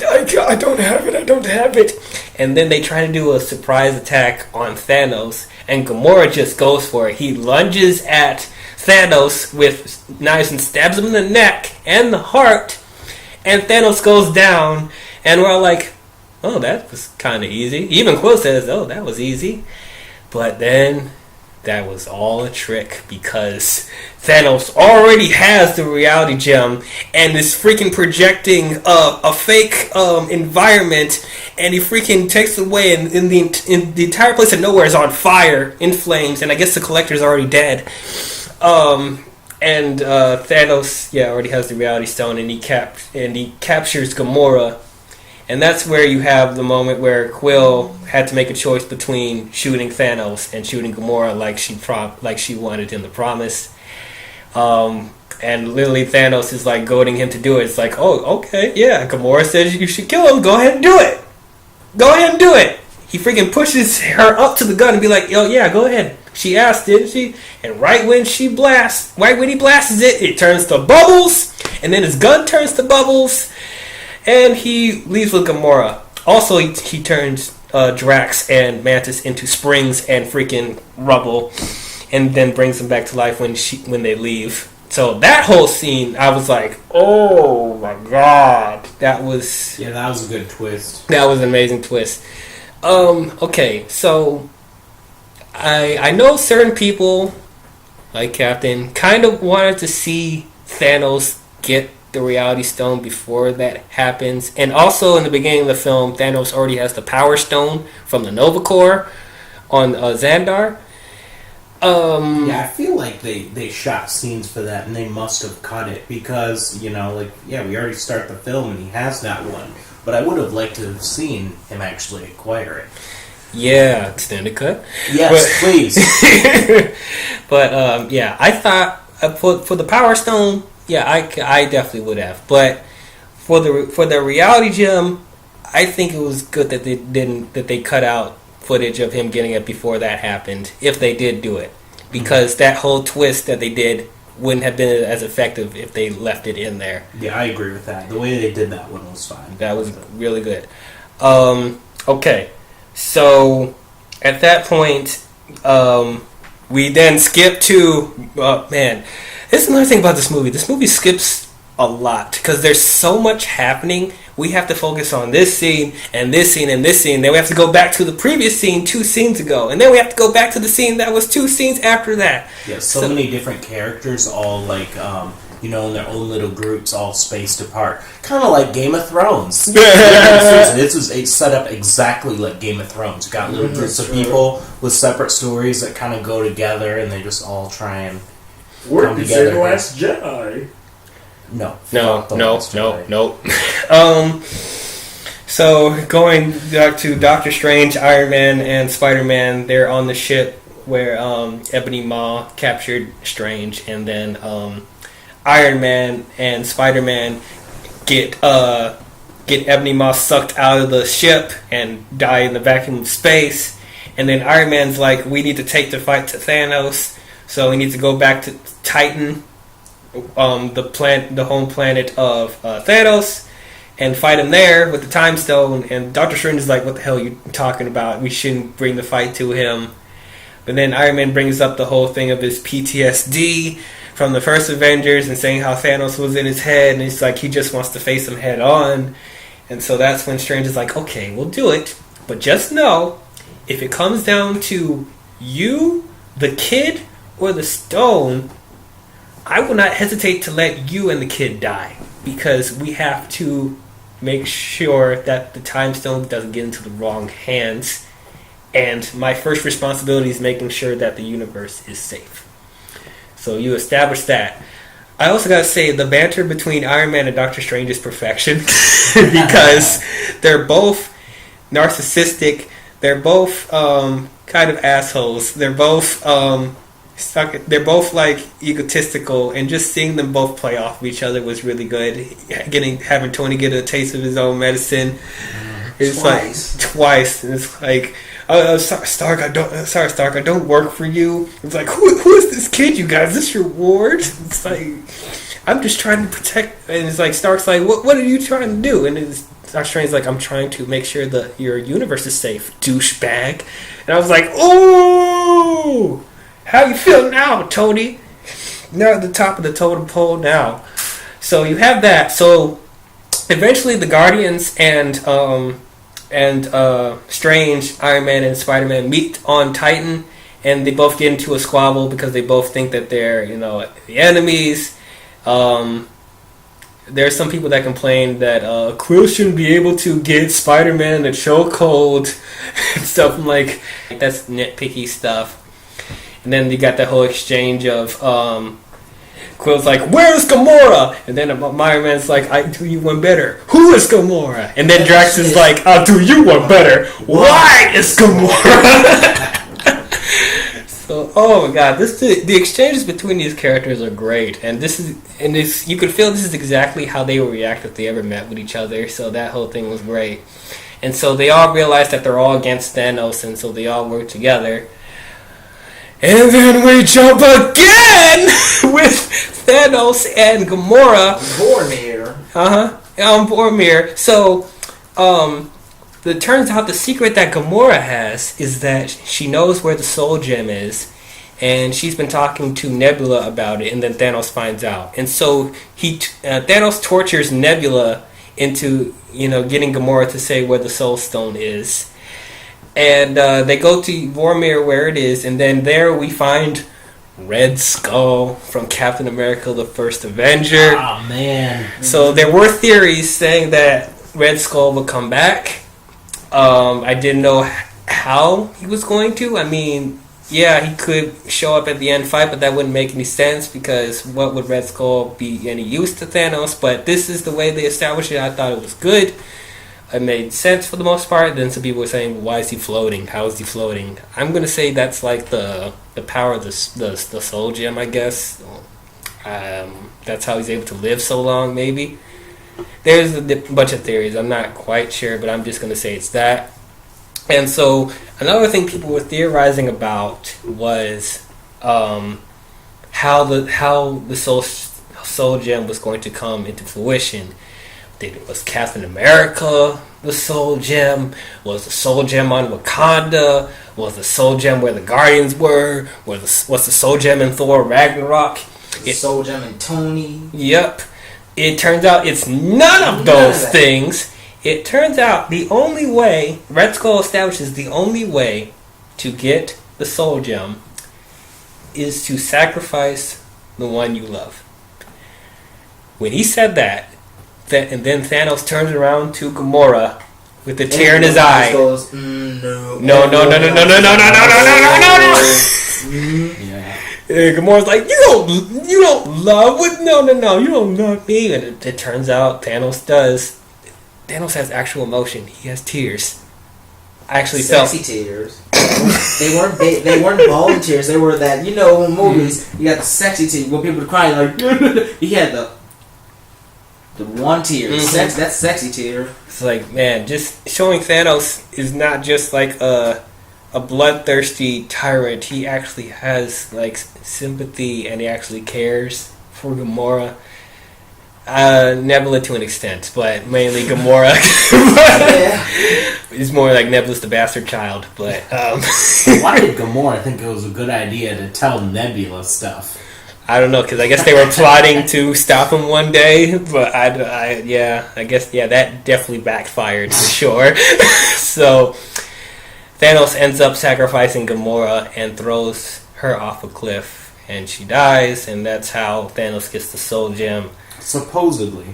don't have it, and then they try to do a surprise attack on Thanos, and Gamora just goes for it. He lunges at Thanos with knives and stabs him in the neck and the heart, and Thanos goes down, and we're all like, oh, that was kind of easy. Even Quill says, oh, that was easy. But then that was all a trick, because Thanos already has the reality gem and is freaking projecting a fake environment, and he freaking takes it away, and in the entire place of nowhere is on fire, in flames, and I guess the Collector's already dead. And Thanos, already has the reality stone, and he captures Gamora. And that's where you have the moment where Quill had to make a choice between shooting Thanos and shooting Gamora, like she wanted in the promise. And literally Thanos is like goading him to do it. It's like, oh, okay, yeah, Gamora says you should kill him. Go ahead and do it. Go ahead and do it. He freaking pushes her up to the gun and be like, oh yeah, go ahead. She asked, didn't she? And right when he blasts it, it turns to bubbles, and then his gun turns to bubbles. And he leaves with Gamora. Also, he turns Drax and Mantis into springs and freaking rubble, and then brings them back to life when they leave. So that whole scene, I was like, oh my god, that was a good twist. That was an amazing twist. Okay, so I know certain people, like Captain, kind of wanted to see Thanos get the Reality Stone before that happens. And also in the beginning of the film, Thanos already has the Power Stone from the Nova Corps on Xandar. I feel like they shot scenes for that, and they must have cut it, because, we already start the film and he has that one. But I would have liked to have seen him actually acquire it. Yeah, extended cut. Yes, please. But I thought for the Power Stone, I definitely would have. But for the reality gem, I think it was good that they cut out footage of him getting it before that happened, if they did do it, because that whole twist that they did wouldn't have been as effective if they left it in there. Yeah, I agree with that. The way they did that one was fine. That was really good. Okay, so at that point, we then skip to this is another thing about this movie. This movie skips a lot because there's so much happening. We have to focus on this scene and this scene and this scene. Then we have to go back to the previous scene 2 scenes ago, and then we have to go back to the scene that was 2 scenes after that. Yeah, so many different characters, all like in their own little groups, all spaced apart, kind of like Game of Thrones. This was set up exactly like Game of Thrones. You got little groups of people with separate stories that kind of go together, and they just all try and come together. The Last Jedi. No. So going back to Doctor Strange, Iron Man, and Spider-Man, they're on the ship where Ebony Maw captured Strange, and then Iron Man and Spider-Man get Ebony Maw sucked out of the ship and die in the vacuum of space, and then Iron Man's like, we need to take the fight to Thanos, so we need to go back to Titan, the home planet of Thanos, and fight him there with the Time Stone. And Doctor Strange is like, what the hell are you talking about? We shouldn't bring the fight to him. But then Iron Man brings up the whole thing of his PTSD from the first Avengers and saying how Thanos was in his head, and he's like, he just wants to face him head on. And so that's when Strange is like, okay, we'll do it, but just know, if it comes down to you, the kid, or the stone, I will not hesitate to let you and the kid die, because we have to make sure that the Time Stone doesn't get into the wrong hands, and my first responsibility is making sure that the universe is safe. So you establish that. I also gotta say, the banter between Iron Man and Doctor Strange is perfection, because they're both narcissistic. They're both kind of assholes. They're both they're both like egotistical, and just seeing them both play off of each other was really good. Having Tony get a taste of his own medicine. It's Twice. like twice. And it's like, Stark, I don't work for you. It's like, who is this kid, you guys? Is this your ward? It's like, I'm just trying to protect. And it's like, Stark's like, what are you trying to do? And Doctor Strange's like, I'm trying to make sure that your universe is safe, douchebag. And I was like, ooh, how you feel now, Tony? Now at the top of the totem pole now. So you have that. So eventually the Guardians and Strange, Iron Man, and Spider-Man meet on Titan, and they both get into a squabble because they both think that they're, the enemies. There's some people that complain that Quill shouldn't be able to get Spider-Man the chokehold and stuff. I'm like, that's nitpicky stuff. And then you got that whole exchange of Quill's like, "Where's Gamora?" And then Iron Man's like, "I do you one better. Who is Gamora?" And then Drax is like, "I'll do you one better. Why is Gamora?" So, oh my god, the exchanges between these characters are great, and you could feel this is exactly how they would react if they ever met with each other. So that whole thing was great, and so they all realize that they're all against Thanos, and so they all work together. And then we jump again with Thanos and Gamora. Boromir. Boromir. So, it turns out the secret that Gamora has is that she knows where the Soul Gem is, and she's been talking to Nebula about it, and then Thanos finds out. And so Thanos tortures Nebula into, getting Gamora to say where the Soul Stone is. And they go to Boromir where it is, and then there we find Red Skull from Captain America: The First Avenger. Oh, man. So there were theories saying that Red Skull would come back. I didn't know how he was going to. I mean, yeah, he could show up at the end fight, but that wouldn't make any sense because what would Red Skull be any use to Thanos? But this is the way they established it. I thought it was good. It made sense for the most part. Then some people were saying, "Why is he floating? How is he floating?" I'm gonna say that's like the power of the Soul Gem, I guess. That's how he's able to live so long, maybe. There's a bunch of theories. I'm not quite sure, but I'm just gonna say it's that. And so another thing people were theorizing about was how the Soul Gem was going to come into fruition. Was Captain America the Soul Gem? Was the Soul Gem on Wakanda? Was the Soul Gem where the Guardians were? Was the Soul Gem in Thor Ragnarok? Soul Gem and Tony. Yep. It turns out it's none of those things. It turns out the only way, Red Skull establishes the only way to get the Soul Gem is to sacrifice the one you love. When he said that, and then Thanos turns around to Gamora with a tear in his eye. Goes, No. Gamora's like, you don't love with no, you don't love me. And it turns out Thanos does. Thanos has actual emotion. He has tears. I actually sexy tears. They weren't bawling tears. They were that, in movies you got the sexy tears when people are crying like he had the one tear. Mm-hmm. That's sexy tear. It's like, man, just showing Thanos is not just like a bloodthirsty tyrant. He actually has like sympathy and he actually cares for Gamora. Nebula to an extent, but mainly Gamora. He's more like Nebula's the bastard child. But why did Gamora think it was a good idea to tell Nebula stuff? I don't know, because I guess they were plotting to stop him one day, but I guess that definitely backfired for sure. So Thanos ends up sacrificing Gamora and throws her off a cliff, and she dies, and that's how Thanos gets the Soul Gem. Supposedly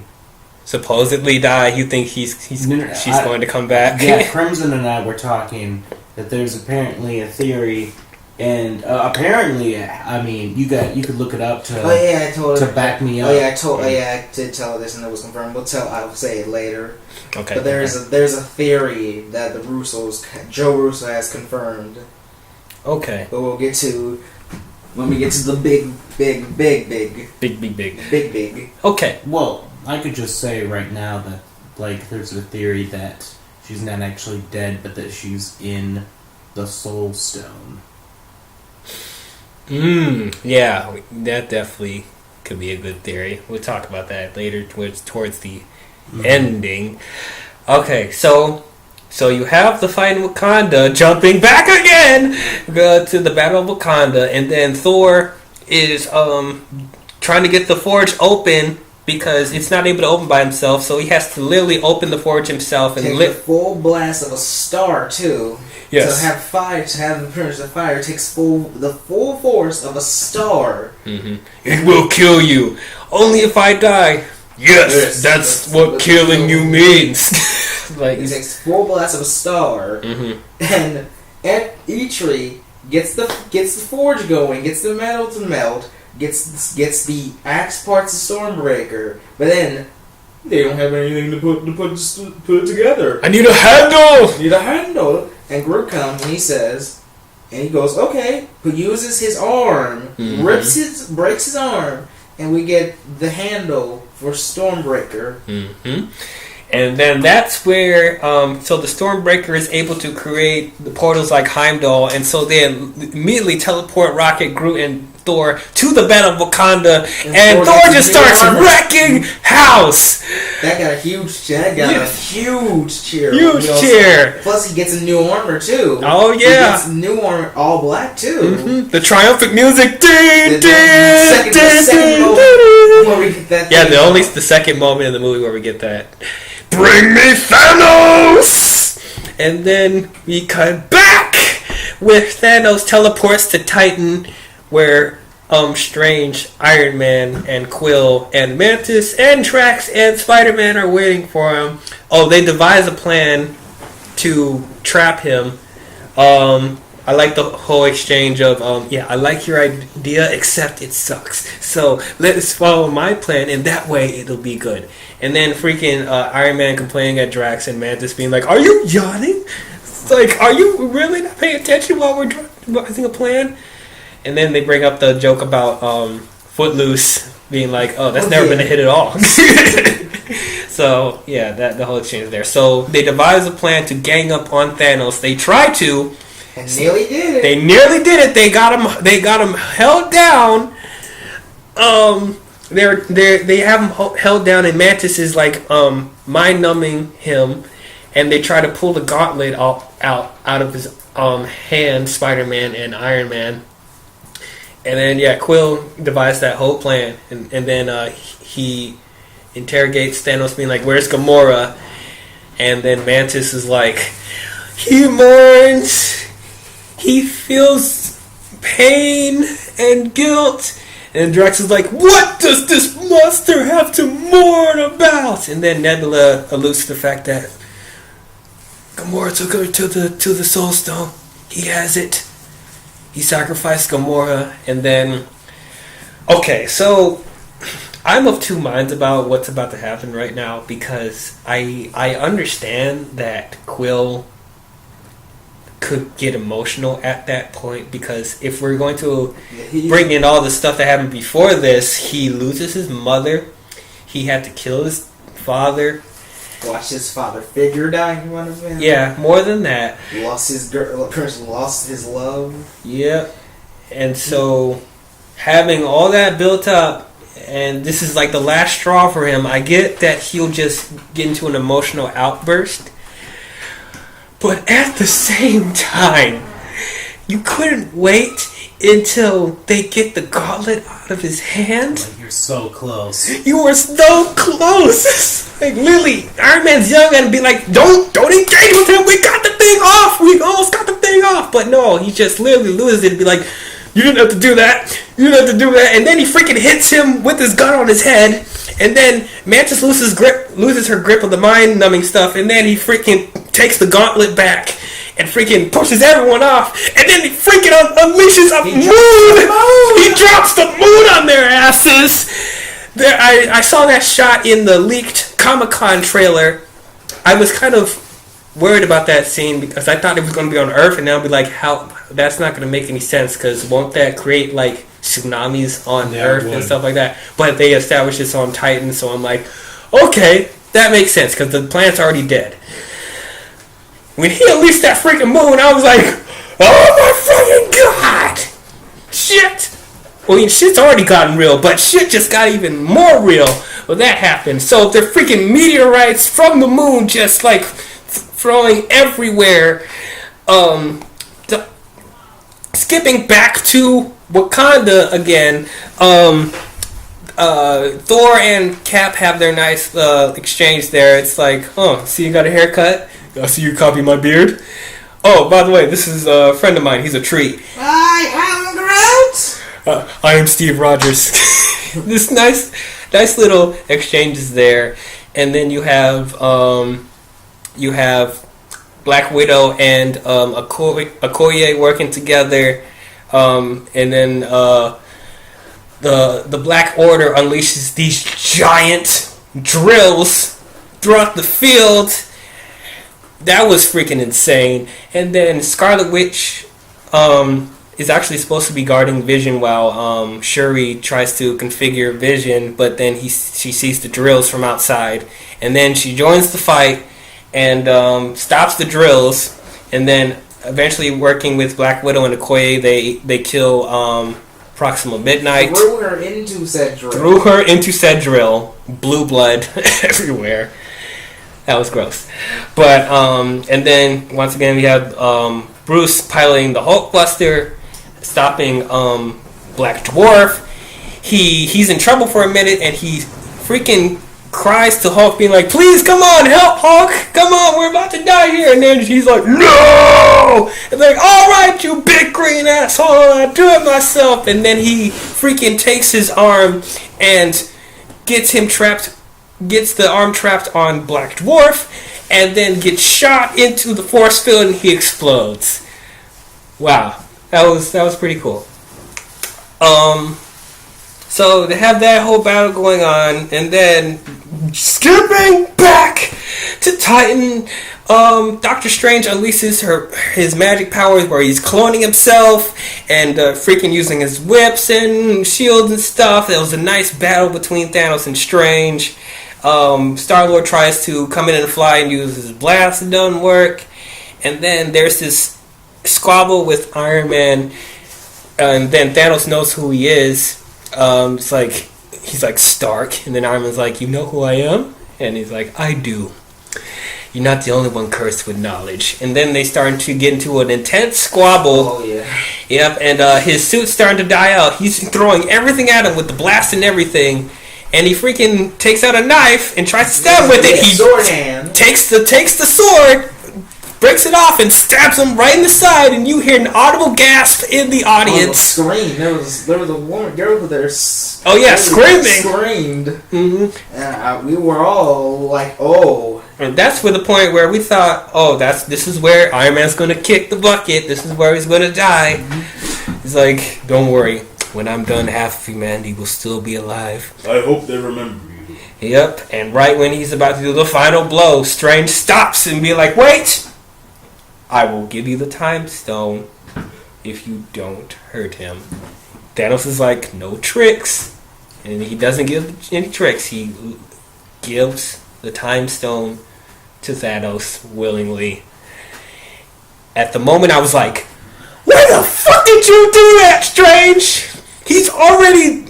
die. You think she's going to come back? Yeah, Crimson and I were talking that there's apparently a theory And apparently, I mean, you could look it up to. Oh yeah, I told her to back me up. Oh yeah, I did tell her this, and it was confirmed. I'll say it later. Okay. But there's a theory that Joe Russo has confirmed. Okay. But we'll get to when we get to the big. Big. Okay. Well, I could just say right now that like there's a theory that she's not actually dead, but that she's in the Soul Stone. Yeah, that definitely could be a good theory. We'll talk about that later towards the ending. Okay, so you have the fight in Wakanda, jumping back again to the Battle of Wakanda, and then Thor is trying to get the forge open because it's not able to open by himself, so he has to literally open the forge himself and take the full blast of a star too. Yes. To have the appearance of fire takes the full force of a star. Mm-hmm. It will kill you. Only if I die. Yes, that's what killing you means. Like he takes full blast of a star, and Eitri gets the forge going, gets the metal to melt, gets the axe parts of Stormbreaker, but then they don't have anything to put it together. I need a handle. And Groot comes and he says, and he goes, okay, but uses his arm, breaks his arm, and we get the handle for Stormbreaker. And then that's where, so the Stormbreaker is able to create the portals like Heimdall, and so they immediately teleport Rocket, Groot, and Thor to the Battle of Wakanda, and Thor just starts wrecking house. That got a huge cheer. Huge cheer. Plus, he gets a new armor too. Oh yeah, he gets new armor, all black too. The triumphant music. The second moment in the movie where we get that. Bring me Thanos! And then we cut back with Thanos teleports to Titan, where Strange, Iron Man, and Quill, and Mantis, and Drax, and Spider-Man are waiting for him. Oh, they devise a plan to trap him. I like the whole exchange of, I like your idea, except it sucks. So let's follow my plan, and that way it'll be good. And then freaking Iron Man complaining at Drax and Mantis being like, are you yawning? It's like, are you really not paying attention while we're devising a plan? And then they bring up the joke about Footloose being like, oh, that's never been a hit at all. So, yeah, the whole exchange there. So they devise a plan to gang up on Thanos. They try to. And nearly did it. They nearly did it. They got him held down. They have him held down, and Mantis is like mind numbing him, and they try to pull the gauntlet out of his hand, Spider-Man and Iron Man. And then Quill devised that whole plan, and then he interrogates Thanos, being like, "Where's Gamora?" And then Mantis is like, "He mourns. He feels pain and guilt." And Drax is like, "What does this monster have to mourn about?" And then Nebula alludes to the fact that Gamora took her to the Soul Stone. He has it. He sacrificed Gamora, and then okay, so I'm of two minds about what's about to happen right now, because I understand that Quill could get emotional at that point, because if we're going to bring in all the stuff that happened before this, he loses his mother, he had to kill his father, watch his father figure die in front of him. Yeah, more than that. Lost his girl, lost his love. Yep. And so having all that built up, and this is like the last straw for him, I get that he'll just get into an emotional outburst. But at the same time, you couldn't wait until they get the gauntlet out of his hand. Like, you're so close. You were so close. Like, literally, Iron Man's young and be like, don't engage with him. We got the thing off. We almost got the thing off. But no, he just literally loses it and be like, you didn't have to do that. You didn't have to do that. And then he freaking hits him with his gun on his head. And then Mantis loses her grip of the mind-numbing stuff. And then he freaking takes the gauntlet back. and freaking pushes everyone off, and then he freaking unleashes a moon. He drops the moon on their asses. There, I saw that shot in the leaked Comic-Con trailer. I was kind of worried about that scene because I thought it was going to be on Earth, and I'll be like, how? That's not going to make any sense because won't that create like tsunamis on Earth and stuff like that? But they established this on Titan, so I'm like, okay, that makes sense because the planet's already dead. When he unleashed that freaking moon, I was like, oh my fucking god! Shit! Well, I mean, shit's already gotten real, but shit just got even more real when that happened. So they're freaking meteorites from the moon just like throwing everywhere. Skipping back to Wakanda again, Thor and Cap have their nice exchange there. It's like, oh, see you got a haircut? I see you copy my beard. Oh, by the way, this is a friend of mine. He's a treat. I am Groot! I am Steve Rogers. This nice little exchanges there, and then you have Black Widow and Okoye working together, and then the Black Order unleashes these giant drills throughout the field. That was freaking insane. And then Scarlet Witch is actually supposed to be guarding Vision while Shuri tries to configure Vision, but then she sees the drills from outside, and then she joins the fight and stops the drills, and then eventually working with Black Widow and Okoye, they kill Proxima Midnight. Threw her into said drill. Blue blood everywhere. That was gross. But and then once again we have Bruce piloting the Hulkbuster, stopping Black Dwarf. He's in trouble for a minute, and he freaking cries to Hulk, being like, please, come on, help, Hulk, come on, we're about to die here. And then he's like, no! And like, alright, you big green asshole, I'll do it myself. And then he freaking takes his arm and gets the arm trapped on Black Dwarf, and then gets shot into the force field, and he explodes. Wow, that was pretty cool. So they have that whole battle going on, and then skipping back to Titan, Doctor Strange unleashes his magic powers where he's cloning himself and freaking using his whips and shields and stuff. There was a nice battle between Thanos and Strange. Star-Lord tries to come in and fly and use his blast. It doesn't work. And then there's this squabble with Iron Man, and then Thanos knows who he is. It's like, he's like, Stark, and then Iron Man's like, you know who I am? And he's like, I do. You're not the only one cursed with knowledge. And then they start to get into an intense squabble. Oh, yeah. Yep, and his suit's starting to die out. He's throwing everything at him with the blast and everything. And he freaking takes out a knife and tries to stab with it. He sword hand. takes the sword, breaks it off, and stabs him right in the side, and you hear an audible gasp in the audience. Scream. There was a woman, girl there. Oh yeah, screaming. Screamed. Mm-hmm. And we were all like, oh. And that's where the point where we thought, oh, this is where Iron Man's gonna kick the bucket. This is where he's gonna die. Mm-hmm. He's like, don't worry. When I'm done, half of humanity will still be alive. I hope they remember you. Yep. And right when he's about to do the final blow, Strange stops and be like, wait. I will give you the time stone if you don't hurt him. Thanos is like, no tricks. And he doesn't give any tricks. He gives the time stone to Thanos willingly. At the moment, I was like, why the fuck did you do that, Strange? He's already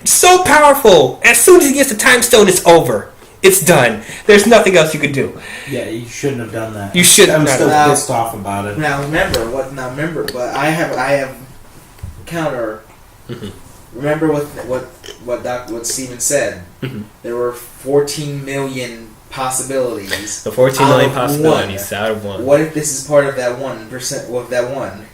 so powerful. As soon as he gets the time stone, it's over. It's done. There's nothing else you could do. Yeah, you shouldn't have done that. You shouldn't I'm have still done that. pissed off about it. Now remember, but I have counter. Mm-hmm. Remember what Steven said. Mm-hmm. There were 14 million possibilities. The 14 million out of possibilities out of one. What if this is part of that 1%? Of that one?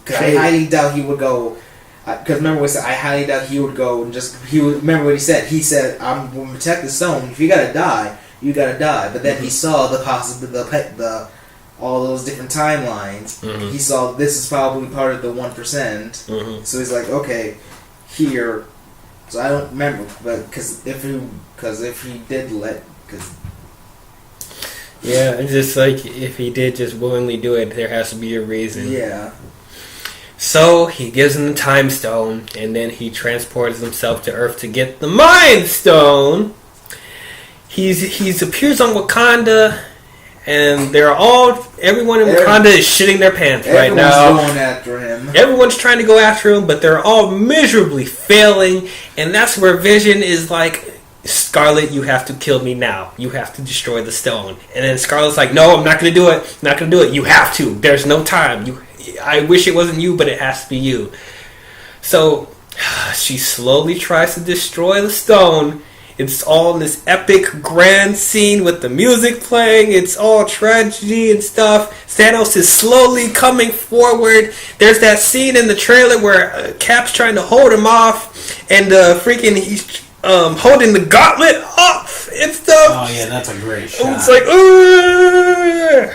Because I highly doubt he would go. Because remember what I said, I highly doubt he would go and remember what he said. He said, "I'm going to protect the stone. If you gotta die, you gotta die." But then he saw the all those different timelines. Mhm. He saw this is probably part of the 1%. Mhm. So he's like, okay, here. So I don't remember, but because if he did Yeah, it's just like if he did just willingly do it, there has to be a reason. yeah. So he gives him the time stone, and then he transports himself to Earth to get the Mind Stone. He's appears on Wakanda, and everyone in Wakanda is shitting their pants right now. Everyone's going after him. Everyone's trying to go after him, but they're all miserably failing, and that's where Vision is like, Scarlet, you have to kill me now. You have to destroy the stone. And then Scarlet's like, no, I'm not going to do it. I'm not going to do it. You have to. There's no time. I wish it wasn't you, but it has to be you. So she slowly tries to destroy the stone. It's all in this epic grand scene with the music playing. It's all tragedy and stuff. Thanos is slowly coming forward. There's that scene in the trailer where Cap's trying to hold him off, and he's holding the gauntlet off and stuff. Oh yeah, that's a great shot. It's like, ooh.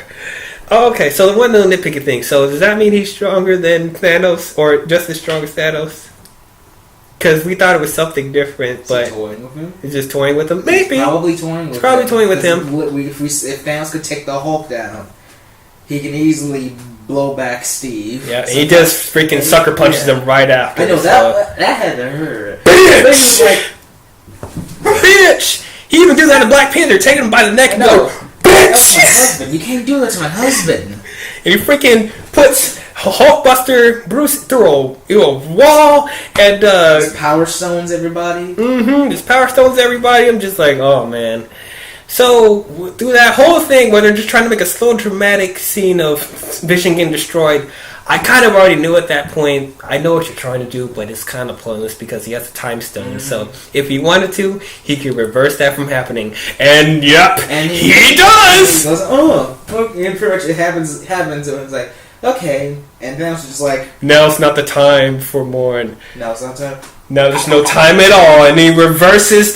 Okay, so the one little nitpicky thing. So does that mean he's stronger than Thanos, or just as strong as Thanos? Because we thought it was something different, but toying with him? he's just toying with him. Maybe Probably toying with him. Probably toying with him. If Thanos could take the Hulk down, he can easily blow back Steve. Yeah, he just freaking sucker punches him right after. I know so. that had to hurt. Bitch! Bitch! He even do that in Black Panther, taking him by the neck and go, That's bitch! my husband. You can't do that to my husband. And he freaking puts Hulkbuster Bruce through a wall, and His Power Stones, everybody. his Power Stones everybody. I'm just like, oh man. So through that whole thing where they're just trying to make a slow dramatic scene of Vision getting destroyed, I kind of already knew at that point, I know what you're trying to do, but it's kind of pointless because he has a time stone. So if he wanted to, he could reverse that from happening. And yep, And he does! He goes, oh, and pretty much it happens to him. It's like, okay. And then it's just like, Now it's not the time for mourn. no, it's not time. Now there's no time at all, and he reverses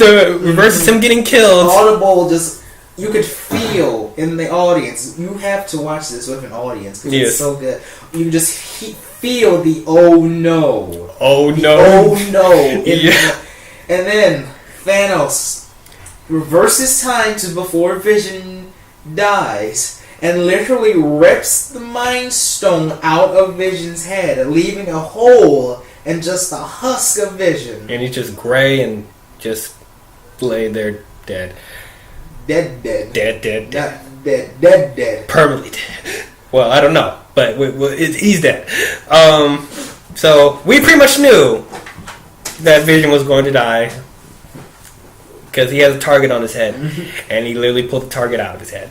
him getting killed. Audible just, you could feel in the audience. You have to watch this with an audience because Yes. it's so good. You can just feel the oh no. Oh no! Oh no. Yeah. And then Thanos reverses time to before Vision dies and literally rips the Mind Stone out of Vision's head, leaving a hole and just a husk of Vision. And he's just gray and just lay there dead. Dead. Dead. Not dead. Permanently dead. Well, I don't know, but he's dead. So we pretty much knew that Vision was going to die because he has a target on his head, and he literally pulled the target out of his head.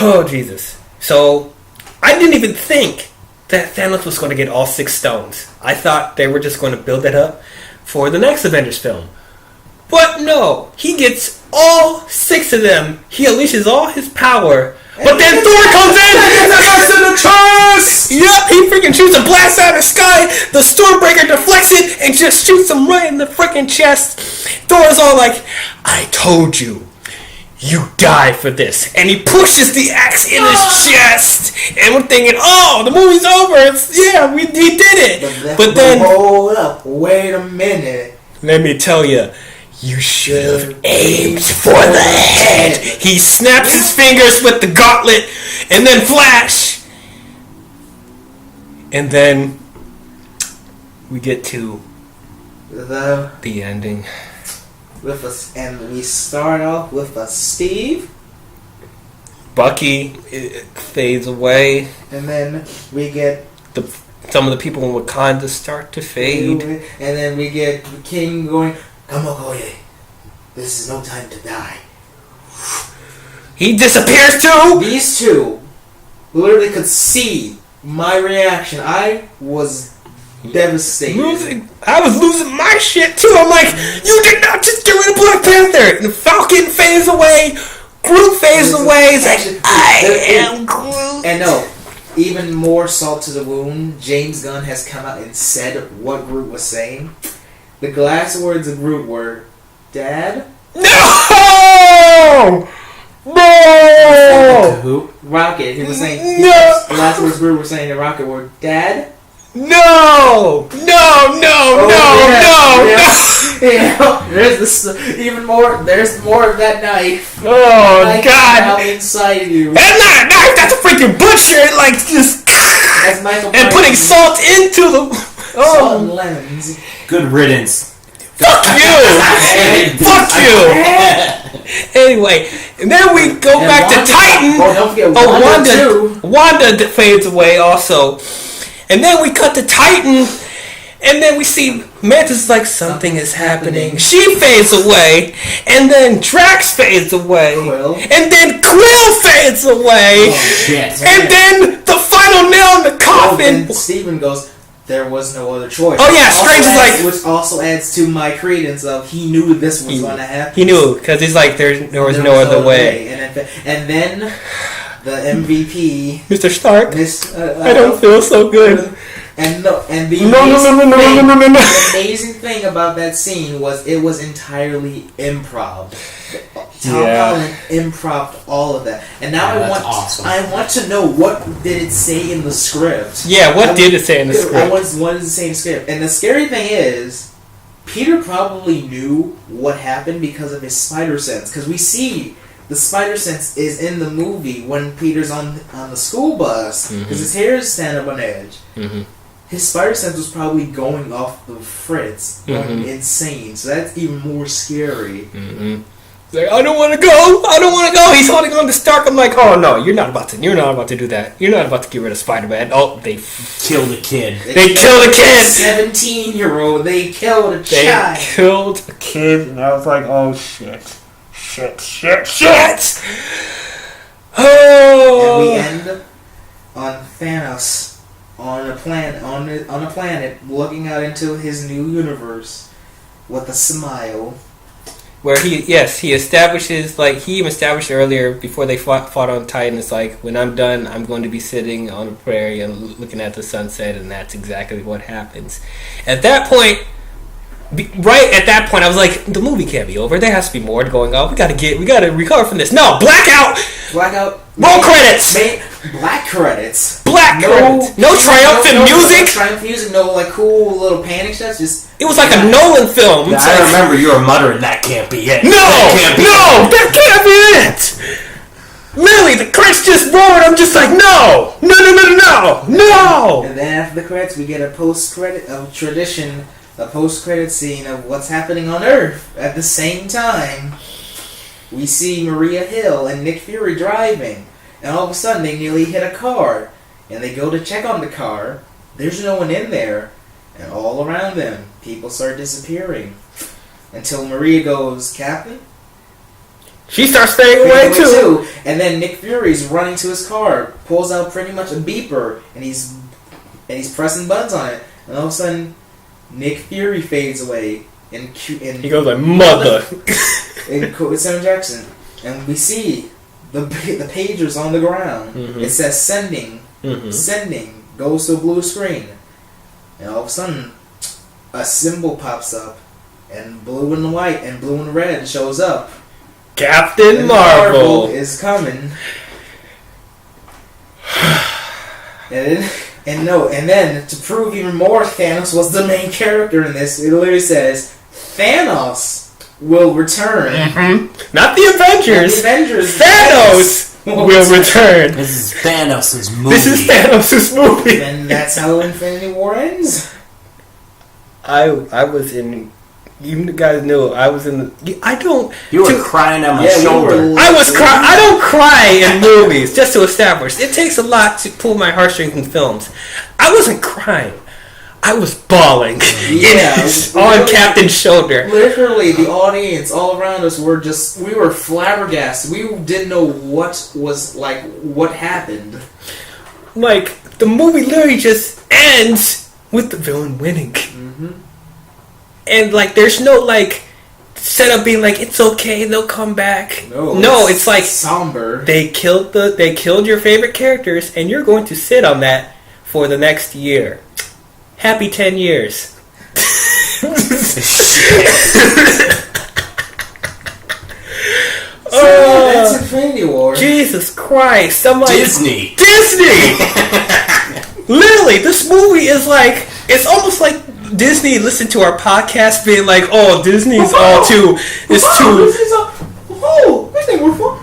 Oh, Jesus. So I didn't even think that Thanos was going to get all 6 stones. I thought they were just going to build that up for the next Avengers film. But no, he gets all 6 of them. He unleashes all his power. But then Thor comes in and in the chest! Yep, he freaking shoots a blast out of the sky. The Stormbreaker deflects it and just shoots him right in the freaking chest. Thor's all like, I told you. You die for this. And he pushes the axe in his chest. And we're thinking, oh, the movie's over. He did it. But then, hold up. Wait a minute. let me tell you, you should have aimed for the head. He snaps his fingers with the gauntlet. And then Flash. And then we get to the ending. And we start off with a Steve, Bucky fades away. and then we get Some of the people in Wakanda start to fade. and then we get King going, "Come Okoye, this is no time to die." He disappears too. These two literally could see my reaction. I was devastated. I was losing my shit too. I'm like, you did not just get rid of Black Panther. And the Falcon fades away. Groot fades away. It's like, I am Groot. And no, even more salt to the wound, James Gunn has come out and said what Groot was saying. The last words of Groot were, "Dad?" No! No! Who? Rocket. He was saying No! the last words we were saying to Rocket were, "Dad." No! No! No! Yeah, there's this even more. There's more of that knife. Oh Knife God! now inside you. That's not a knife. That's a freaking butcher. Like just As Michael and putting Myers- salt into the. salt and lemons. Good riddance. Fuck you! Fuck you! Anyway, and then we go And back Wanda- to Titan. Oh, don't forget Oh, Wanda, too. Wanda fades away also. And then we cut to Titan, and then we see Mantis is like, something is happening. She fades away, and then Drax fades away, Quill. and then Quill fades away, Shit. and then the final nail in the coffin. And Steven goes, "There was no other choice." Oh, yeah, Also Strange is adds- like- which also adds to my credence of he knew this was going to happen. He knew, because he's like, there was no other way. And then the MVP, Mr. Stark, Miss, I don't feel so good. And the amazing the amazing thing about that scene was it was entirely improv. Tom Yeah. Holland improv all of that, and now Yeah, I that's want awesome. I want to know what did it say in the script. Yeah, what did it say in the I script? want to say in the script, and the scary thing is, Peter probably knew what happened because of his spider sense. Because we see the spider sense is in the movie when Peter's on the school bus because his hair is stand up on edge. His spider sense was probably going off the fritz, going insane. So that's even more scary. He's like, I don't want to go. I don't want to go. He's holding on to Stark. I'm like, oh no, you're not about to do that. You're not about to get rid of Spider-Man. Oh, they Kill the kid. They killed a kid. 17-year-old. They killed a They child. killed a kid, and I was like, oh shit. And we Oh. end on Thanos on a planet looking out into his new universe with a smile. Where he establishes, like, he even established earlier before they fought on Titan, it's like, when I'm done, I'm going to be sitting on a prairie and looking at the sunset, and that's exactly what happens. At that point, I was like, the movie can't be over. There has to be more going on. We gotta recover from this. No, blackout! Roll credits! Black credits. Credits. No triumphant music! Triumphant music, no like cool little panic shots, just... It was like a Nolan film. Yeah, It's I like, remember you were muttering, that can't be it. No! That can't be it! Literally, the credits just roared. I'm just like, no! No! And then after the credits, we get a post-credit of tradition, a post-credit scene of what's happening on Earth at the same time. We see Maria Hill and Nick Fury driving, and all of a sudden they nearly hit a car, and they go to check on the car. There's no one in there, and all around them, people start disappearing. Until Maria goes, Captain? She starts fading away too. And then Nick Fury's running to his car, pulls out pretty much a beeper, and he's pressing buttons on it. And all of a sudden, Nick Fury fades away. He goes like, mother. In Sam Jackson. And we see the pagers on the ground. It says sending. Sending. Goes to a blue screen. And all of a sudden, a symbol pops up. And blue and white and blue and red shows up. Captain And Marvel is coming. And then to prove even more Thanos was the main character in this, it literally says Thanos will return. Not the Avengers. Thanos will return. This is Thanos' movie. This is Thanos' movie. And that's how Infinity War ends. I was in. You guys knew I was in. You were crying on my Yeah, we shoulder. were- I was crying. I don't cry in movies. Just to establish, it takes a lot to pull my heartstrings in films. I wasn't crying. I was bawling Yeah, on Captain's shoulder. Literally, the audience all around us we were flabbergasted. We didn't know what happened. Like, the movie literally just ends with the villain winning. And, like, there's no, like, setup being like, it's okay, they'll come back. No, it's like, somber. they killed your favorite characters, and you're going to sit on that for the next year. Happy 10 years. That's Infinity War. Jeez. Jesus Christ! I'm like Disney. Literally, this movie is like, it's almost like Disney listened to our podcast, being like, "Oh, Disney's all too, it's too." I think we're for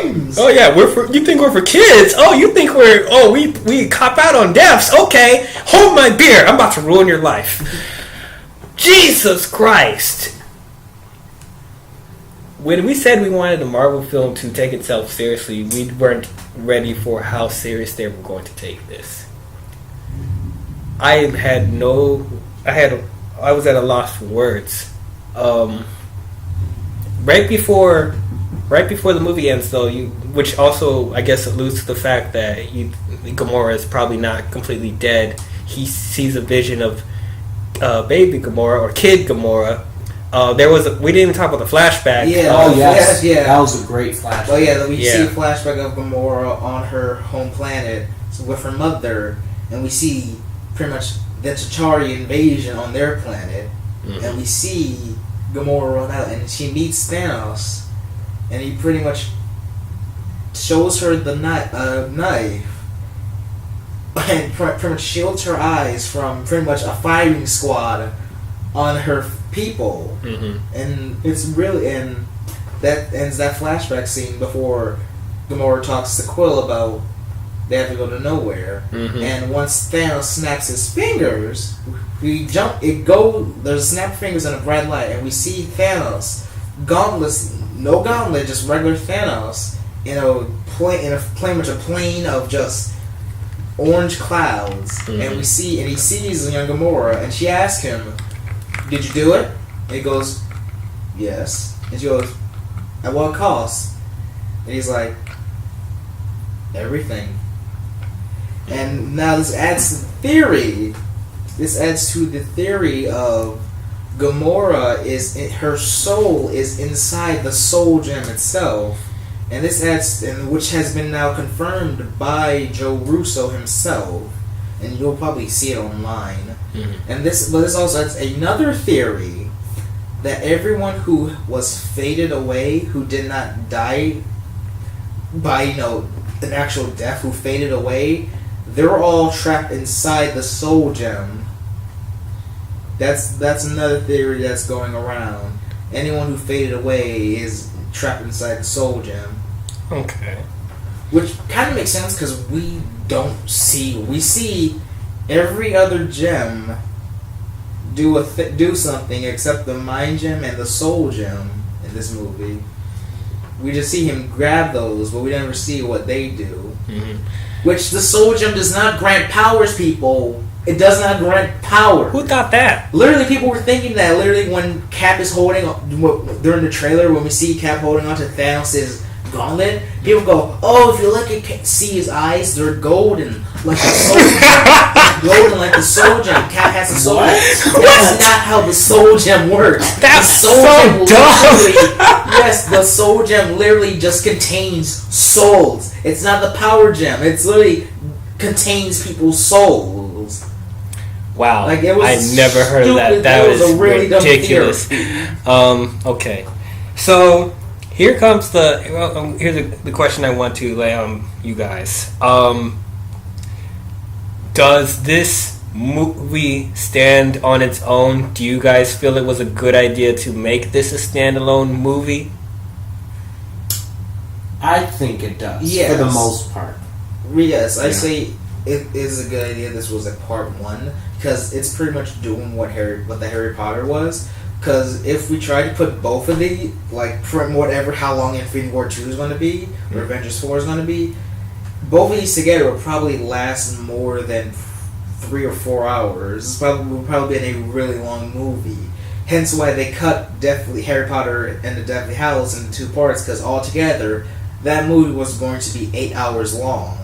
games. Oh yeah, you think we're for kids? Oh, you think we cop out on deaths? Okay, hold my beer. I'm about to ruin your life. Jesus Christ! When we said we wanted a Marvel film to take itself seriously, we weren't ready for how serious they were going to take this. I was at a loss for words. Right before the movie ends, though, which also I guess alludes to the fact that Gamora is probably not completely dead. He sees a vision of baby Gamora or kid Gamora. We didn't even talk about the flashback. Yeah. Yeah. That was a great flashback. Oh yeah, we see a flashback of Gamora on her home planet with her mother, and we see pretty much the T'Chari invasion on their planet, and we see Gamora run out, and she meets Thanos, and he pretty much shows her the knife, and pretty much shields her eyes from pretty much a firing squad on her people, and it's really, and that ends that flashback scene before Gamora talks to Quill about they have to go to nowhere, and once Thanos snaps his fingers, there's a snap of fingers and a bright light, and we see Thanos, no gauntlet, just regular Thanos, in a plane of just orange clouds, and he sees young Gamora, and she asks him, "Did you do it?" And he goes, "Yes." And she goes, "At what cost?" And he's like, "Everything." And now this adds to the theory. This adds to the theory of Gamora her soul is inside the Soul Gem itself, and this which has been now confirmed by Joe Russo himself, and you'll probably see it online. And this also adds another theory that everyone who was faded away, who did not die by an actual death, who faded away, they're all trapped inside the Soul Gem. That's another theory that's going around. Anyone who faded away is trapped inside the Soul Gem. Okay. Which kind of makes sense because we see every other gem do something except the Mind Gem and the Soul Gem in this movie. We just see him grab those, but we never see what they do. Which the Soul Gem does not grant powers, people. It does not grant power. Who thought that? Literally, people were thinking that. Literally, when Cap is during the trailer, when we see Cap holding onto Thanos' gauntlet, people go, "Oh, if you look at see his eyes, they're golden, like the Soul Gem. Golden like the Soul Gem. Cap has a soul. That's not how the Soul Gem works. That's the Soul so Gem dumb. Yes, the Soul Gem literally just contains souls. It's not the Power Gem. It's literally contains people's souls." Wow, Like, it was I never heard of that. That was a really ridiculous. Okay, so here comes here's the question I want to lay on you guys. Does this movie stand on its own? Do you guys feel it was a good idea to make this a standalone movie? I think it does, Yes. for the most part. Yes, I say it is a good idea. This was like part one because it's pretty much doing what the Harry Potter was. Because if we try to put both of the from how long Infinity War 2 is going to be or Avengers 4 is going to be, both of these together will probably last more than 3 or 4 hours. Will probably be a really long movie. Hence why they cut Harry Potter and the Deathly Hallows into 2 parts, because altogether that movie was going to be 8 hours long.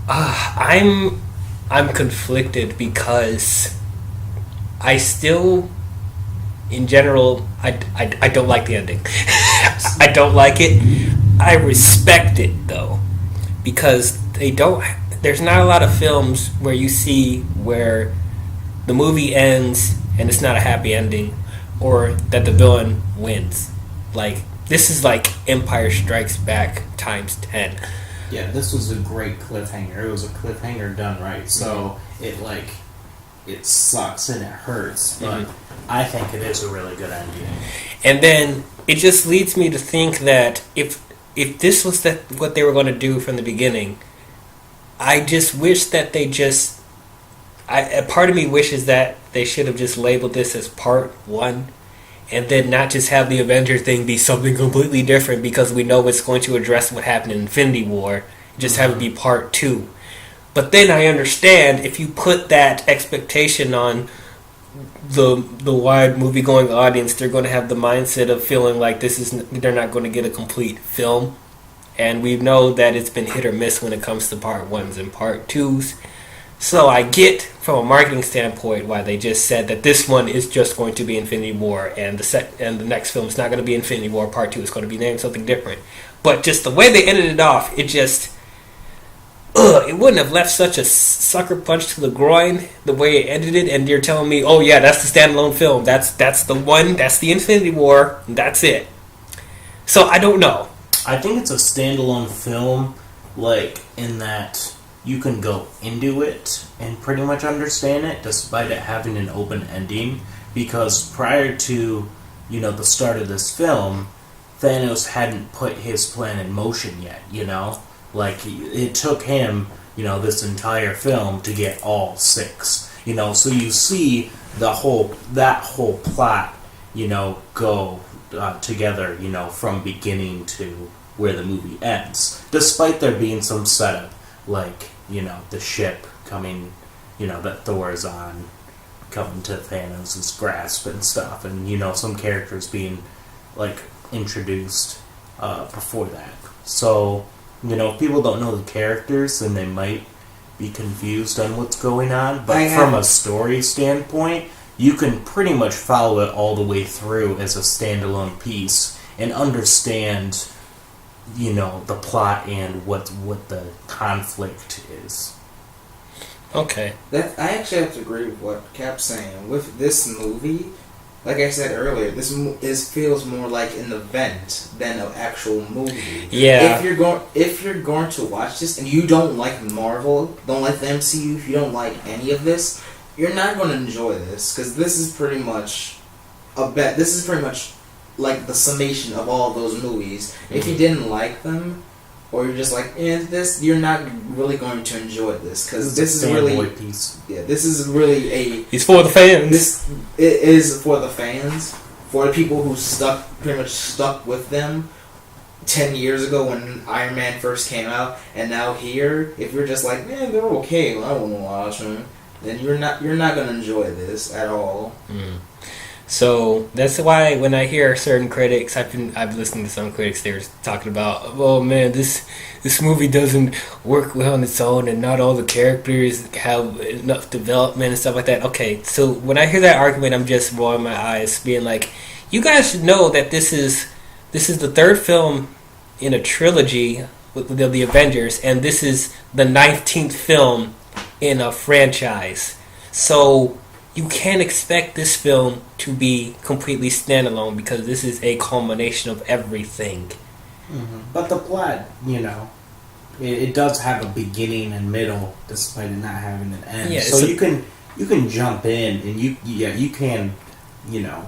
I'm conflicted because I still, in general, I don't like the ending. I don't like it. I respect it though, because there's not a lot of films where you see where the movie ends and it's not a happy ending, or that the villain wins. Like This is like Empire Strikes Back times 10. Yeah, this was a great cliffhanger. It was a cliffhanger done right. So it sucks and it hurts, but I think it is a really good ending. And then it just leads me to think that if this was what they were going to do from the beginning, I just wish that a part of me wishes that they should have just labeled this as part 1, and then not just have the Avengers thing be something completely different because we know it's going to address what happened in Infinity War. Just have it be part 2. But then I understand if you put that expectation on the wide movie going audience, they're going to have the mindset of feeling like they're not going to get a complete film. And we know that it's been hit or miss when it comes to part 1s and part 2s. So I get from a marketing standpoint why they just said that this one is just going to be Infinity War, and the next film is not going to be Infinity War Part 2. It's going to be named something different. But just the way they ended it off, it just it wouldn't have left such a sucker punch to the groin the way it ended it. And you're telling me, oh yeah, that's the standalone film. That's the one. That's the Infinity War. That's it. So I don't know. I think it's a standalone film, like in that you can go into it and pretty much understand it, despite it having an open ending. Because prior to the start of this film, Thanos hadn't put his plan in motion yet. Like, it took him, this entire film to get all 6. So you see that whole plot, go together, from beginning to where the movie ends. Despite there being some setup, like, the ship coming, that Thor is on, coming to Thanos' grasp and stuff, and, some characters being, like, introduced before that. So, if people don't know the characters, then they might be confused on what's going on. But from a story standpoint, you can pretty much follow it all the way through as a standalone piece and understand, the plot and what the conflict is. Okay. I actually have to agree with what Cap's saying. With this movie, like I said earlier, this feels more like an event than an actual movie. Yeah. If you're going to watch this and you don't like Marvel, don't like the MCU, if you don't like any of this, you're not going to enjoy this, because this is pretty much like the summation of all those movies. Mm-hmm. If you didn't like them, or you're just like, this, you're not really going to enjoy this, because this is really piece. Yeah, this is really It's for the fans. It is for the fans, for the people who pretty much stuck with them 10 years ago when Iron Man first came out, and now here, if you're just like, man, they're okay, I want to watch them, then you're not going to enjoy this at all. Mm. So that's why when I hear certain critics, I've been listening to some critics, they're talking about, oh man, this movie doesn't work well on its own, and not all the characters have enough development and stuff like that. Okay, so when I hear that argument, I'm just rolling my eyes, being like, you guys should know that this is the third film in a trilogy with the Avengers, and this is the 19th film in a franchise. So you can't expect this film to be completely standalone, because this is a culmination of everything. Mm-hmm. But the plot, it does have a beginning and middle, despite it not having an end. Yeah, so you can jump in and you can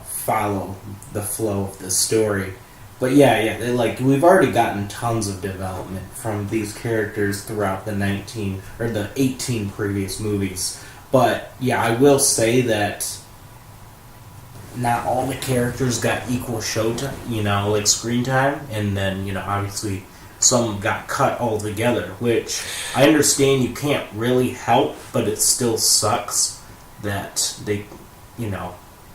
follow the flow of the story. But like, we've already gotten tons of development from these characters throughout the 18 previous movies. But, I will say that not all the characters got equal showtime, like screen time, and then, obviously some got cut altogether, which I understand you can't really help, but it still sucks that they,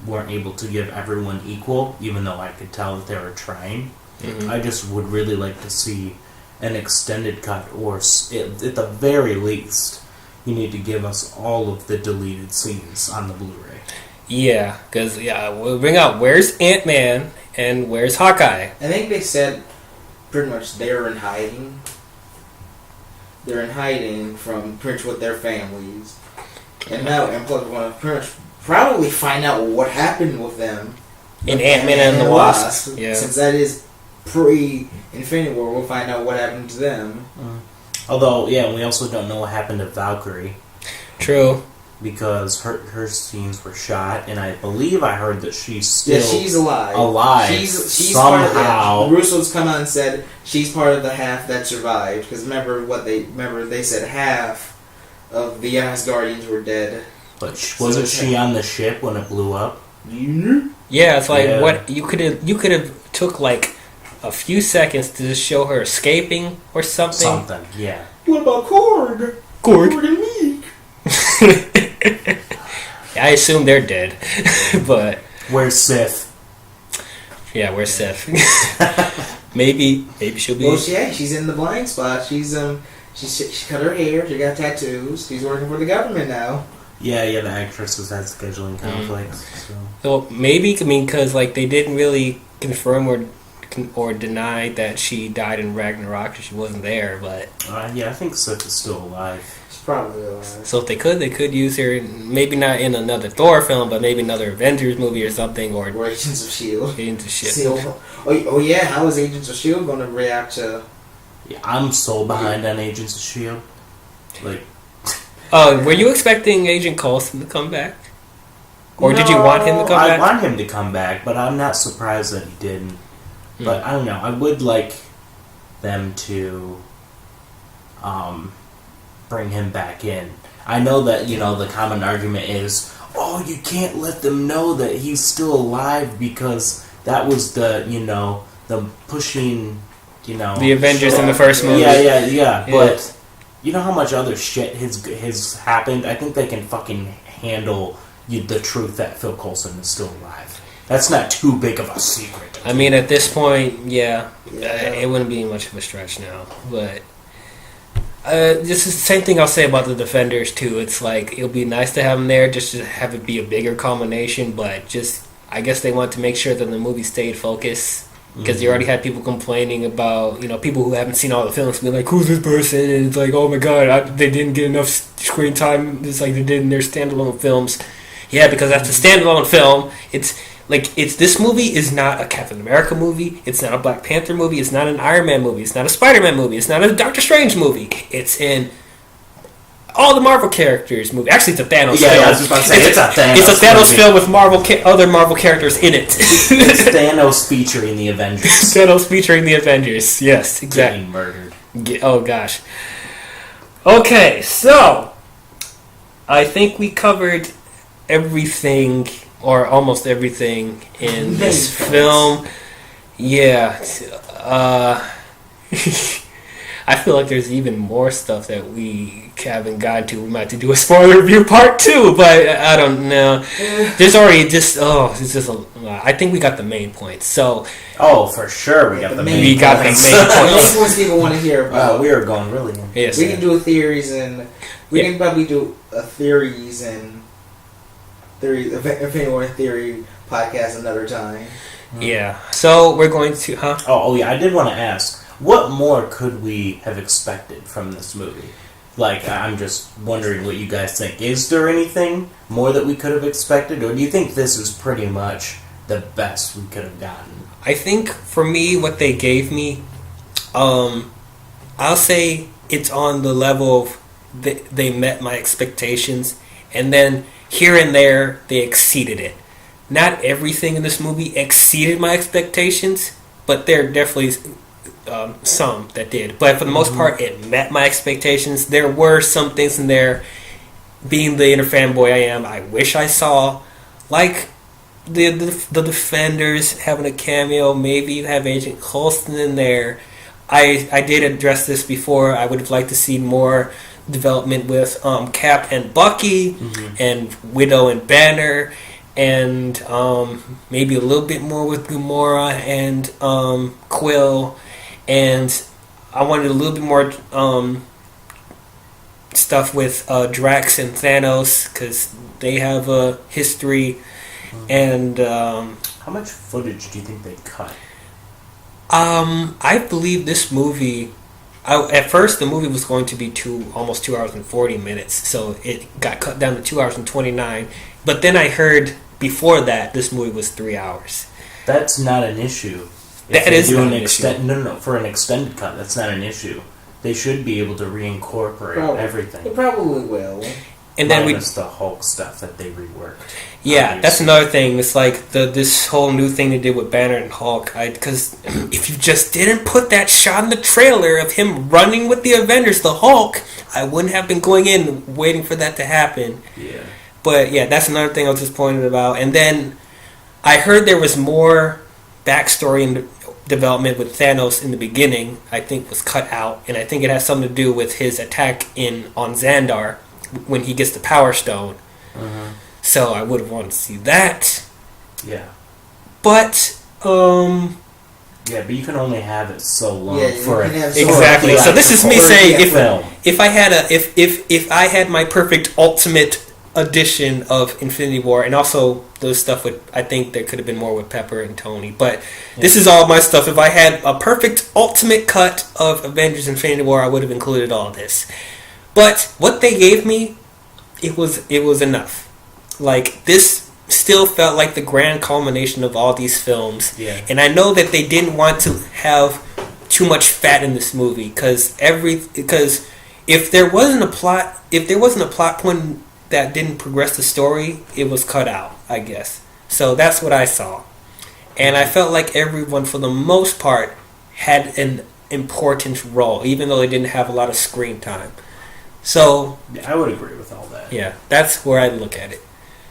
weren't able to give everyone equal, even though I could tell that they were trying. Mm-hmm. I just would really like to see an extended cut, or at the very least, you need to give us all of the deleted scenes on the Blu-ray. Yeah, because we'll bring out where's Ant-Man and where's Hawkeye. I think they said pretty much they're in hiding. They're in hiding from pretty much with their families. And plus we're going to pretty much probably find out what happened with them. In Ant-Man and the Wasp. Yeah. Since that is pre-Infinity War. We'll find out what happened to them. Although, yeah, we also don't know what happened to Valkyrie. True. Because her scenes were shot, and I believe I heard that she's still she's alive. She's somehow. Part of, the Russos come out and said she's part of the half that survived. Because remember they said half of the Asgardians were dead. But wasn't she on the ship when it blew up? Yeah, it's like what you could have took like a few seconds to just show her escaping or something. Something, yeah. What about Korg? Korg and Meek. I assume they're dead, but where's Sif? Yeah, where's Sif? maybe she'll be. Well, she's in the blind spot. She cut her hair. She got tattoos. She's working for the government now. Yeah, the actress has had scheduling conflicts. So maybe, because like they didn't really confirm or deny that she died in Ragnarok because she wasn't there, but yeah, I think Sif is still alive. She's probably alive. So if they could use her, maybe not in another Thor film, but maybe another Avengers movie or something, or Agents of S.H.I.E.L.D. Agents of S.H.I.E.L.D. Oh yeah, how is Agents of S.H.I.E.L.D. going to react to? Yeah, I'm so behind on Agents of S.H.I.E.L.D. Like, were you expecting Agent Coulson to come back? Or did you want him to come back? I want him to come back, but I'm not surprised that he didn't. But I don't know. I would like them to bring him back in. I know that, the common argument is, oh, you can't let them know that he's still alive because that was the pushing, the Avengers in the first movie. Yeah. But you know how much other shit has happened? I think they can fucking handle the truth that Phil Coulson is still alive. That's not too big of a secret. I mean, at this point, it wouldn't be much of a stretch now. But this is the same thing I'll say about the Defenders, too. It's like, it'll be nice to have them there just to have it be a bigger culmination, but I guess they want to make sure that the movie stayed focused. Because you already had people complaining about, people who haven't seen all the films be like, who's this person? And it's like, oh my god, they didn't get enough screen time just like they did in their standalone films. Yeah, because that's a standalone film. This movie is not a Captain America movie. It's not a Black Panther movie. It's not an Iron Man movie. It's not a Spider-Man movie. It's not a Doctor Strange movie. It's in all the Marvel characters movie. Actually, it's a Thanos film. I was just about to say, it's a Thanos It's a Thanos film with other Marvel characters in it. It's Thanos featuring the Avengers. Thanos featuring the Avengers. Yes, exactly. Getting murdered. Oh, gosh. Okay, so I think we covered everything, or almost everything, in this film. Yeah. I feel like there's even more stuff that we haven't gotten to. We might have to do a spoiler review part 2, but I don't know. There's already I think we got the main points. So, for sure we got the main points. We got the main points. The main points people want to hear about. We are going really in. Yes, we can do we can probably do a theories and theory podcast another time. Yeah. So we're going to, I did want to ask, what more could we have expected from this movie? Like, I'm just wondering what you guys think. Is there anything more that we could have expected, or do you think this is pretty much the best we could have gotten? I think for me, what they gave me, I'll say it's on the level of they met my expectations, and then here and there they exceeded it. Not everything in this movie exceeded my expectations, but there are definitely some that did. But for the most part, it met my expectations. There were some things in there, being the inner fanboy I am, I wish I saw, like the Defenders having a cameo. Maybe you have Agent Coulson in there. I did address this before. I would have liked to see more development with Cap and Bucky, and Widow and Banner, and maybe a little bit more with Gamora and Quill, and I wanted a little bit more stuff with Drax and Thanos, because they have a history. And how much footage do you think they cut? I believe this movie, at first the movie was going to be almost 2 hours and 40 minutes, so it got cut down to 2 hours and 29. But then I heard before that this movie was 3 hours. That's not an issue. If That they is do not an an issue. No, for an extended cut, that's not an issue. They should be able to reincorporate They everything. probably will. And then minus the Hulk stuff that they reworked. yeah, that's obviously. another thing. It's like this whole new thing they did with Banner and Hulk. Because if you just didn't put that shot in the trailer of him running with the Avengers, the Hulk, I wouldn't have been going in waiting for that to happen. Yeah. But yeah, that's another thing I was disappointed about. And then I heard there was more backstory and development with Thanos in the beginning. I think was cut out, and I think it has something to do with his attack on Xandar when he gets the Power Stone. So I would have wanted to see that. Yeah. But Yeah, but you can only have it so long Yeah, you for can it. have exactly. So this is me Or, saying yeah, if film. if I had if I had my perfect ultimate edition of Infinity War, and also those stuff with, I think there could have been more with Pepper and Tony, but this is all my stuff. If I had a perfect ultimate cut of Avengers Infinity War, I would have included all this. But what they gave me, it was enough. Like, this still felt like the grand culmination of all these films. Yeah. And I know that they didn't want to have too much fat in this movie because if there wasn't a plot point that didn't progress the story, it was cut out, I guess. So that's what I saw. And I felt like everyone, for the most part, had an important role, even though they didn't have a lot of screen time. So, I would agree with all that. yeah, that's where I look at it.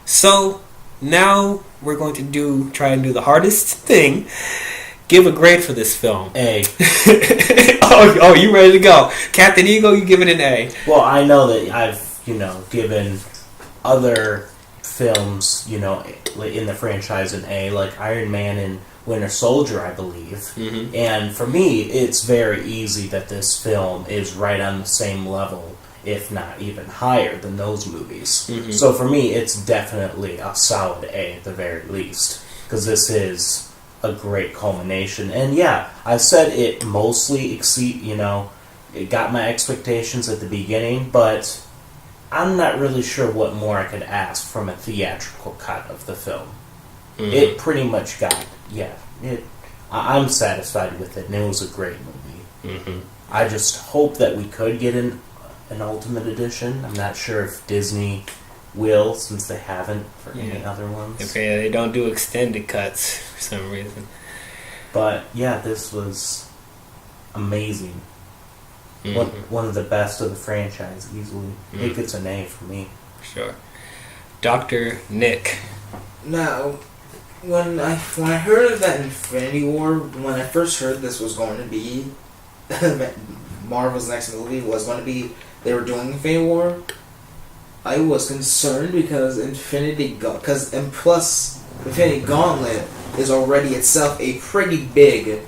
So, now we're going to try and do the hardest thing. Give a grade for this film. A. oh, you ready to go? Captain Ego, you give it an A. Well, I know that I've, given other films, in the franchise an A, like Iron Man and Winter Soldier, I believe. Mm-hmm. And for me, it's very easy that this film is right on the same level, if not even higher than those movies. Mhm. So for me, it's definitely a solid A at the very least, because this is a great culmination. And yeah, I said it mostly it got my expectations at the beginning, but I'm not really sure what more I could ask from a theatrical cut of the film. Mhm. It pretty much I'm satisfied with it, and it was a great movie. Mm-hmm. I just hope that we could get an Ultimate Edition. I'm not sure if Disney will, since they haven't for any other ones. Okay, they don't do extended cuts for some reason. But yeah, this was amazing. Mm-hmm. One of the best of the franchise, easily. I think Mm-hmm. it's an A for me. Sure. Dr. Nick. Now, when I heard of that Infinity War, when I first heard this was going to be Marvel's next movie was going to be they were doing Infinity War, I was concerned because Infinity Gauntlet is already itself a pretty big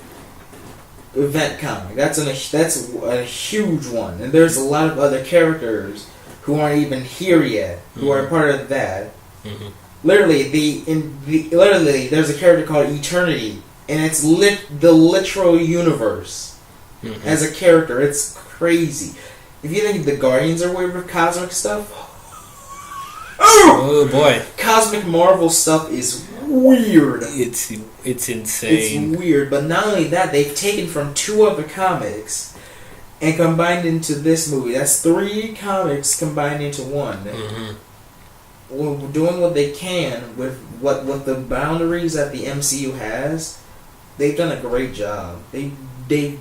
event comic. That's a huge one, and there's a lot of other characters who aren't even here yet who are part of that. Mm-hmm. Literally, there's a character called Eternity, and it's the literal universe Mm-hmm. as a character. It's crazy. If you think the Guardians are weird with cosmic stuff, Oh boy. cosmic Marvel stuff is weird. It's It's insane. weird, but not only that, they've taken from 2 other comics and combined into this movie. That's 3 comics combined into one. Mm-hmm. Well, doing what they can with what the boundaries that the MCU has, they've done a great job. They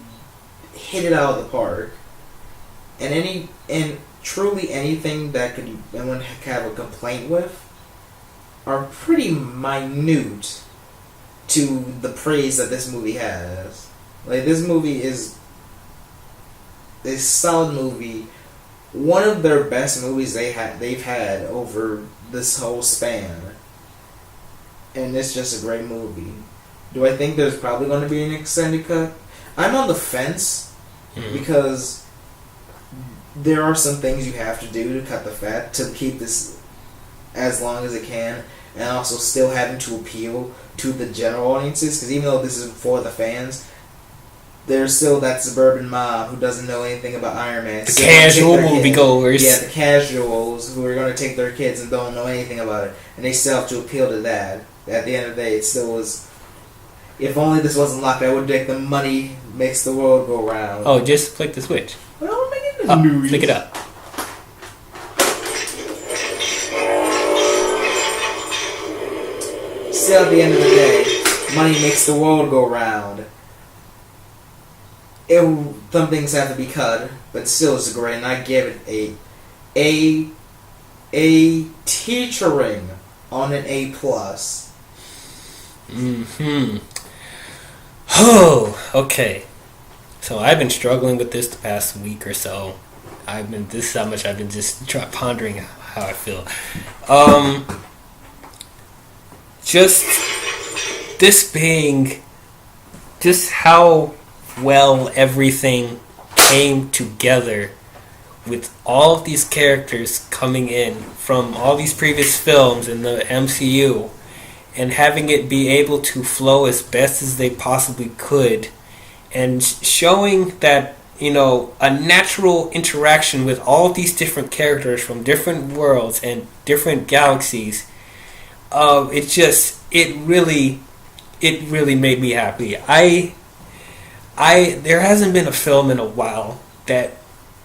hit it out of the park. And truly anything that anyone have a complaint with are pretty minute to the praise that this movie has. Like, this movie is a solid movie. One of their best movies they've had over this whole span. And it's just a great movie. Do I think there's probably going to be an extended cut? I'm on the fence because there are some things you have to do to cut the fat to keep this as long as it can, and also still having to appeal to the general audiences, because even though this is for the fans, there's still that suburban mob who doesn't know anything about Iron Man. The casual moviegoers. Yeah, the casuals who are going to take their kids and don't know anything about it, and they still have to appeal to that. At the end of the day, it still was... If only this wasn't locked, I would make the money makes the world go round. Oh, just flick the switch. Well, I'm making Oh, news. flick it up. Still, at the end of the day, money makes the world go round. Some things have to be cut, but still it's great, and I give it a teetering on an A+. Oh, okay. So I've been struggling with this the past week or so. This is how much I've been just pondering how I feel. Just this being, just how well everything came together with all of these characters coming in from all these previous films in the MCU and having it be able to flow as best as they possibly could and showing that, you know, a natural interaction with all of these different characters from different worlds and different galaxies. It really made me happy. There hasn't been a film in a while that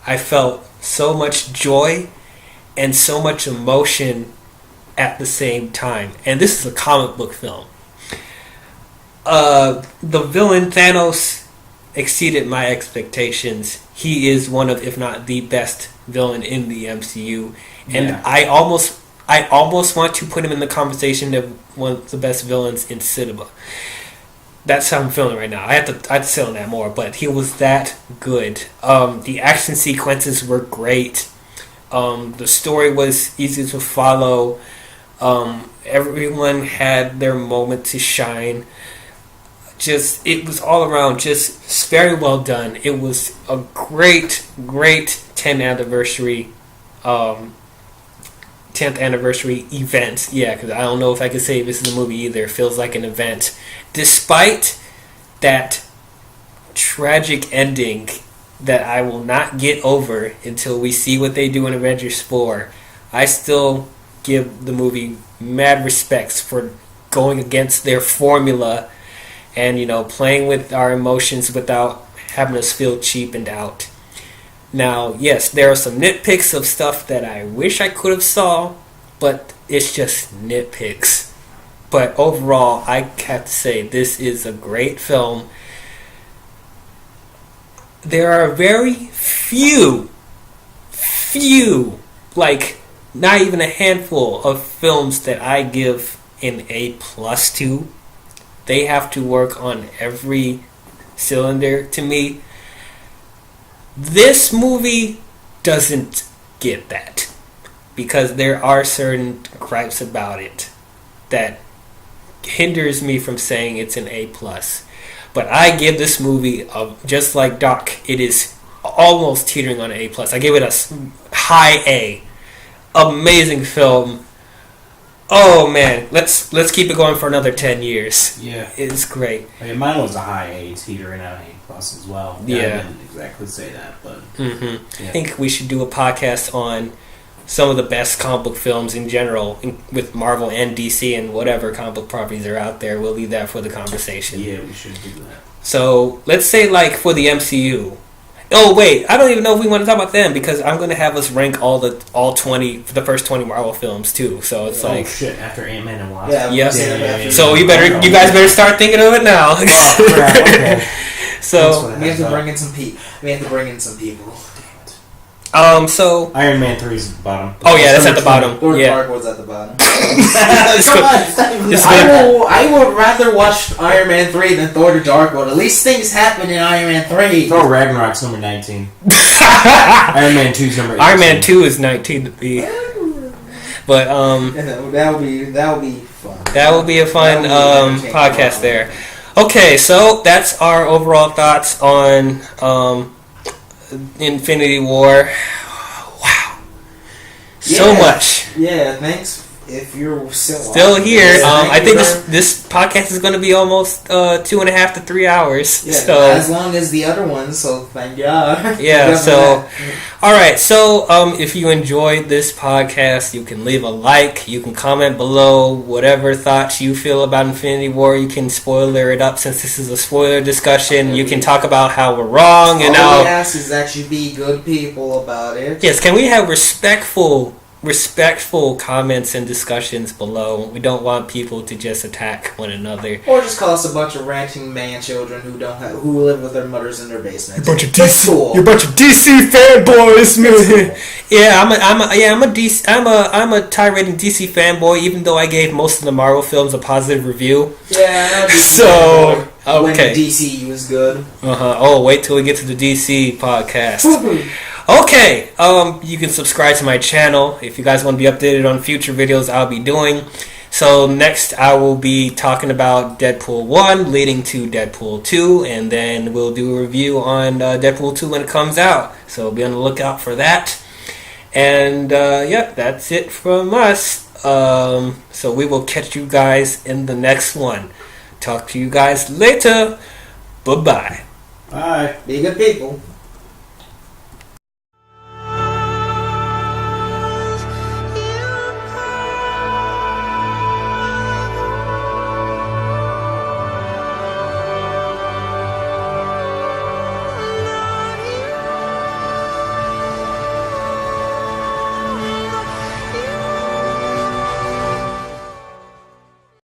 I felt so much joy and so much emotion at the same time. And this is a comic book film. The villain Thanos exceeded my expectations. He is one of, if not the best villain in the MCU. And Yeah. I almost want to put him in the conversation of one of the best villains in cinema. That's how I'm feeling right now. I have to say on that more, but he was that good. The action sequences were great. The story was easy to follow. Everyone had their moment to shine. It was all around just very well done. It was a great 10th anniversary 10th anniversary event. Yeah, because I don't know if I could say this is a movie either. It feels like an event. Despite that tragic ending that I will not get over until we see what they do in Avengers 4, I still give the movie mad respects for going against their formula and, you know, playing with our emotions without having us feel cheapened out. Now, yes, there are some nitpicks of stuff that I wish I could have saw, but it's just nitpicks. But overall, I have to say this is a great film. There are very few, like not even a handful of films that I give an A+ to. They have to work on every cylinder to me. This movie doesn't get that because there are certain gripes about it that hinders me from saying it's an A+. But I give this movie, just like Doc, it is almost teetering on an A+. I give it a high A. Amazing film. Oh man, let's keep it going for another 10 years. Yeah, it's great. I mean, mine was a high A, teetering on A+ as well. Yeah, I didn't exactly say that, but yeah. I think we should do a podcast on some of the best comic book films in general, with Marvel and DC and whatever comic book properties are out there. We'll leave that for the conversation. Yeah, we should do that. So let's say, like, for the MCU. Oh wait, I don't even know if we want to talk about them because I'm going to have us rank all 20, the first 20 Marvel films too. So it's like, shit, after Ant-Man and Wasp. Yeah, yes. So you guys better start thinking of it now. Oh, crap, okay. So we have to bring in some people. So Iron Man 3 is at the bottom. Oh yeah, that's at the bottom. Thor Yeah. Dark was at the bottom. Come on, I would rather watch Iron Man 3 than Thor the Dark World. At least things happen in Iron Man 3. Thor Ragnarok's number 19. Iron Man 2's number 18. Iron Man 2 is 19 to be. But that will be fun. That will be a fun podcast there. Okay, so that's our overall thoughts on Infinity War. Wow. So much. Yeah, thanks if you're still here. I think you. this podcast is going to be almost 2.5 to 3 hours. Yeah, so as long as the other ones. So thank God. yeah. So all right. So if you enjoyed this podcast, you can leave a like. You can comment below whatever thoughts you feel about Infinity War. You can spoiler it up since this is a spoiler discussion. You can talk about how we're wrong and all how. we ask is that you be good people about it. Yes. Can we have respectful comments and discussions below? We don't want people to just attack one another. Or just call us a bunch of ranting man children who live with their mothers in their basement. Bunch of That's DC, cool. you're a bunch of DC fanboys, man. Yeah, I'm a tirade DC fanboy. Even though I gave most of the Marvel films a positive review. Yeah, so when okay. the DCU was good. Oh, wait till we get to the DC podcast. Okay, you can subscribe to my channel if you guys want to be updated on future videos I'll be doing. So next I will be talking about Deadpool 1 leading to Deadpool 2, and then we'll do a review on Deadpool 2 when it comes out. So be on the lookout for that. And yeah, that's it from us. So we will catch you guys in the next one. Talk to you guys later. Bye-bye. Bye. Be good people.